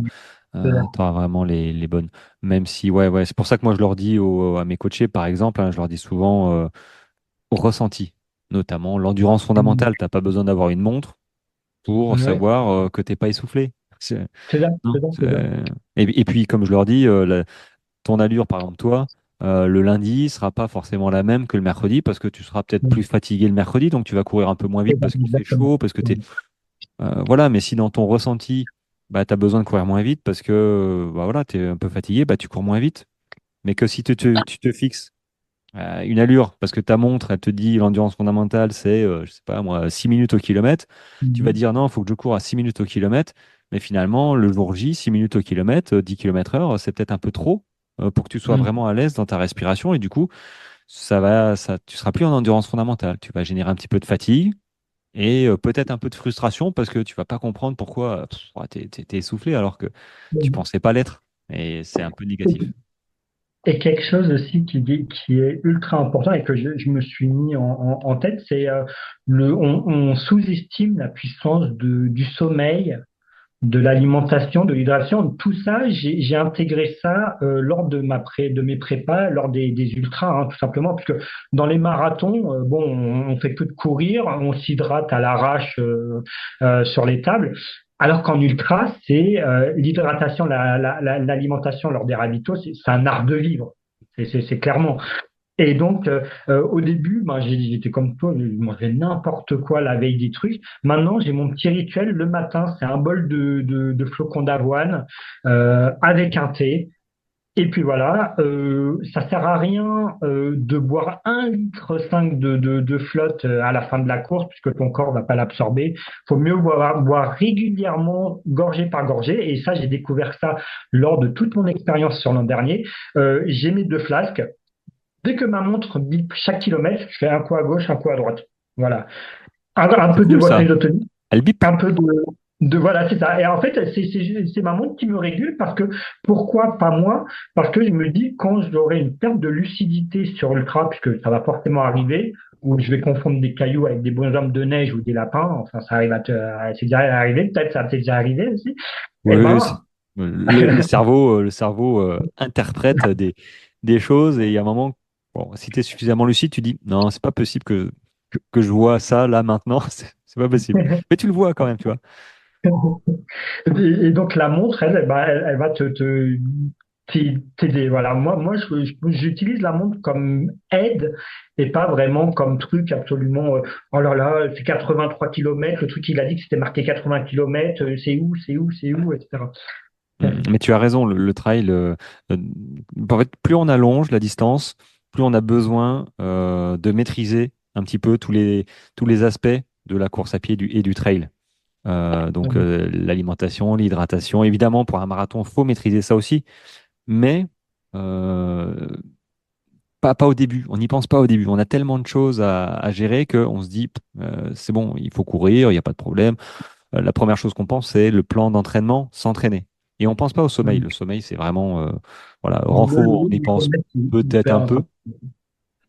t'auras vraiment les bonnes. Même si, ouais, ouais, c'est pour ça que moi je leur dis à mes coachés, par exemple, hein, je leur dis souvent au ressenti, notamment l'endurance fondamentale. T'as pas besoin d'avoir une montre pour Oui, savoir que t'es pas essoufflé. C'est- c'est ça, non, c'est ça, c'est ça. et puis, comme je leur dis, ton allure, par exemple, toi, le lundi sera pas forcément la même que le mercredi parce que tu seras peut-être plus fatigué le mercredi, donc tu vas courir un peu moins C'est vite ça, parce qu'il fait exactement. chaud, parce que t'es. Voilà, mais si dans ton ressenti, bah, tu as besoin de courir moins vite parce que bah, voilà, tu es un peu fatigué, bah, tu cours moins vite. Mais que si tu te fixes une allure, parce que ta montre, elle te dit l'endurance fondamentale, c'est, je sais pas moi, 6 minutes au kilomètre, tu vas Mhm. dire non, il faut que je cours à 6 minutes au kilomètre. Mais finalement, le jour J, 6 minutes au kilomètre, 10 km heure, c'est peut-être un peu trop pour que tu sois Mhm. vraiment à l'aise dans ta respiration. Et du coup, tu seras plus en endurance fondamentale. Tu vas générer un petit peu de fatigue et peut-être un peu de frustration parce que tu vas pas comprendre pourquoi t'es essoufflé alors que tu pensais pas l'être. Et c'est un peu négatif. Et quelque chose aussi qui est ultra important et que je me suis mis en tête, c'est on sous-estime la puissance du sommeil, de l'alimentation, de l'hydratation. Tout ça, j'ai intégré ça lors de mes prépas, lors des ultras, hein, tout simplement, parce que dans les marathons, bon, on fait que de courir, on s'hydrate à l'arrache sur les tables. Alors qu'en ultra, c'est l'hydratation, l'alimentation lors des ravitaux, c'est un art de vivre. C'est clairement. Et donc, au début, ben, j'étais comme toi, je mangeais n'importe quoi la veille des trucs. Maintenant, j'ai mon petit rituel. Le matin, c'est un bol de flocons d'avoine avec un thé. Et puis voilà, ça sert à rien de boire 1,5 litre de flotte à la fin de la course, puisque ton corps va pas l'absorber. Faut mieux boire régulièrement, gorgée par gorgée. Et ça, j'ai découvert ça lors de toute mon expérience sur l'an dernier. J'ai mes 2 flasques. Dès que ma montre bip chaque kilomètre, je fais un coup à gauche, un coup à droite. Voilà. Un C'est peu de cool ça. retenue d'autonomie, Elle bip. un peu voilà, c'est ça. Et en fait, c'est ma montre qui me régule parce que, pourquoi pas moi? Parce que je me dis, quand j'aurai une perte de lucidité sur Ultra, puisque ça va forcément arriver, où je vais confondre des cailloux avec des bonshommes de neige ou des lapins, enfin, ça arrive c'est déjà arrivé, peut-être ça t'est déjà arrivé aussi. Eh Oui, oui, ben, le cerveau interprète des choses et il y a un moment, bon, si tu es suffisamment lucide, tu dis non, c'est pas possible que je vois ça là maintenant, c'est pas possible. Mais tu le vois quand même, tu vois. et donc la montre, elle va t'aider. Voilà. Moi, j'utilise la montre comme aide et pas vraiment comme truc absolument. Oh là là, c'est 83 kilomètres. Le truc, il a dit que c'était marqué 80 kilomètres. C'est où, etc. Mais tu as raison, le trail, euh, en fait, plus on allonge la distance, plus on a besoin de maîtriser un petit peu tous les aspects de la course à pied et du trail. Donc l'alimentation, l'hydratation, évidemment, pour un marathon, il faut maîtriser ça aussi, mais euh, pas au début. On n'y pense pas au début. On a tellement de choses à gérer qu'on se dit, c'est bon, il faut courir, il n'y a pas de problème. La première chose qu'on pense, c'est le plan d'entraînement, s'entraîner. Et on pense pas au sommeil. Le sommeil, c'est vraiment, voilà, Le, renfort, on y le pense kilomètre, peut-être hyper un peu. important.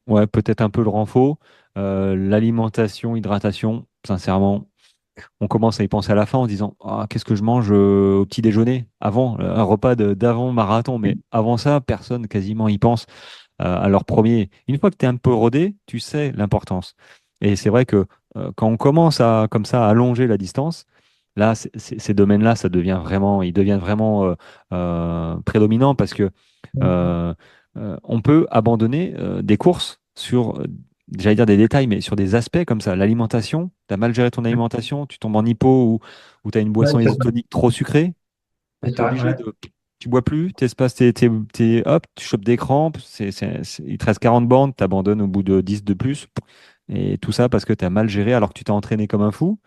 Ouais, peut-être un peu le renfort. L'alimentation, hydratation, sincèrement, on commence à y penser à la fin en disant ah, qu'est-ce que je mange au petit déjeuner avant, un repas d'avant marathon. Mais avant ça, personne quasiment y pense à leur premier. Une fois que tu es un peu rodé, tu sais l'importance. Et c'est vrai que quand on commence à comme ça à allonger la distance, là, ces domaines-là, ils deviennent vraiment prédominants parce que euh, on peut abandonner des courses sur, j'allais dire des détails, mais sur des aspects comme ça. L'alimentation, tu as mal géré ton alimentation, tu tombes en hypo ou tu as une Ouais, boisson c'est ça, isotonique trop sucrée, tu c'est es ça, obligé ouais. de. Tu bois plus, tu espaces, hop, tu chopes des crampes, il te reste 40 bandes, tu abandonnes au bout de 10 de plus. Et tout ça parce que tu as mal géré alors que tu t'es entraîné comme un fou,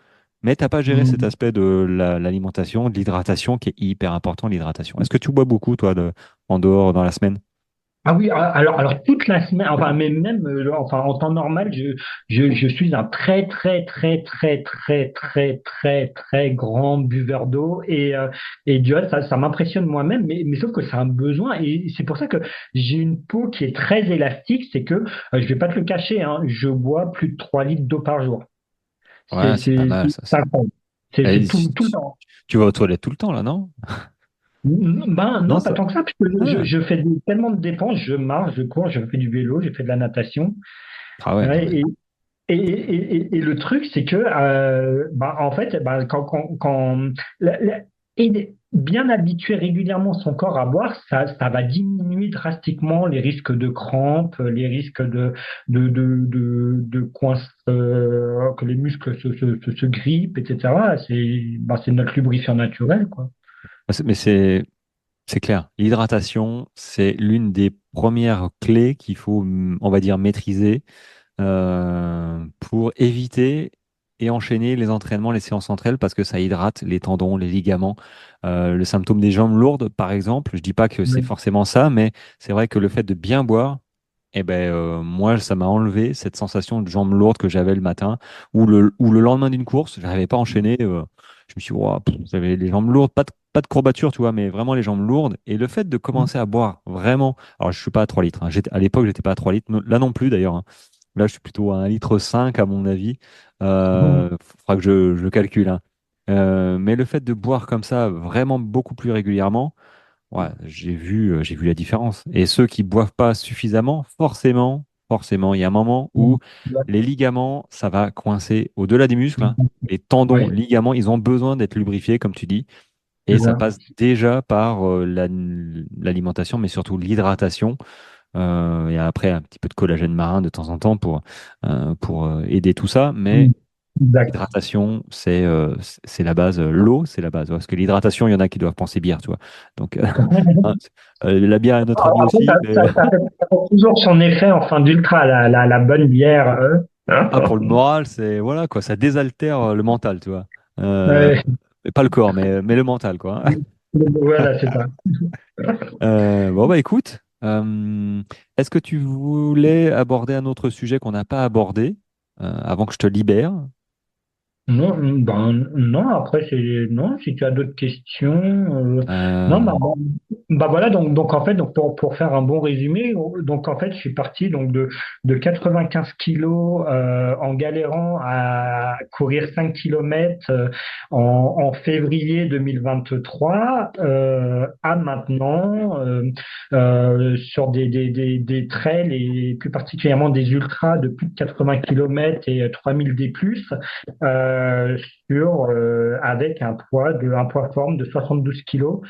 mais tu n'as pas géré cet Mm. aspect de l'alimentation, de l'hydratation qui est hyper important, l'hydratation. Est-ce que tu bois beaucoup, toi, en dehors dans la semaine? Ah oui, alors toute la semaine, enfin, mais même, enfin, en temps normal, je suis un très très grand buveur d'eau et du reste, ça m'impressionne moi-même, mais sauf que c'est un besoin et c'est pour ça que j'ai une peau qui est très élastique, c'est que, je vais pas te le cacher, hein, je bois plus de 3 litres d'eau par jour. Ouais, c'est pas mal, ça. C'est incroyable. Et C'est tout le temps. tu vas aux toilettes tout le temps, là, non? Ben Non, non, pas ça. tant que ça, parce que Ah, je fais tellement de dépenses, je marche, je cours, je fais du vélo, je fais de la natation. ah ouais, non, Ouais, mais. et le truc, c'est que, bah, en fait, bah, bien habituer régulièrement son corps à boire, ça va diminuer drastiquement les risques de crampes, les risques de coince, que les muscles se grippent, etc. C'est notre lubrifiant naturel, quoi. Mais c'est clair. L'hydratation, c'est l'une des premières clés qu'il faut, on va dire, maîtriser pour éviter et enchaîner les entraînements, les séances entre elles, parce que ça hydrate les tendons, les ligaments. Le symptôme des jambes lourdes, par exemple, je dis pas que c'est Oui. forcément ça, mais c'est vrai que le fait de bien boire, eh ben, moi, ça m'a enlevé cette sensation de jambes lourdes que j'avais le matin ou le lendemain d'une course, je n'arrivais pas à enchaîner. Je me suis dit, Ouah, j'avais les jambes lourdes, pas de courbature, tu vois, mais vraiment les jambes lourdes. Et le fait de commencer à boire vraiment, alors je suis pas à 3 litres, hein. À l'époque, j'étais pas à 3 litres, là non plus d'ailleurs, hein. Là, je suis plutôt à 1,5 litre à mon avis. Faudra que je calcule, hein. Mais le fait de boire comme ça vraiment beaucoup plus régulièrement, ouais, j'ai vu la différence. Et ceux qui boivent pas suffisamment, forcément, il y a un moment où les ligaments, ça va coincer au-delà des muscles, hein. Les tendons, Oui, ligaments, ils ont besoin d'être lubrifiés, comme tu dis. Et c'est ça ça. passe déjà par l'alimentation, mais surtout l'hydratation. Et après, un petit peu de collagène marin de temps en temps pour aider tout ça. Mais Mm. Exact. l'hydratation, c'est la base. L'eau, c'est la base. Parce que l'hydratation, il y en a qui doivent penser bière, tu vois. Donc, hein, la bière est notre ami Après, aussi, mais ça fait toujours son effet en fin d'ultra, la bonne bière. Hein. ah, pour le moral, c'est voilà quoi, ça désaltère le mental, tu vois. Euh, Ouais. mais pas le corps, mais le mental, quoi. Voilà, c'est ça. Bon, bah écoute, est-ce que tu voulais aborder un autre sujet qu'on n'a pas abordé avant que je te libère? Non, ben, non, après, non, si tu as d'autres questions, non, Euh, bah voilà, donc en fait, pour faire un bon résumé, donc en fait, je suis parti donc de 95 kilos en galérant à courir 5 kilomètres en février 2023 à maintenant sur des trails et plus particulièrement des ultras de plus de 80 kilomètres et 3000 D+, euh, avec un poids forme de 72 kilos.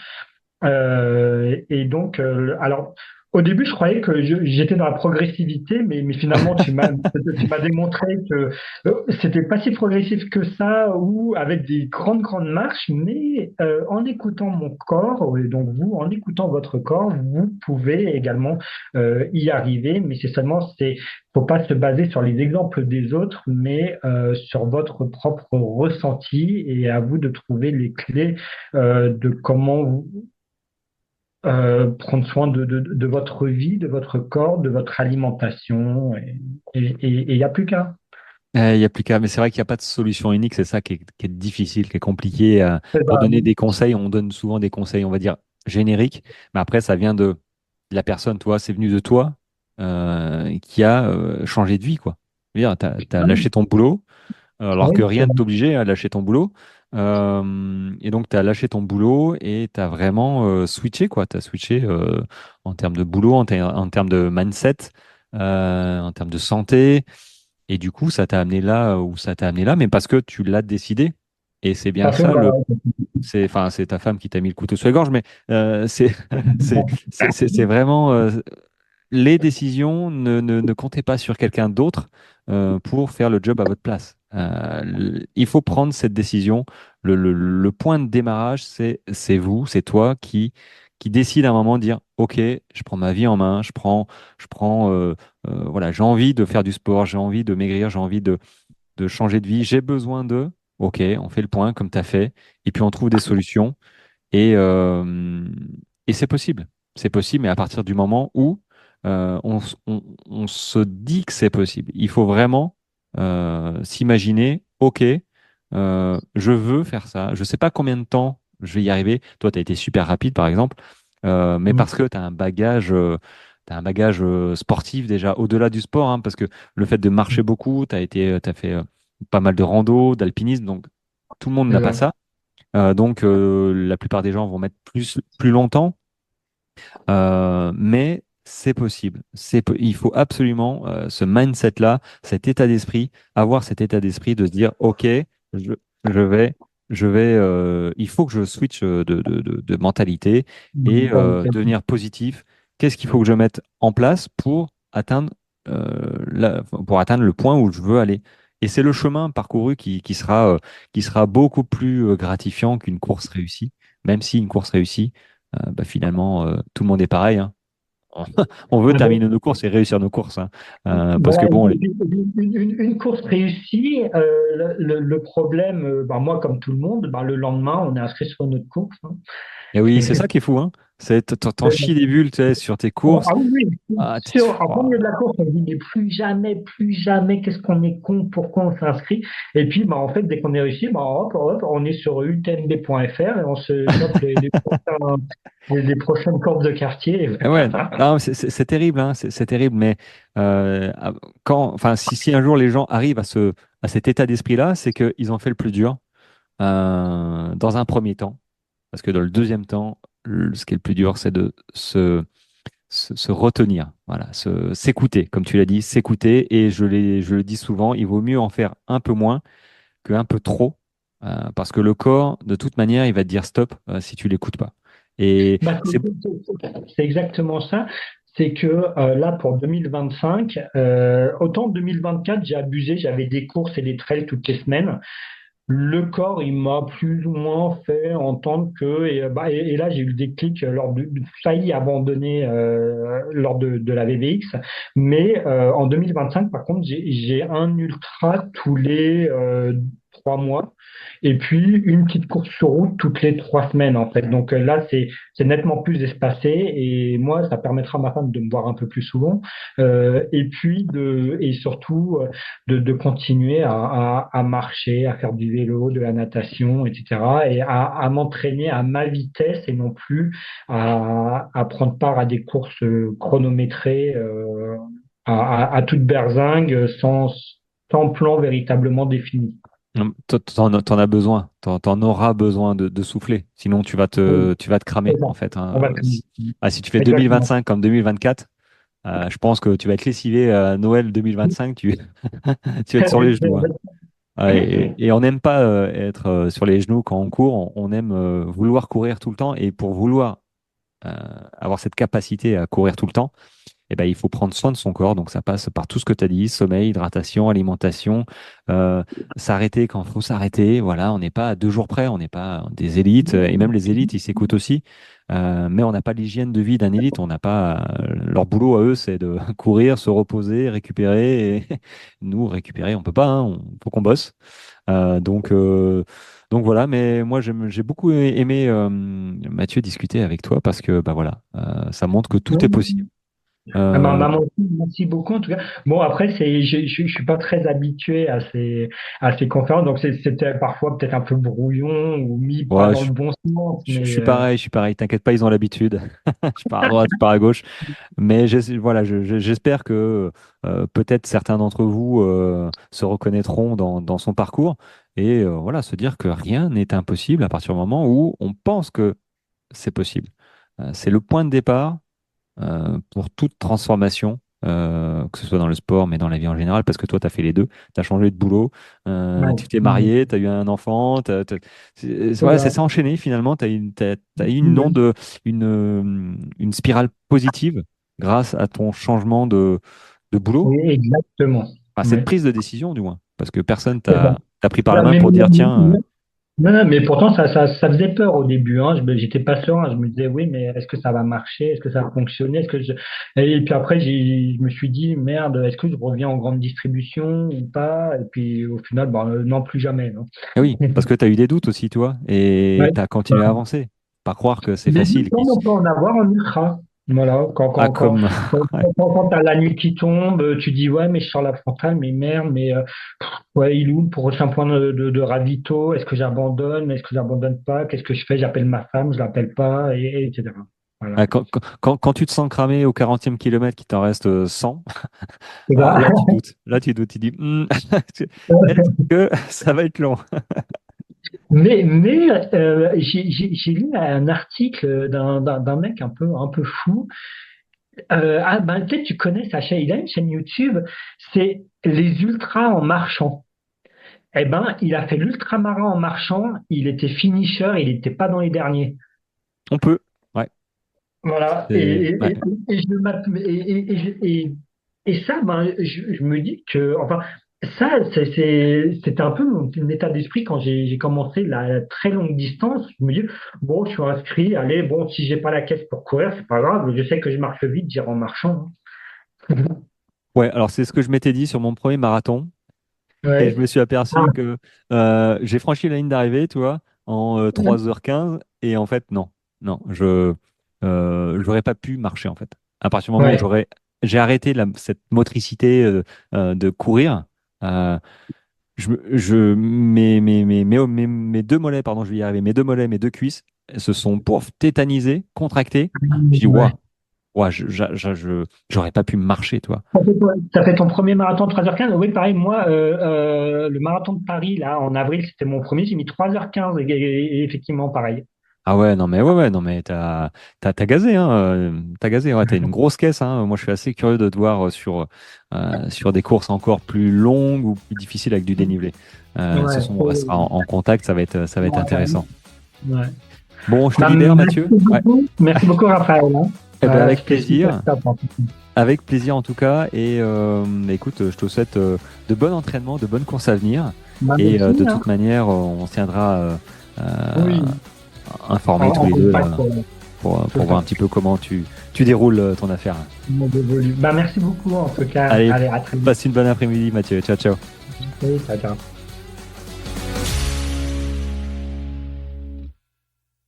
Et donc, alors, au début, je croyais que j'étais dans la progressivité, mais finalement, tu m'as démontré que c'était pas si progressif que ça, ou avec des grandes marches, mais en écoutant mon corps, et donc vous, en écoutant votre corps, vous pouvez également y arriver, mais faut pas se baser sur les exemples des autres, mais sur votre propre ressenti, et à vous de trouver les clés de comment prendre soin de votre vie, de votre corps, de votre alimentation, et il n'y a plus qu'à. Il n'y a plus qu'à, mais c'est vrai qu'il n'y a pas de solution unique, c'est ça qui est difficile, qui est compliqué. C'est Pour ça. donner des conseils, on donne souvent des conseils, on va dire, génériques, mais après, ça vient de la personne, toi, c'est venu de toi, qui a changé de vie, quoi. Je veux dire, t'as lâché ton boulot, alors que Oui, c'est rien ne t'obligeait à lâcher ton boulot. Et donc, tu as lâché ton boulot et tu as vraiment switché, quoi. Tu as switché en termes de boulot, en termes de mindset, en termes de santé. Et du coup, ça t'a amené là où ça t'a amené là, mais parce que tu l'as décidé. Et c'est bien parce que ça, voilà, enfin, c'est ta femme qui t'a mis le couteau sur la gorge, mais c'est, c'est vraiment les décisions, ne comptez pas sur quelqu'un d'autre pour faire le job à votre place. Il faut prendre cette décision. Le point de démarrage, c'est vous, c'est toi qui décide à un moment de dire, OK, je prends ma vie en main, voilà, j'ai envie de faire du sport, j'ai envie de maigrir, j'ai envie de changer de vie, j'ai besoin de, OK, on fait le point comme tu as fait, et puis on trouve des solutions. Et, euh, et c'est possible. C'est possible, mais à partir du moment où on se dit que c'est possible, il faut vraiment s'imaginer, OK, je veux faire ça. Je ne sais pas combien de temps je vais y arriver. Toi, tu as été super rapide, par exemple, mais parce que tu as un bagage, t'as un bagage sportif déjà au-delà du sport, hein, parce que le fait de marcher beaucoup, t'as fait pas mal de rando, d'alpinisme, donc tout le monde n'a pas ça. Donc, la plupart des gens vont mettre plus longtemps, mais c'est possible. Il faut absolument ce mindset-là, cet état d'esprit, avoir cet état d'esprit de se dire, OK, je, je vais, il faut que je switch de mentalité et devenir positif. Qu'est-ce qu'il faut que je mette en place pour atteindre le point où je veux aller? Et c'est le chemin parcouru qui sera beaucoup plus gratifiant qu'une course réussie, même si une course réussie, bah, finalement, tout le monde est pareil, hein. On on veut terminer nos courses et réussir nos courses, hein. Parce que Voilà, bon, une course réussie, le problème, ben moi comme tout le monde, ben le lendemain on est inscrit sur notre course, hein. et oui, Et c'est ça qui est fou, hein. T'en chies des bulles, tu sais, sur tes courses. ah oui, oui, Ah, en plein oh. milieu de la course, on se dit, mais plus jamais, qu'est-ce qu'on est con, pourquoi on s'inscrit? Et puis, bah, en fait, dès qu'on est réussi, bah, hop, hop, on est sur utmb.fr et on se chope les prochaines courses de quartier. Eh ouais, non, c'est terrible, hein, c'est terrible, mais enfin, si un jour les gens arrivent à cet état d'esprit-là, c'est qu'ils ont fait le plus dur dans un premier temps. Parce que dans le deuxième temps, ce qui est le plus dur, c'est de se retenir, voilà, s'écouter, comme tu l'as dit, s'écouter. Et je le dis souvent, il vaut mieux en faire un peu moins qu'un peu trop, parce que le corps, de toute manière, il va te dire stop si tu l'écoutes pas. Et Bah, c'est c'est exactement ça. C'est que là, pour 2025, autant 2024, j'ai abusé, j'avais des courses et des trails toutes les semaines. Le corps, il m'a plus ou moins fait entendre que, et là j'ai eu le déclic lors de failli abandonner lors de la VBX, mais en 2025, par contre, j'ai un ultra tous les 3 mois, et puis une petite course sur route toutes les 3 semaines en fait. Donc là, c'est nettement plus espacé, et moi, ça permettra à ma femme de me voir un peu plus souvent, et surtout de continuer à marcher, à faire du vélo, de la natation, etc. Et à m'entraîner à ma vitesse et non plus à prendre part à des courses chronométrées à toute berzingue sans plan véritablement défini. t'en as besoin, t'en auras besoin de souffler. Sinon, Oui, tu vas te cramer, c'est ça. en fait, On hein. va Si tu fais exactement. 2025 comme 2024, je pense que tu vas être lessivé à Noël 2025, tu vas être sur les genoux, hein. Et on n'aime pas être sur les genoux quand on court, on aime vouloir courir tout le temps. Et pour vouloir euh, avoir cette capacité à courir tout le temps, eh ben, il faut prendre soin de son corps. Donc, ça passe par tout ce que tu as dit, sommeil, hydratation, alimentation, euh, s'arrêter quand il faut s'arrêter. Voilà, on n'est pas à 2 jours près, on n'est pas des élites. Et même les élites, ils s'écoutent aussi. Mais on n'a pas l'hygiène de vie d'un élite. On n'a pas leur boulot à eux, c'est de courir, se reposer, récupérer. Et nous, récupérer, on peut pas. Hein, faut qu'on bosse. Euh, donc, euh, donc voilà. Mais moi, j'ai beaucoup aimé Mathieu discuter avec toi parce que bah voilà, ça montre que tout est possible. Merci beaucoup en tout cas. Bon, après, je suis pas très habitué à ces conférences, donc c'était parfois peut-être un peu brouillon ou mis pas Ouais, dans le bon sens, je mais suis pareil, je suis pareil. T'inquiète pas, ils ont l'habitude. Je pars à droite, je pars à gauche. Mais voilà, j'espère que peut-être certains d'entre vous se reconnaîtront dans son parcours et voilà, se dire que rien n'est impossible à partir du moment où on pense que c'est possible. C'est le point de départ pour toute transformation, que ce soit dans le sport, mais dans la vie en général, parce que toi, tu as fait les deux. Tu as changé de boulot, ouais, tu t'es marié, tu as eu un enfant. Voilà, ça voilà. s'est enchaîné finalement. Tu as eu une spirale positive grâce à ton changement de boulot, Oui, exactement. à cette Ouais. prise de décision, du moins. Parce que personne C'est ça. t'a pris par la Bah, main pour dire, tiens, non, non, mais pourtant, ça faisait peur au début. Hein. J'étais pas serein. Je me disais, oui, mais est-ce que ça va marcher? Est-ce que ça va fonctionner? Et puis après, je me suis dit, merde, est-ce que je reviens en grande distribution ou pas? Et puis au final, bah, non, plus jamais. Non. eh oui, parce que tu as eu des doutes aussi, toi, et Ouais. tu as continué à avancer. Pas croire que c'est Les deux facile. on peut en avoir en ultra. Voilà, Ah, comme. t'as la nuit qui tombe, tu dis ouais, mais je sors la frontale, mais merde, mais ouais, il ouvre pour un point de ravito, est-ce que j'abandonne, est-ce que j'abandonne pas, qu'est-ce que je fais, j'appelle ma femme, je l'appelle pas, etc. Voilà. Ah, quand tu te sens cramé au 40e kilomètre, qu'il t'en reste 100, Et là tu ben, doutes. Là tu doutes. Tu dis, est-ce que ça va être long? j'ai lu un article d'un mec un peu fou. Ah ben peut-être tu connais sa chaîne, il a une chaîne YouTube, c'est les ultras en marchant. Eh ben, il a fait l'ultramarin en marchant, il était finisher, il n'était pas dans les derniers. On peut. Ouais. Voilà, Ouais. et je m'app- et ça, ben, je me dis que, enfin, ça, c'était un peu mon état d'esprit quand j'ai commencé la très longue distance. Je me dis, bon, je suis inscrit, allez, bon, si j'ai pas la caisse pour courir, c'est pas grave, je sais que je marche vite, j'irai en marchant. Hein. Ouais, alors c'est ce que je m'étais dit sur mon premier marathon. Et je Ouais. me suis Ah, aperçu que j'ai franchi la ligne d'arrivée, tu vois, en 3h15. Et en fait, non. Non, j'aurais pas pu marcher, en fait. À partir du moment où ouais. j'ai arrêté cette motricité de courir, euh, mes deux mollets, pardon, je vais y arriver, mes deux mollets, mes deux cuisses se sont pouf, tétanisés, contractés. Je dis, waouh, Ouais. waouh, j'aurais pas pu marcher, toi. T'as fait ton premier marathon 3h15. Oui, pareil, moi, le marathon de Paris, là, en avril, c'était mon premier, j'ai mis 3h15 et effectivement, pareil. Ah ouais, non mais ouais, non mais t'as gazé, hein, t'as gazé, ouais, t'as une grosse caisse, hein. Moi, je suis assez curieux de te voir sur des courses encore plus longues ou plus difficiles avec du dénivelé. De toute Ouais. façon, on restera en contact, ça va être intéressant. Ouais. Bon, je te Bah, libère, Mathieu. Ouais. merci beaucoup, Raphaël. Hein. Eh ben, avec C'était super plaisir. top. Hein. Avec plaisir en tout cas. Et écoute, je te souhaite de bon entraînement, de bonnes courses à venir. Bah, Et merci. de Hein. toute manière, on se tiendra euh, Oui, informés tous en les deux contact, là, pour c'est voir ça. un petit peu comment tu déroules ton affaire. Bah, merci beaucoup, en tout cas. Allez, Allez, à très vite. passe une bonne après-midi, Mathieu. Ciao, ciao. Ciao, ciao.